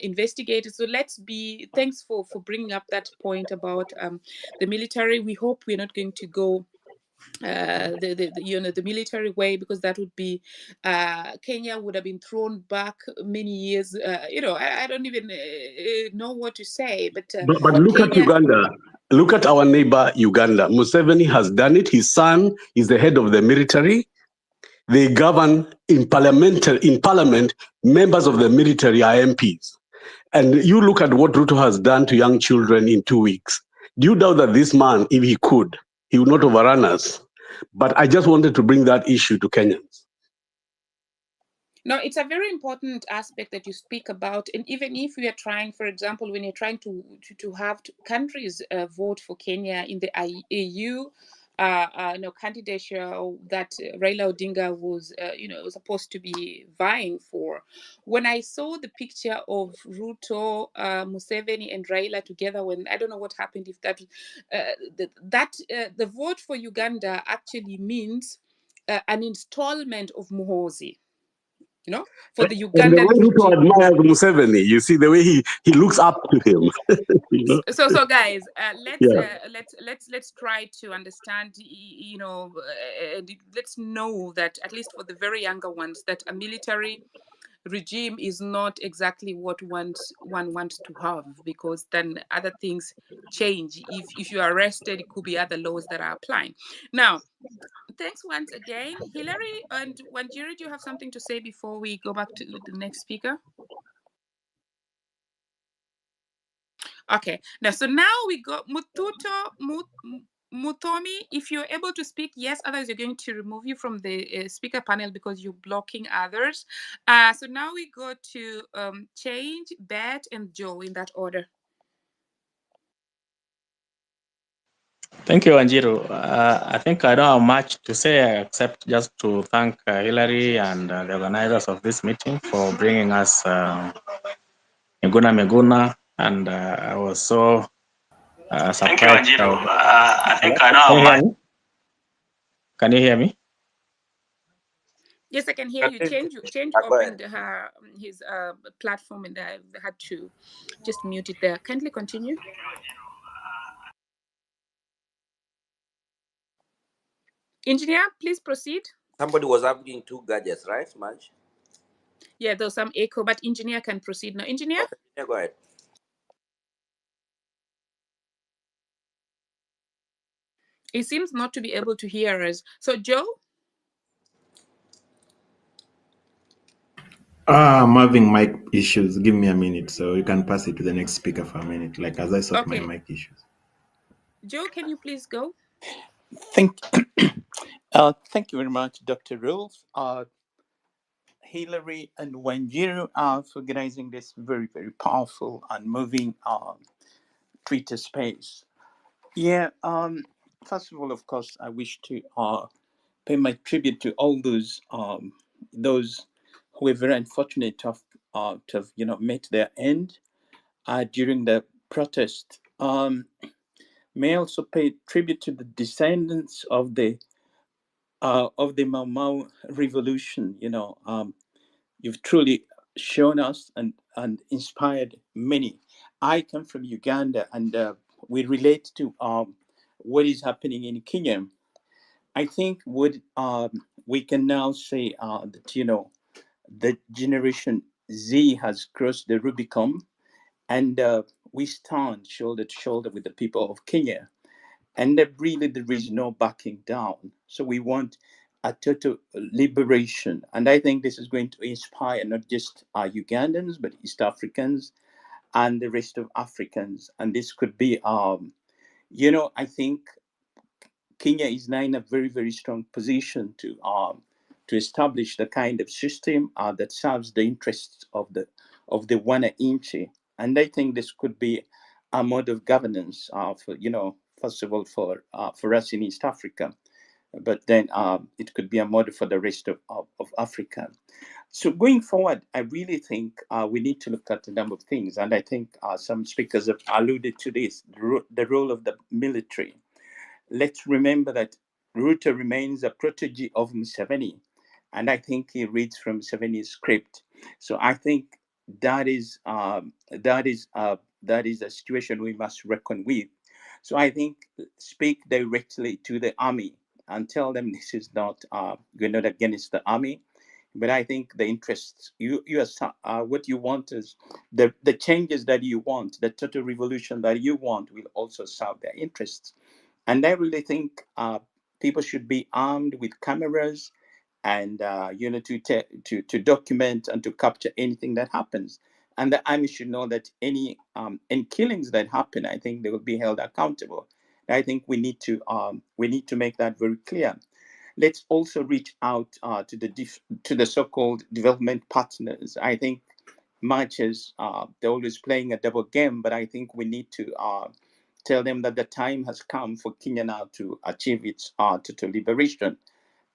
investigated. So thanks for bringing up that point about the military. We hope we're not going to go the military way, because that would be Kenya would have been thrown back many years. I don't even know what to say, but But look at Kenya. Uganda. Look at our neighbor Uganda. Museveni has done it. His son is the head of the military. They govern in parliament. Members of the military are MPs. And you look at what Ruto has done to young children in 2 weeks. Do you doubt that this man, if he could, he would not overrun us? But I just wanted to bring that issue to Kenyans. No, it's a very important aspect that you speak about. And even if we are trying, for example, when you're trying to have countries vote for Kenya in the AU, candidature that Raila Odinga was, supposed to be vying for. When I saw the picture of Ruto, Museveni, and Raila together, when I don't know what happened, if that the vote for Uganda actually means an installment of Muhoozi. For the And the way Ugandan Ruto regime. admires Museveni, you see the way he looks up to him. So guys, Yeah. let's try to understand. Let's know that, at least for the very younger ones, that a military regime is not exactly what one wants to have, because then other things change. If you are arrested, it could be other laws that are applying. Now, thanks once again, Hillary and Wanjiri. Do you have something to say before we go back to the next speaker? Okay, so now we got Mutomi. If you're able to speak, yes. Otherwise, you're going to remove you from the speaker panel because you're blocking others. So now we go to Change, Bet, and Joe in that order. Thank you, Anjiru. I think I don't have much to say except just to thank Hillary and the organizers of this meeting for bringing us Miguna, and I was so surprised. Thank you, Anjiru. I think I don't have much. Can you hear me? Yes, I can hear you. Change opened his platform, and I had to just mute it there. Kindly continue. Engineer, please proceed. Somebody was asking two gadgets, right, Marge? Yeah, there's some echo, but engineer can proceed now. Engineer? Okay, yeah, go ahead. He seems not to be able to hear us. So, Joe? I'm having mic issues. Give me a minute, so you can pass it to the next speaker for a minute, like as I sort my mic issues. Joe, can you please go? Thank you very much, Dr. Rules, Hillary, and Wanjiru for organizing this very, very powerful and moving Twitter space. Yeah. First of all, of course, I wish to pay my tribute to all those who were very unfortunate to have met their end during the protest. May I also pay tribute to the descendants of the Mau Mau revolution. You've truly shown us and inspired many. I come from Uganda, and we relate to what is happening in Kenya. I think what we can now say that the generation Z has crossed the Rubicon, and we stand shoulder to shoulder with the people of Kenya, and really there is no backing down. So we want a total liberation, and I think this is going to inspire not just Ugandans but East Africans and the rest of Africans. And this could be I think Kenya is now in a very, very strong position to establish the kind of system that serves the interests of the Wananchi. And I think this could be a mode of governance for first of all for us in East Africa, but then it could be a model for the rest of Africa. So going forward, I really think we need to look at a number of things, and I think some speakers have alluded to this: the role of the military. Let's remember that Ruto remains a protege of Museveni, and I think he reads from Museveni's script. So I think that is a situation we must reckon with. So I think speak directly to the army and tell them this is not we're not against the army, but I think the interests you are what you want is the changes that you want, the total revolution that you want will also serve their interests. And I really think people should be armed with cameras and to document and to capture anything that happens. And the army should know that any killings that happen, I think they will be held accountable. I think we need to make that very clear. Let's also reach out to the so-called development partners. I think much as they're always playing a double game, but I think we need to tell them that the time has come for Kenya now to achieve its total liberation.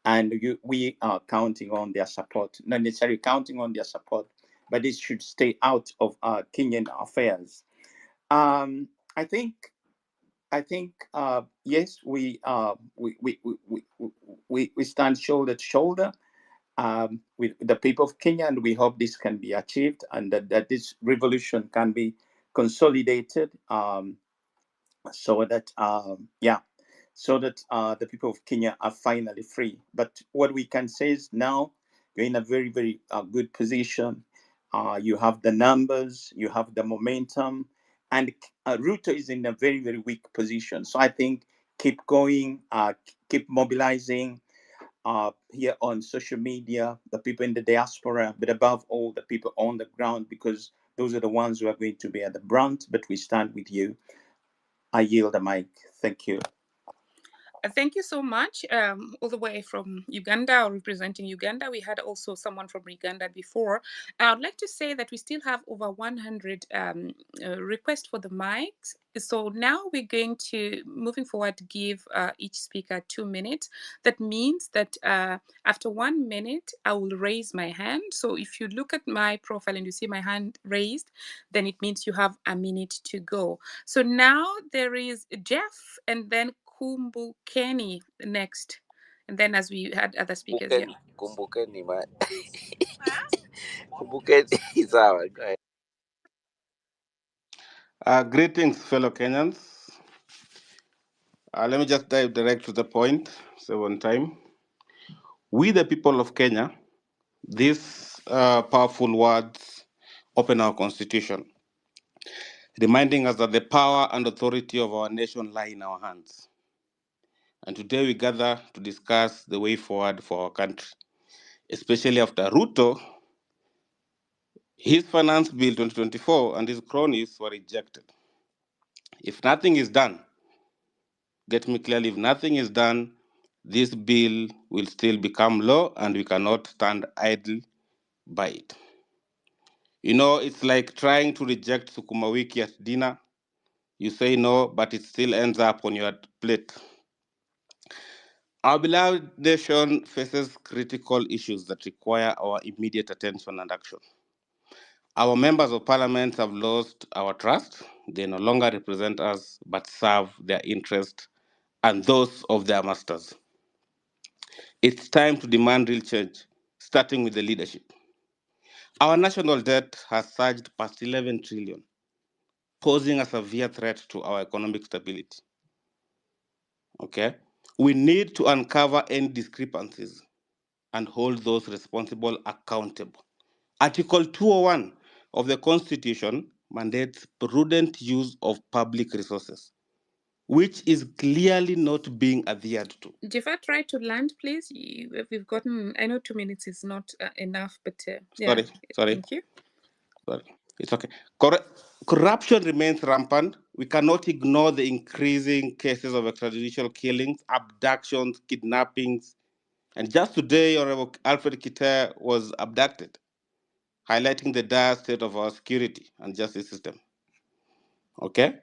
And we are counting on their support, not necessarily counting on their support, but it should stay out of Kenyan affairs. I think yes, we stand shoulder to shoulder with the people of Kenya, and we hope this can be achieved, and that this revolution can be consolidated, so that the people of Kenya are finally free. But what we can say is now You're in a very, very good position. You have the numbers, you have the momentum, and Ruto is in a very, very weak position. So I think keep going, keep mobilizing here on social media, the people in the diaspora, but above all, the people on the ground, because those are the ones who are going to be at the brunt. But we stand with you. I yield the mic. Thank you. Thank you so much. All the way from Uganda, or representing Uganda. We had also someone from Uganda before. I'd like to say that we still have over 100 requests for the mics. So now we're going to, moving forward, give each speaker 2 minutes. That means that after 1 minute, I will raise my hand. So if you look at my profile and you see my hand raised, then it means you have a minute to go. So now there is Jeff, and then Kumbu Kenny next. And then as we had other speakers, yeah. Kumbukeni, man. Kumbukeni is our guy. Greetings, fellow Kenyans. Let me just dive direct to the point, so one time. We, the people of Kenya, these powerful words open our constitution, reminding us that the power and authority of our nation lie in our hands. And today we gather to discuss the way forward for our country, especially after Ruto, his finance bill 2024 and his cronies were rejected. If nothing is done, get me clearly, if nothing is done, this bill will still become law and we cannot stand idle by it. You know, it's like trying to reject sukuma wiki at dinner. You say no, but it still ends up on your plate. Our beloved nation faces critical issues that require our immediate attention and action. Our members of parliament have lost our trust. They no longer represent us, but serve their interests and those of their masters. It's time to demand real change, starting with the leadership. Our national debt has surged past 11 trillion, posing a severe threat to our economic stability. Okay? We need to uncover any discrepancies and hold those responsible accountable. Article 201 of the Constitution mandates prudent use of public resources, which is clearly not being adhered to. Jafar, try to land, please. We've gotten, I know 2 minutes is not enough, but Sorry. Thank you. Sorry. It's okay. Corruption remains rampant. We cannot ignore the increasing cases of extrajudicial killings, abductions, kidnappings. And just today, Honorable Alfred Kitter was abducted, highlighting the dire state of our security and justice system. Okay?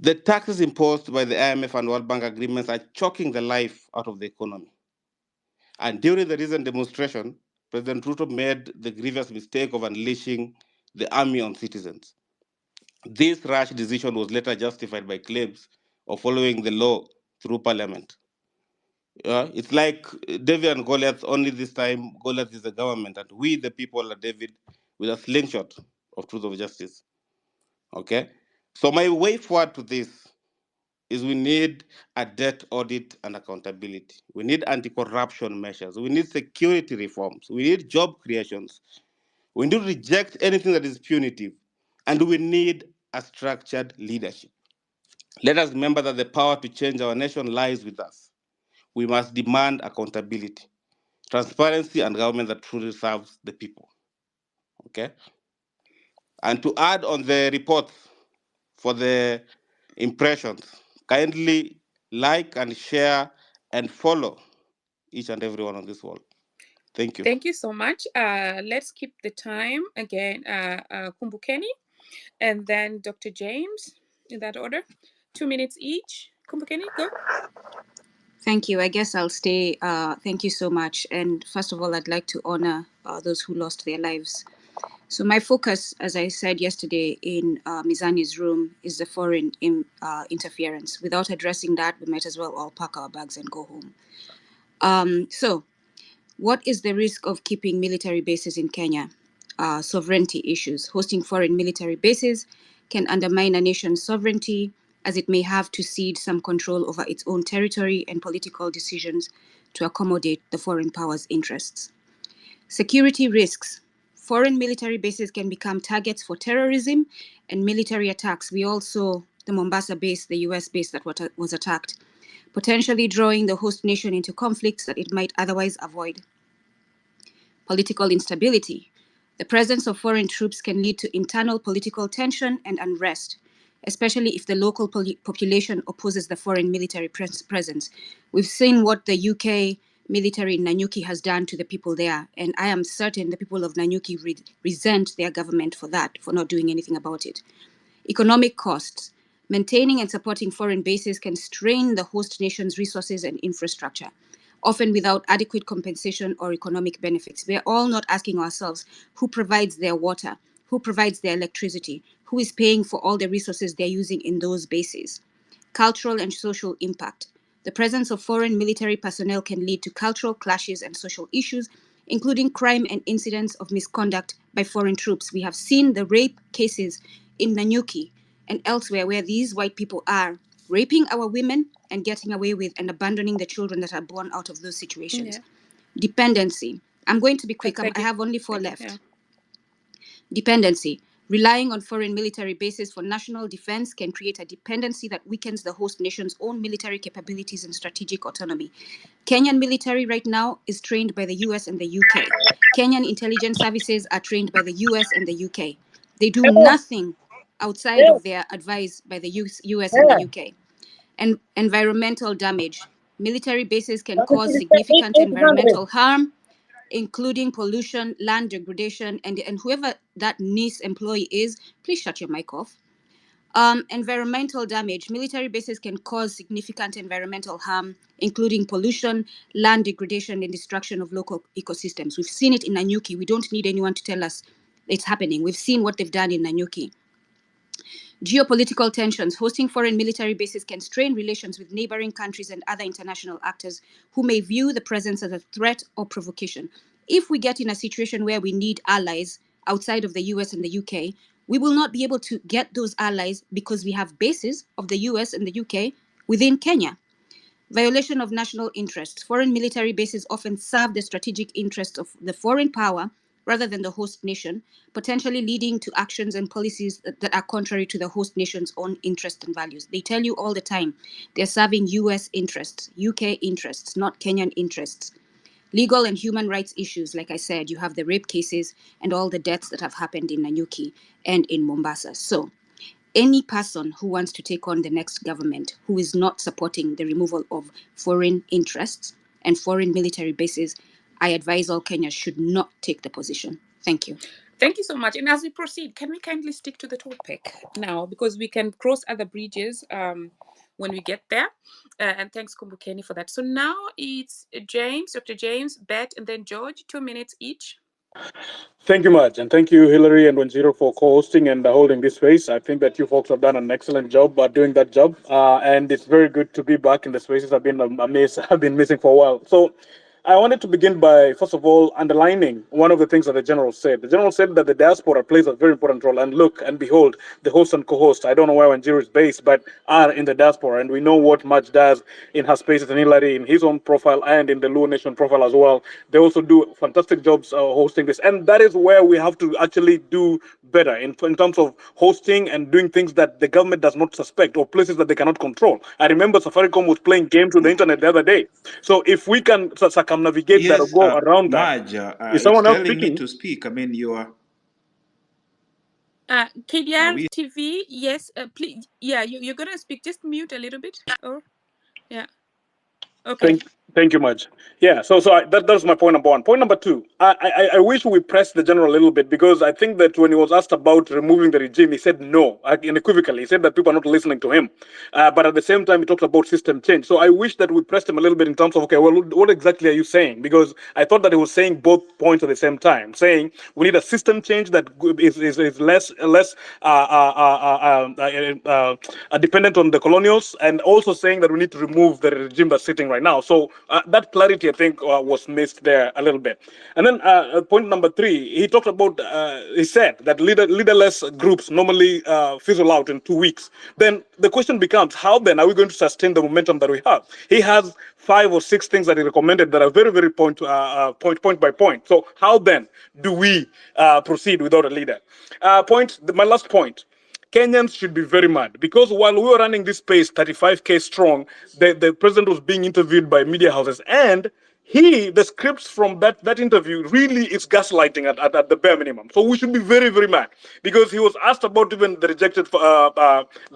The taxes imposed by the IMF and World Bank agreements are choking the life out of the economy. And during the recent demonstration, President Ruto made the grievous mistake of unleashing the army on citizens. This rash decision was later justified by claims of following the law through parliament. It's like David and Goliath, only this time Goliath is the government, and we, the people, are David with a slingshot of truth of justice. Okay? So my way forward to this is we need a debt audit and accountability. We need anti-corruption measures. We need security reforms. We need job creations. We need to reject anything that is punitive. And we need a structured leadership. Let us remember that the power to change our nation lies with us. We must demand accountability, transparency, and government that truly serves the people. Okay? And to add on the report for the impressions, kindly like and share and follow each and every one on this wall. Thank you. Thank you so much. Let's keep the time again. Kumbukeni, and then Dr. James, in that order. 2 minutes each. Kumbukeni, go. Thank you. I guess I'll stay. Thank you so much. And first of all, I'd like to honor those who lost their lives. So my focus, as I said yesterday in Mizani's room, is the foreign interference. Without addressing that, we might as well all pack our bags and go home. So what is the risk of keeping military bases in Kenya? Sovereignty issues. Hosting foreign military bases can undermine a nation's sovereignty, as it may have to cede some control over its own territory and political decisions to accommodate the foreign power's interests. Security risks. Foreign military bases can become targets for terrorism and military attacks. We all saw the Mombasa base, the US base that was attacked, potentially drawing the host nation into conflicts that it might otherwise avoid. Political instability. The presence of foreign troops can lead to internal political tension and unrest, especially if the local population opposes the foreign military presence. We've seen what the UK military in Nanyuki has done to the people there, and I am certain the people of Nanyuki resent their government for that, for not doing anything about it. Economic costs. Maintaining and supporting foreign bases can strain the host nation's resources and infrastructure, often without adequate compensation or economic benefits. We are all not asking ourselves who provides their water, who provides their electricity, who is paying for all the resources they're using in those bases. Cultural and social impact. The presence of foreign military personnel can lead to cultural clashes and social issues, including crime and incidents of misconduct by foreign troops. We have seen the rape cases in Nanyuki and elsewhere where these white people are raping our women and getting away with and abandoning the children that are born out of those situations. Yeah. Dependency. I'm going to be quick. I have only 4 left. Yeah. Dependency. Relying on foreign military bases for national defense can create a dependency that weakens the host nation's own military capabilities and strategic autonomy. Kenyan military right now is trained by the US and the UK. Kenyan intelligence services are trained by the US and the UK. They do nothing outside of their advice by the US and the UK. And environmental damage. Military bases can cause significant environmental harm, including pollution, land degradation, and whoever that NIS employee is, please shut your mic off. Environmental damage. Military bases can cause significant environmental harm, including pollution, land degradation, and destruction of local ecosystems. We've seen it in Nanyuki. We don't need anyone to tell us it's happening. We've seen what they've done in Nanyuki. Geopolitical tensions. Hosting foreign military bases can strain relations with neighboring countries and other international actors who may view the presence as a threat or provocation. If we get in a situation where we need allies outside of the US and the UK, we will not be able to get those allies because we have bases of the US and the UK within Kenya. Violation of national interests. Foreign military bases often serve the strategic interests of the foreign power rather than the host nation, potentially leading to actions and policies that are contrary to the host nation's own interests and values. They tell you all the time they're serving US interests, UK interests, not Kenyan interests. Legal and human rights issues, like I said, you have the rape cases and all the deaths that have happened in Nanyuki and in Mombasa. So any person who wants to take on the next government who is not supporting the removal of foreign interests and foreign military bases, I advise all Kenyans should not take the position. Thank you. Thank you so much. And as we proceed, can we kindly stick to the topic now, because we can cross other bridges when we get there. And thanks, Kumbukeni, for that. So now it's James, Dr. James, Bet, and then George, 2 minutes each. Thank you much, and thank you, Hillary and Wanjiro, for co-hosting and holding this space. I think that you folks have done an excellent job doing that job, and it's very good to be back in the spaces I've been I've been missing for a while. So, I wanted to begin by, first of all, underlining one of the things that the general said. The general said that the diaspora plays a very important role, and look and behold, the host and co-host, I don't know where Wanjiro is based, but are in the diaspora, and we know what Much does in her spaces, and Hillary in his own profile and in the Luo Nation profile as well. They also do fantastic jobs hosting this, and that is where we have to actually do better in terms of hosting and doing things that the government does not suspect or places that they cannot control. I remember Safaricom was playing games with the internet the other day. So if we can circumnavigate that or go around that, is someone else speaking? Me to speak. I mean, you are. KDR TV, yes, please. Yeah, you're going to speak. Just mute a little bit. Or, yeah. Okay. Thank you much. Yeah, that's my point number one. Point number two, I wish we pressed the general a little bit, because I think that when he was asked about removing the regime, he said no, unequivocally. He said that people are not listening to him. But at the same time, he talked about system change. So I wish that we pressed him a little bit in terms of, okay, well, what exactly are you saying? Because I thought that he was saying both points at the same time, saying we need a system change that is less dependent on the colonials, and also saying that we need to remove the regime that's sitting right now. So that clarity, I think, was missed there a little bit. And then point number 3, he talked about, he said that leaderless groups normally fizzle out in 2 weeks. Then the question becomes, how then are we going to sustain the momentum that we have? He has 5 or 6 things that he recommended that are very, very point by point. So how then do we proceed without a leader? My last point. Kenyans should be very mad because while we were running this space 35K strong, the president was being interviewed by media houses, and the scripts from that interview really is gaslighting at the bare minimum. So we should be very, very mad because he was asked about even the rejected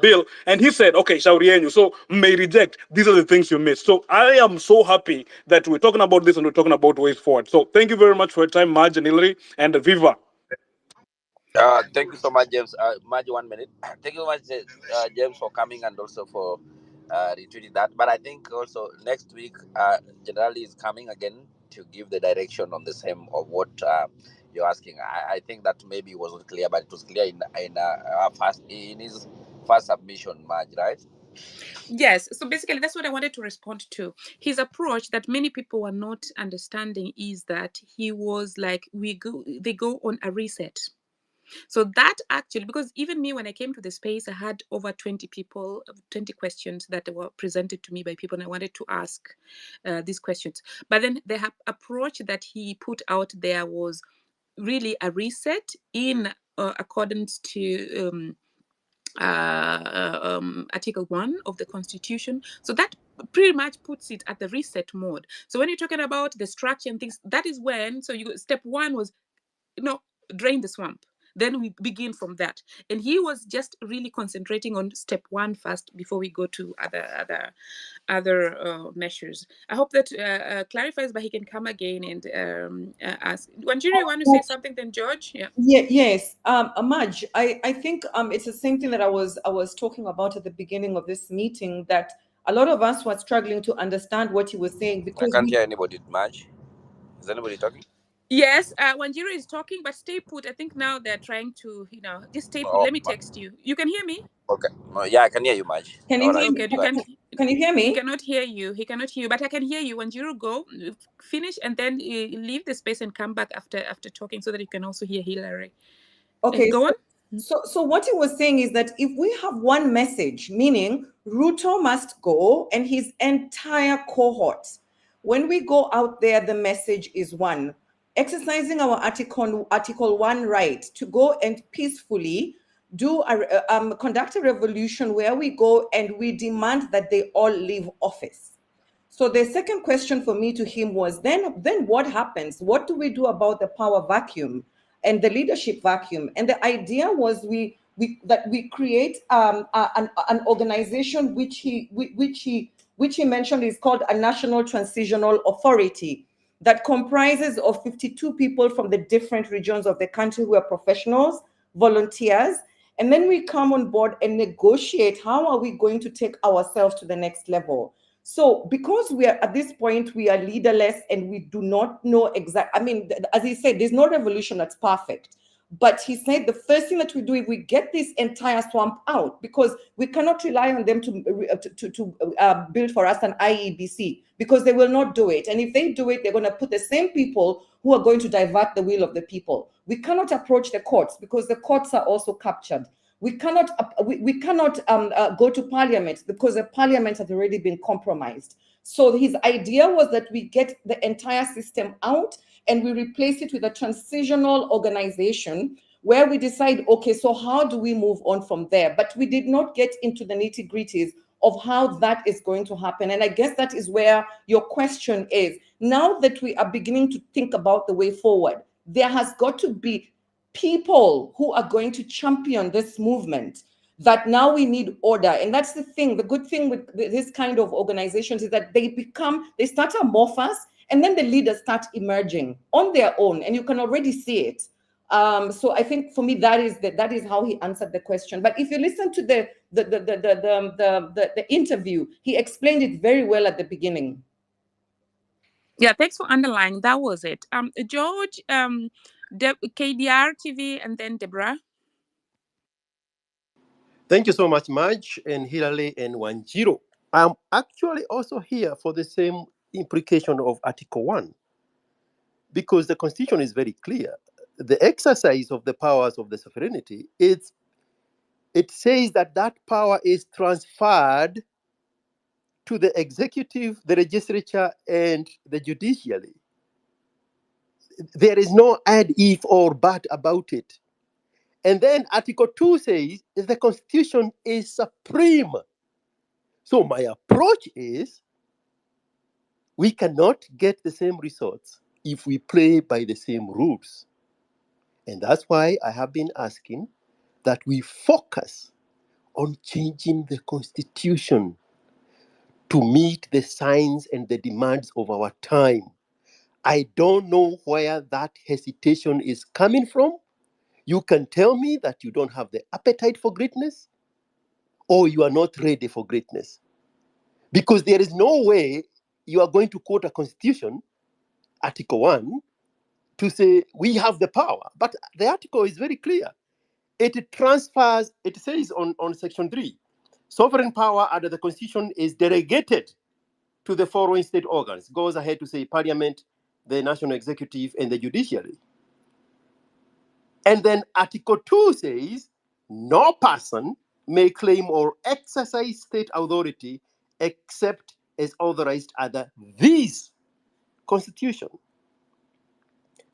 bill, and he said, okay, Shaurienyu, so may reject. These are the things you missed. So I am so happy that we're talking about this and we're talking about ways forward. So thank you very much for your time, Marge and Hillary, and Viva. Thank you so much, James. Margie, 1 minute. Thank you so much, James, for coming and also for retweeting that. But I think also next week, Generali is coming again to give the direction on the same of what you're asking. I think that maybe wasn't clear, but it was clear in his first submission, Margie, right? Yes. So basically, that's what I wanted to respond to. His approach that many people were not understanding is that he was like, they go on a reset. So that actually, because even me, when I came to the space, I had over 20 questions that were presented to me by people, and I wanted to ask these questions. But then the approach that he put out there was really a reset in accordance to Article 1 of the Constitution. So that pretty much puts it at the reset mode. So when you're talking about the structure and things, that is when, so step 1 was, drain the swamp. Then we begin from that. And he was just really concentrating on step 1 first before we go to other measures. I hope that clarifies, but he can come again and ask. Wanjiru, you want to say something? Then George? Yeah. Yes. Amaj, I think it's the same thing that I was talking about at the beginning of this meeting, that a lot of us were struggling to understand what he was saying I because can't hear anybody, Margie. Is anybody talking? Yes, Wanjiru is talking, but stay put. I think now they're trying to, just stay put. Oh, Let me text you. You can hear me? okay. Yeah, I can hear you, Margie. Can All you right. hear me? Okay, you can. Can you hear He me? cannot hear you. He cannot hear you, but I can hear you. Wanjiru, go finish and then leave the space and come back after talking so that you can also hear Hillary. Okay, Go on. so what he was saying is that if we have one message, meaning Ruto must go and his entire cohort, when we go out there, the message is one. Exercising our Article 1 right to go and peacefully conduct a revolution where we go and we demand that they all leave office. So the second question for me to him was, then what happens? What do we do about the power vacuum and the leadership vacuum? And the idea was we create an organization which he mentioned is called a National Transitional Authority that comprises of 52 people from the different regions of the country who are professionals, volunteers, and then we come on board and negotiate how are we going to take ourselves to the next level. So because we are at this point, we are leaderless and we do not know exactly, I mean, as he said, there's no revolution that's perfect. But he said the first thing that we do is we get this entire swamp out, because we cannot rely on them to build for us an IEBC, because they will not do it. And if they do it, they're going to put the same people who are going to divert the will of the people. We cannot approach the courts because the courts are also captured. We cannot go to parliament because the parliament has already been compromised. So his idea was that we get the entire system out and we replace it with a transitional organization where we decide, okay, so how do we move on from there? But we did not get into the nitty-gritties of how that is going to happen. And I guess that is where your question is. Now that we are beginning to think about the way forward, there has got to be people who are going to champion this movement, that now we need order. And that's the thing. The good thing with this kind of organizations is that they start amorphous, and then the leaders start emerging on their own, and you can already see it. So I think for me that is how he answered the question. But if you listen to the interview, he explained it very well at the beginning. Yeah, thanks for underlining. That was it. George, KDR TV, and then Deborah. Thank you so much, Marge and Hilary and Wanjiro. I'm actually also here for the same implication of Article 1, because the Constitution is very clear. The exercise of the powers of the sovereignty, it says that that power is transferred to the executive, the legislature, and the judiciary. There is no add, if, or but about it. And then Article 2 says the Constitution is supreme. So my approach is we cannot get the same results if we play by the same rules. And that's why I have been asking that we focus on changing the Constitution to meet the signs and the demands of our time. I don't know where that hesitation is coming from. You can tell me that you don't have the appetite for greatness or you are not ready for greatness. Because there is no way you are going to quote a constitution, Article 1, to say we have the power. But the article is very clear. It transfers, it says on Section 3, sovereign power under the Constitution is delegated to the following state organs. Goes ahead to say Parliament, the National Executive, and the Judiciary. And then Article 2 says no person may claim or exercise state authority except as authorized under this Constitution.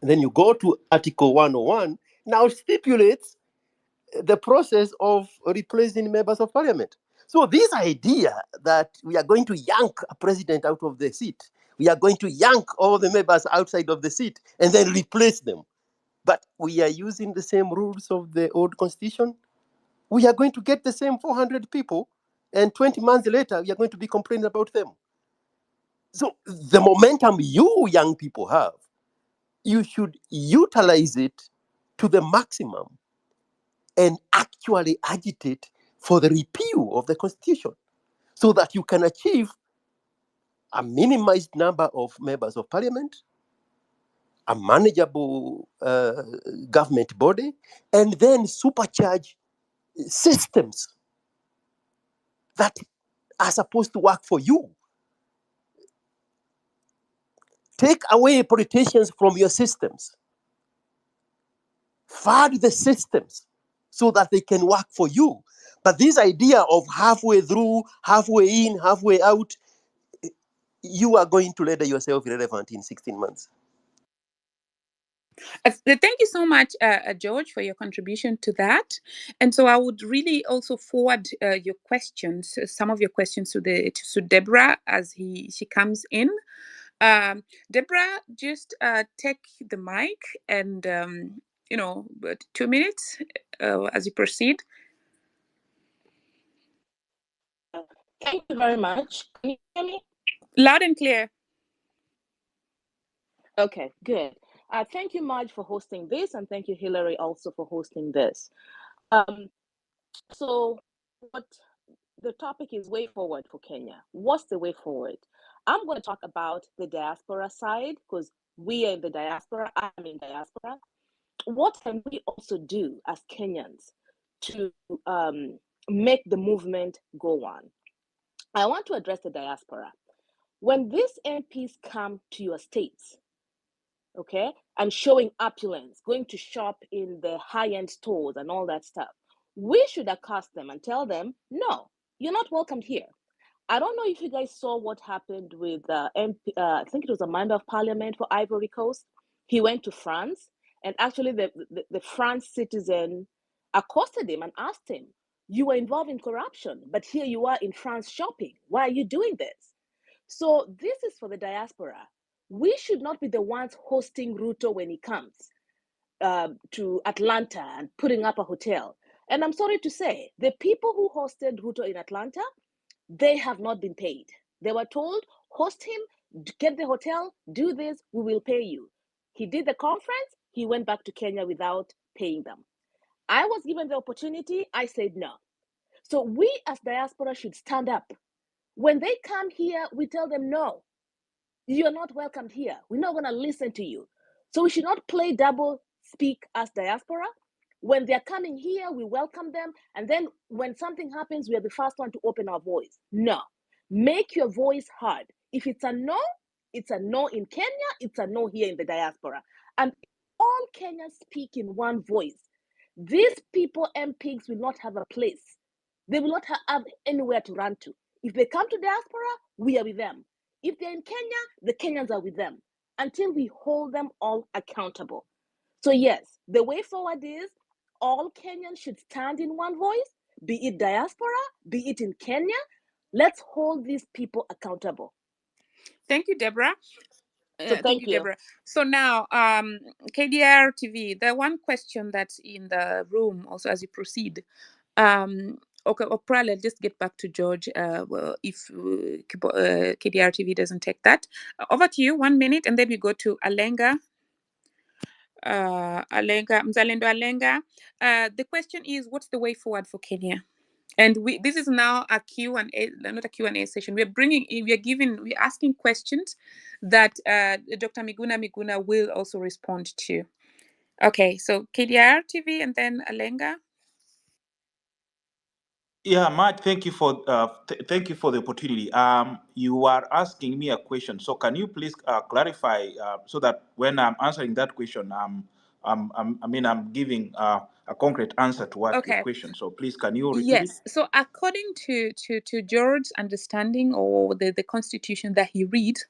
And then you go to Article 101, now stipulates the process of replacing members of parliament. So this idea that we are going to yank a president out of the seat, we are going to yank all the members outside of the seat and then replace them, but we are using the same rules of the old constitution, we are going to get the same 400 people, and 20 months later, we are going to be complaining about them. So the momentum you young people have, you should utilize it to the maximum and actually agitate for the repeal of the constitution so that you can achieve a minimized number of members of parliament, a manageable government body, and then supercharge systems that are supposed to work for you. Take away politicians from your systems. Fund the systems so that they can work for you. But this idea of halfway through, halfway in, halfway out, you are going to render yourself irrelevant in 16 months. Thank you so much, George, for your contribution to that. And so I would really also forward your questions, some of your questions to Deborah as she comes in. Deborah, just take the mic and, 2 minutes as you proceed. Thank you very much. Can you hear me? Loud and clear. Okay, good. Thank you, Marge, for hosting this, and thank you, Hillary, also for hosting this. So what the topic is way forward for Kenya. What's the way forward? I'm going to talk about the diaspora side because we are in the diaspora. I'm in diaspora. What can we also do as Kenyans to make the movement go on? I want to address the diaspora. When these MPs come to your states, okay, and showing opulence, going to shop in the high-end stores and all that stuff, we should accost them and tell them, no, you're not welcomed here. I don't know if you guys saw what happened with MP, I think it was a member of parliament for Ivory Coast. He went to France, and actually the France citizen accosted him and asked him, you were involved in corruption, but here you are in France shopping. Why are you doing this? So this is for the diaspora. We should not be the ones hosting Ruto when he comes to Atlanta and putting up a hotel. And I'm sorry to say, the people who hosted Ruto in Atlanta, they have not been paid. They were told, host him, get the hotel, do this, we will pay you. He did the conference, he went back to Kenya without paying them. I was given the opportunity, I said no. So we as diaspora should stand up. When they come here, we tell them, no, you're not welcomed here. We're not going to listen to you. So we should not play double speak as diaspora. When they're coming here, we welcome them. And then when something happens, we are the first one to open our voice. No, make your voice heard. If it's a no, It's a no in Kenya, it's a no here in the diaspora. And all Kenyans speak in one voice. These people, MPs, will not have a place. They will not have anywhere to run to. If they come to diaspora, we are with them. If they're in Kenya, the Kenyans are with them until we hold them all accountable. So yes, the way forward is all Kenyans should stand in one voice, be it diaspora, be it in Kenya. Let's hold these people accountable. Thank you, Deborah. So Thank you, Deborah. So now, KDR TV, the one question that's in the room also as you proceed. Okay, Oprah, let's just get back to George if KDR TV doesn't take that. Over to you, 1 minute, and then we go to Alenga. Mzalendo Alenga. The question is, what's the way forward for Kenya? And this is now a Q&A, not a Q&A session. We're asking questions that Dr. Miguna will also respond to. Okay, so KDR TV and then Alenga. Yeah, Matt, thank you for thank you for the opportunity. You are asking me a question, so can you please clarify so that when I'm answering that question, I'm giving a concrete answer to what your question. So please, can you repeat it? Yes. So according to George's understanding or the constitution that he reads,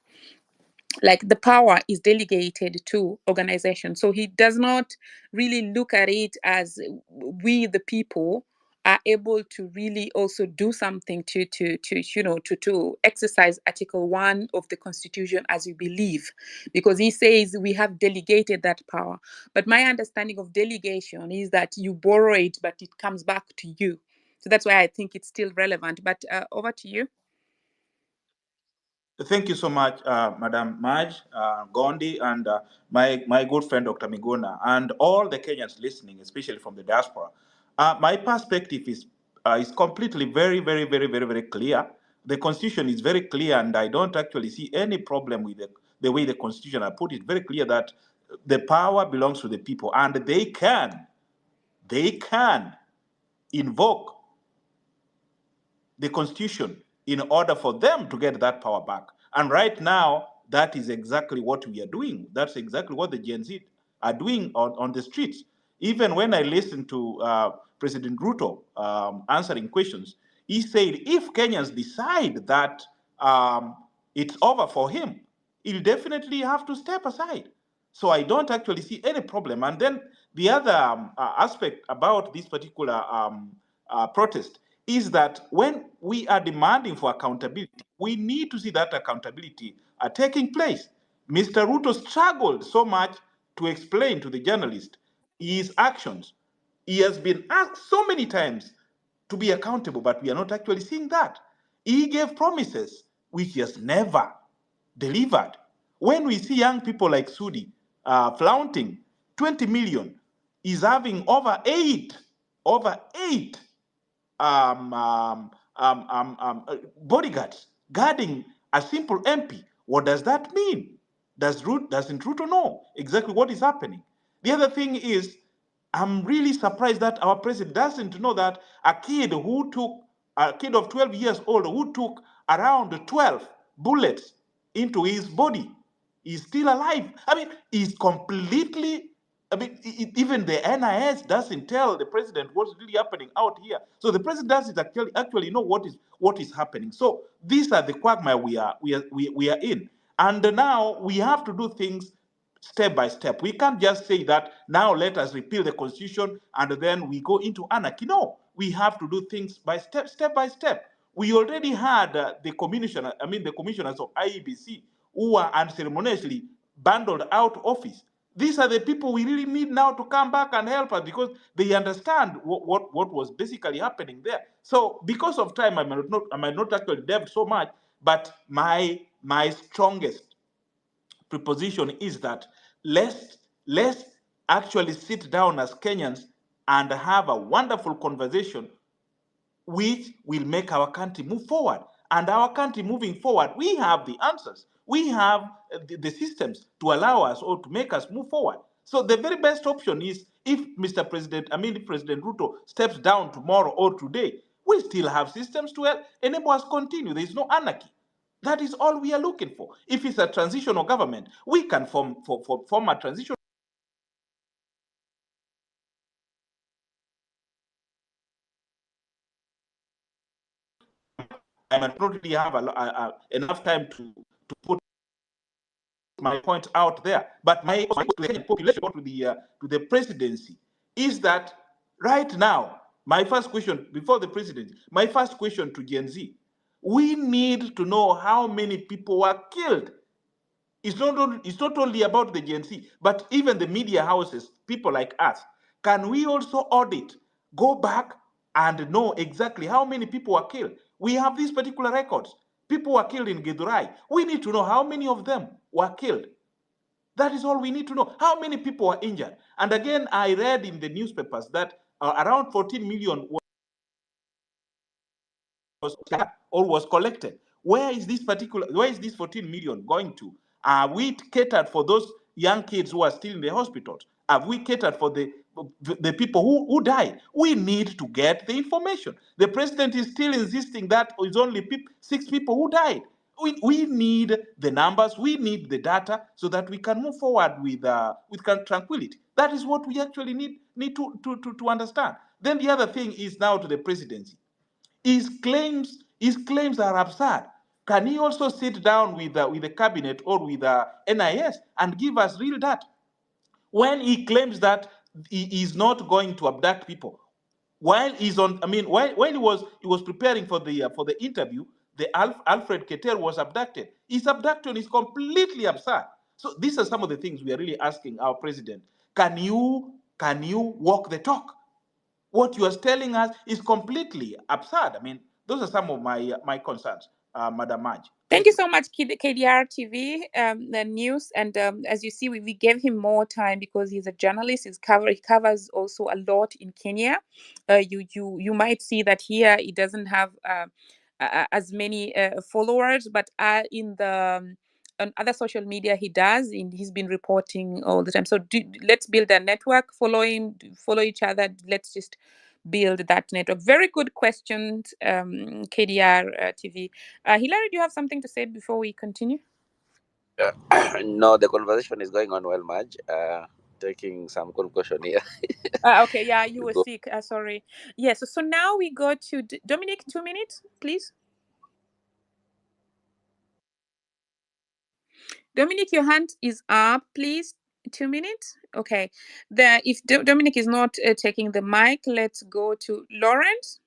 like the power is delegated to organizations. So he does not really look at it as we the people are able to really also do something to exercise Article 1 of the Constitution as we believe, because he says we have delegated that power. But my understanding of delegation is that you borrow it, but it comes back to you. So that's why I think it's still relevant. But over to you. Thank you so much, Madam Maj, Gondi, and my good friend Dr. Miguna, and all the Kenyans listening, especially from the diaspora. My perspective is completely very clear. The Constitution is very clear, and I don't actually see any problem with the way the Constitution I put it. Very clear that the power belongs to the people, and they can invoke the Constitution in order for them to get that power back. And right now, that is exactly what we are doing. That's exactly what the Gen Z are doing on the streets. Even when I listened to President Ruto answering questions, he said if Kenyans decide that it's over for him, he'll definitely have to step aside. So I don't actually see any problem. And then the other aspect about this particular protest is that when we are demanding for accountability, we need to see that accountability taking place. Mr. Ruto struggled so much to explain to the journalist his actions. He has been asked so many times to be accountable, but we are not actually seeing that. He gave promises which he has never delivered. When we see young people like Sudi flaunting 20 million, is having over eight bodyguards guarding a simple MP. What does that mean? Doesn't Ruto know exactly what is happening? The other thing is, I'm really surprised that our president doesn't know that a kid of 12 years old who took around 12 bullets into his body is still alive. I mean, he's completely. I mean, even the NIS doesn't tell the president what's really happening out here. So the president doesn't actually know what is happening. So these are the quagmire we are in, and now we have to do things step by step. We can't just say that now let us repeal the constitution and then we go into anarchy. No, we have to do things step by step. We already had the commissioners of IEBC who were unceremoniously bundled out of office. These are the people we really need now to come back and help us because they understand what was basically happening there. So because of time, I might not actually delve so much, but my strongest preposition is that let's actually sit down as Kenyans and have a wonderful conversation which will make our country move forward. And our country moving forward, we have the answers. We have the systems to allow us or to make us move forward. So the very best option is if President Ruto steps down tomorrow or today, we still have systems to enable us continue. There is no anarchy. That is all we are looking for. If it's a transitional government, we can form a transitional. I might not really have enough time to put my point out there. But my population to the presidency is that right now, my first question before the presidency, my first question to Gen Z, we need to know how many people were killed. It's not only about the Gen Z, but even the media houses, people like us. Can we also audit, go back and know exactly how many people were killed? We have these particular records. People were killed in Gedurai. We need to know how many of them were killed. That is all we need to know. How many people were injured? And again, I read in the newspapers that around 14 million was collected. Where is this 14 million going to? Are we catered for those young kids who are still in the hospitals? Have we catered for the people who died? We need to get the information. The president is still insisting that it's only 6 people who died. We need the numbers, we need the data so that we can move forward with tranquility. That is what we actually need to understand. Then the other thing is now to the presidency. His claims are absurd. Can he also sit down with the cabinet or with NIS and give us real data? When he claims that he is not going to abduct people, while he's on, I mean, while he was preparing for the interview, the Alfred Keter was abducted. His abduction is completely absurd. So these are some of the things we are really asking our president. Can you walk the talk? What you are telling us is completely absurd. I mean, those are some of my concerns, Madam Maj. Thank you so much, KDR TV, the news. And as you see, we gave him more time because he's a journalist. He covers also a lot in Kenya. You might see that here he doesn't have as many followers, but in the on other social media he does. He's been reporting all the time. So let's build a network. Follow him, follow each other. Let's just build that network. Very good questions, KDR TV. Hilary, do you have something to say before we continue? No, the conversation is going on well, Maj. Taking some concussion here. Okay, yeah, you were sick. Sorry. Yes, so now we go to Dominic. 2 minutes, please. Dominic, your hand is up, please. 2 minutes. Okay. If Dominic is not taking the mic, let's go to Lawrence.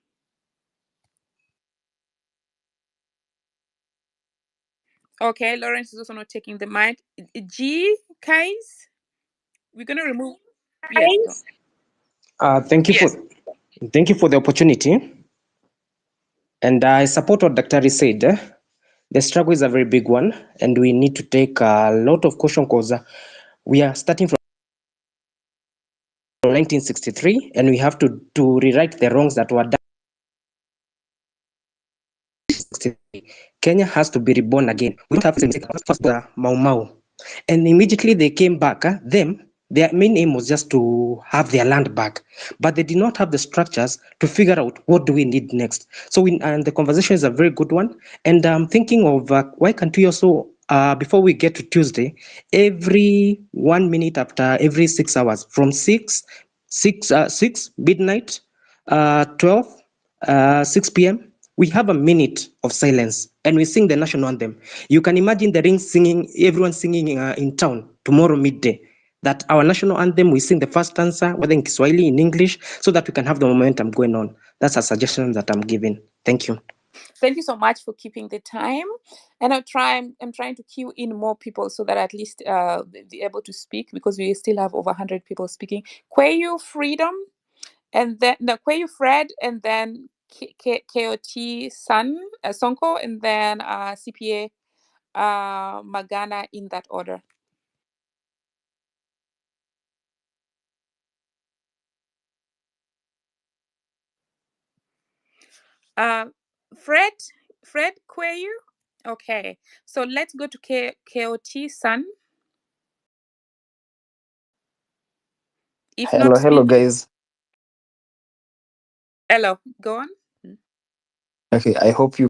Okay, Lawrence is also not taking the mic. G, Kais, we're gonna remove. Yes. Thank you for the opportunity. And I support what Dr. said. The struggle is a very big one, and we need to take a lot of caution because we are starting from 1963, and we have to rewrite the wrongs that were done. Kenya has to be reborn again. We don't have to first Mau Mau, and immediately they came back. Their main aim was just to have their land back, but they did not have the structures to figure out what do we need next. So, and the conversation is a very good one, and I'm thinking of why can't we also, before we get to Tuesday, every 1 minute after every 6 hours, from 6 midnight, 12, 6 p.m. we have a minute of silence and we sing the national anthem. You can imagine the rings singing, everyone singing in town tomorrow midday. That our national anthem, we sing the first answer, whether in Kiswahili, in English, so that we can have the momentum going on. That's a suggestion that I'm giving. Thank you. Thank you so much for keeping the time. And I'm trying to queue in more people so that at least be able to speak, because we still have over 100 people speaking. Kwayu Freedom, and then Kwayu Fred, and then KOT Sonko, and then CPA Magana, in that order. Fred Kwayu. Okay, so let's go to KOT Sun. If hello guys. Hello, go on. Okay, I hope you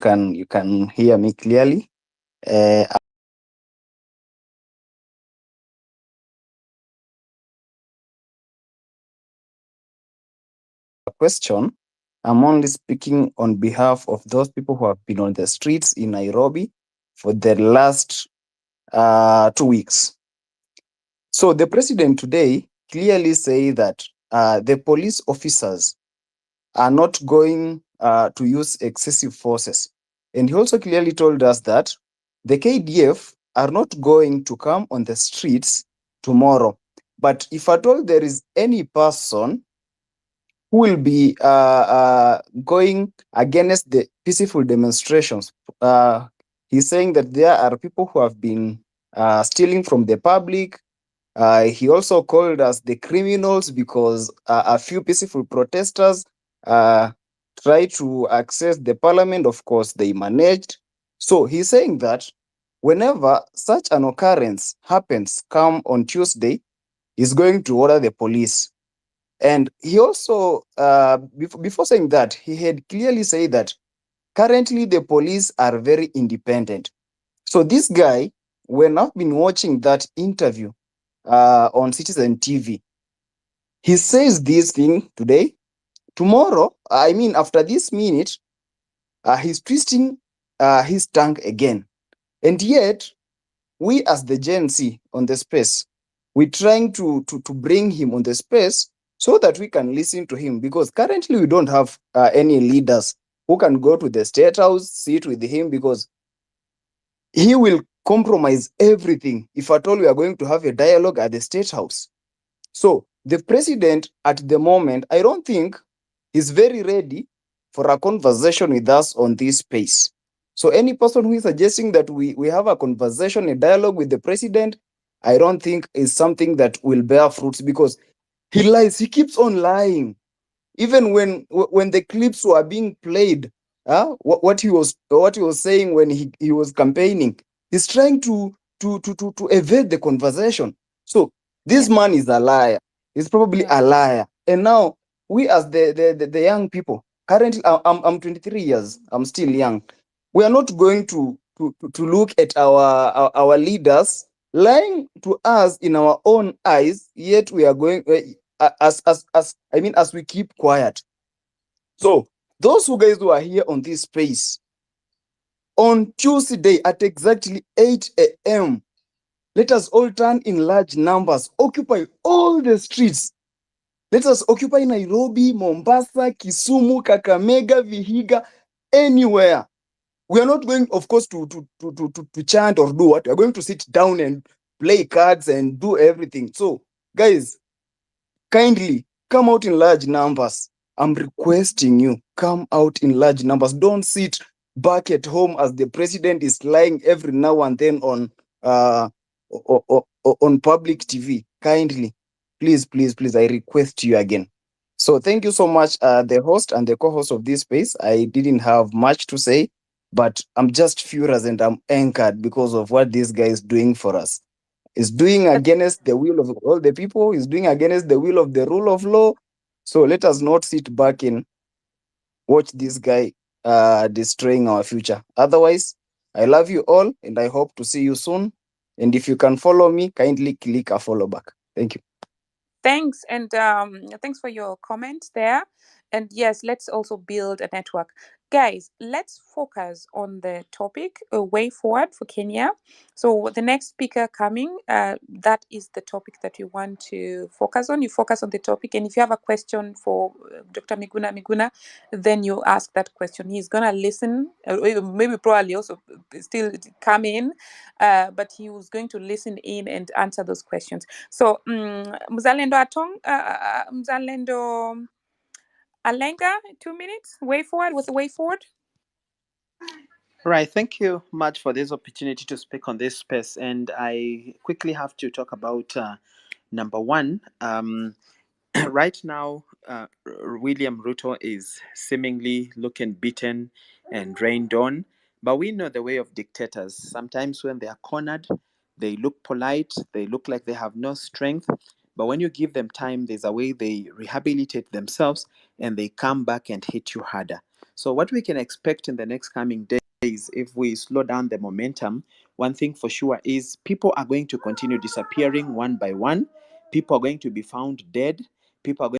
You can hear me clearly. Uh, Question. I'm only speaking on behalf of those people who have been on the streets in Nairobi for the last 2 weeks. So the president today clearly say that the police officers are not going to use excessive forces. And he also clearly told us that the KDF are not going to come on the streets tomorrow. But if at all there is any person who will be going against the peaceful demonstrations. He's saying that there are people who have been stealing from the public. He also called us the criminals because a few peaceful protesters tried to access the parliament. Of course, they managed. So he's saying that whenever such an occurrence happens, come on Tuesday, he's going to order the police. And he also, before saying that, he had clearly said that currently the police are very independent. So this guy, when I've been watching that interview on Citizen TV, he says this thing today. Tomorrow, I mean, after this minute, he's twisting his tongue again. And yet, we as the Gen Z on the space, we're trying to bring him on the space so that we can listen to him, because currently we don't have any leaders who can go to the state house, sit with him, because he will compromise everything if at all we are going to have a dialogue at the state house. So the president at the moment, I don't think he's very ready for a conversation with us on this space. So any person who is suggesting that we have a conversation, a dialogue with the president, I don't think is something that will bear fruits, because he lies. He keeps on lying. Even when the clips were being played, what he was saying when he was campaigning, he's trying to evade the conversation. So Yeah. this man is a liar. He's probably Yeah. a liar. And now we as the young people, currently I'm 23 years, I'm still young. We are not going to look at our leaders lying to us in our own eyes, yet we are going as I mean, as we keep quiet. So those who guys who are here on this space on Tuesday at exactly 8 a.m., let us all turn in large numbers, occupy all the streets. Let us occupy Nairobi, Mombasa, Kisumu, Kakamega, Vihiga, anywhere. We are not going, of course, to chant or do what. We are going to sit down and play cards and do everything. So, guys, kindly come out in large numbers. I'm requesting you, come out in large numbers. Don't sit back at home as the president is lying every now and then on public TV. Kindly, please, please, please, I request you again. So thank you so much, the host and the co-host of this space. I didn't have much to say, but I'm just furious and I'm anchored because of what this guy is doing for us. Is doing against the will of all the people, is doing against the will of the rule of law. So let us not sit back and watch this guy destroying our future. Otherwise, I love you all and I hope to see you soon. And if you can follow me, kindly click a follow back. Thank you. Thanks, and thanks for your comments there. And yes, let's also build a network. Guys, let's focus on the topic, a way forward for Kenya. So the next speaker coming, that is the topic that you want to focus on. You focus on the topic, and if you have a question for Dr. Miguna, then you ask that question. He's gonna listen, maybe probably also still come in, but he was going to listen in and answer those questions. So Mzalendo Mzalendo Alenga, 2 minutes. Way forward. What's the way forward? Right. Thank you much for this opportunity to speak on this space. And I quickly have to talk about number one. Right now, William Ruto is seemingly looking beaten and rained on. But we know the way of dictators. Sometimes when they are cornered, they look polite, they look like they have no strength. But when you give them time, there's a way they rehabilitate themselves and they come back and hit you harder. So what we can expect in the next coming days, if we slow down the momentum, one thing for sure is people are going to continue disappearing one by one. People are going to be found dead. People are going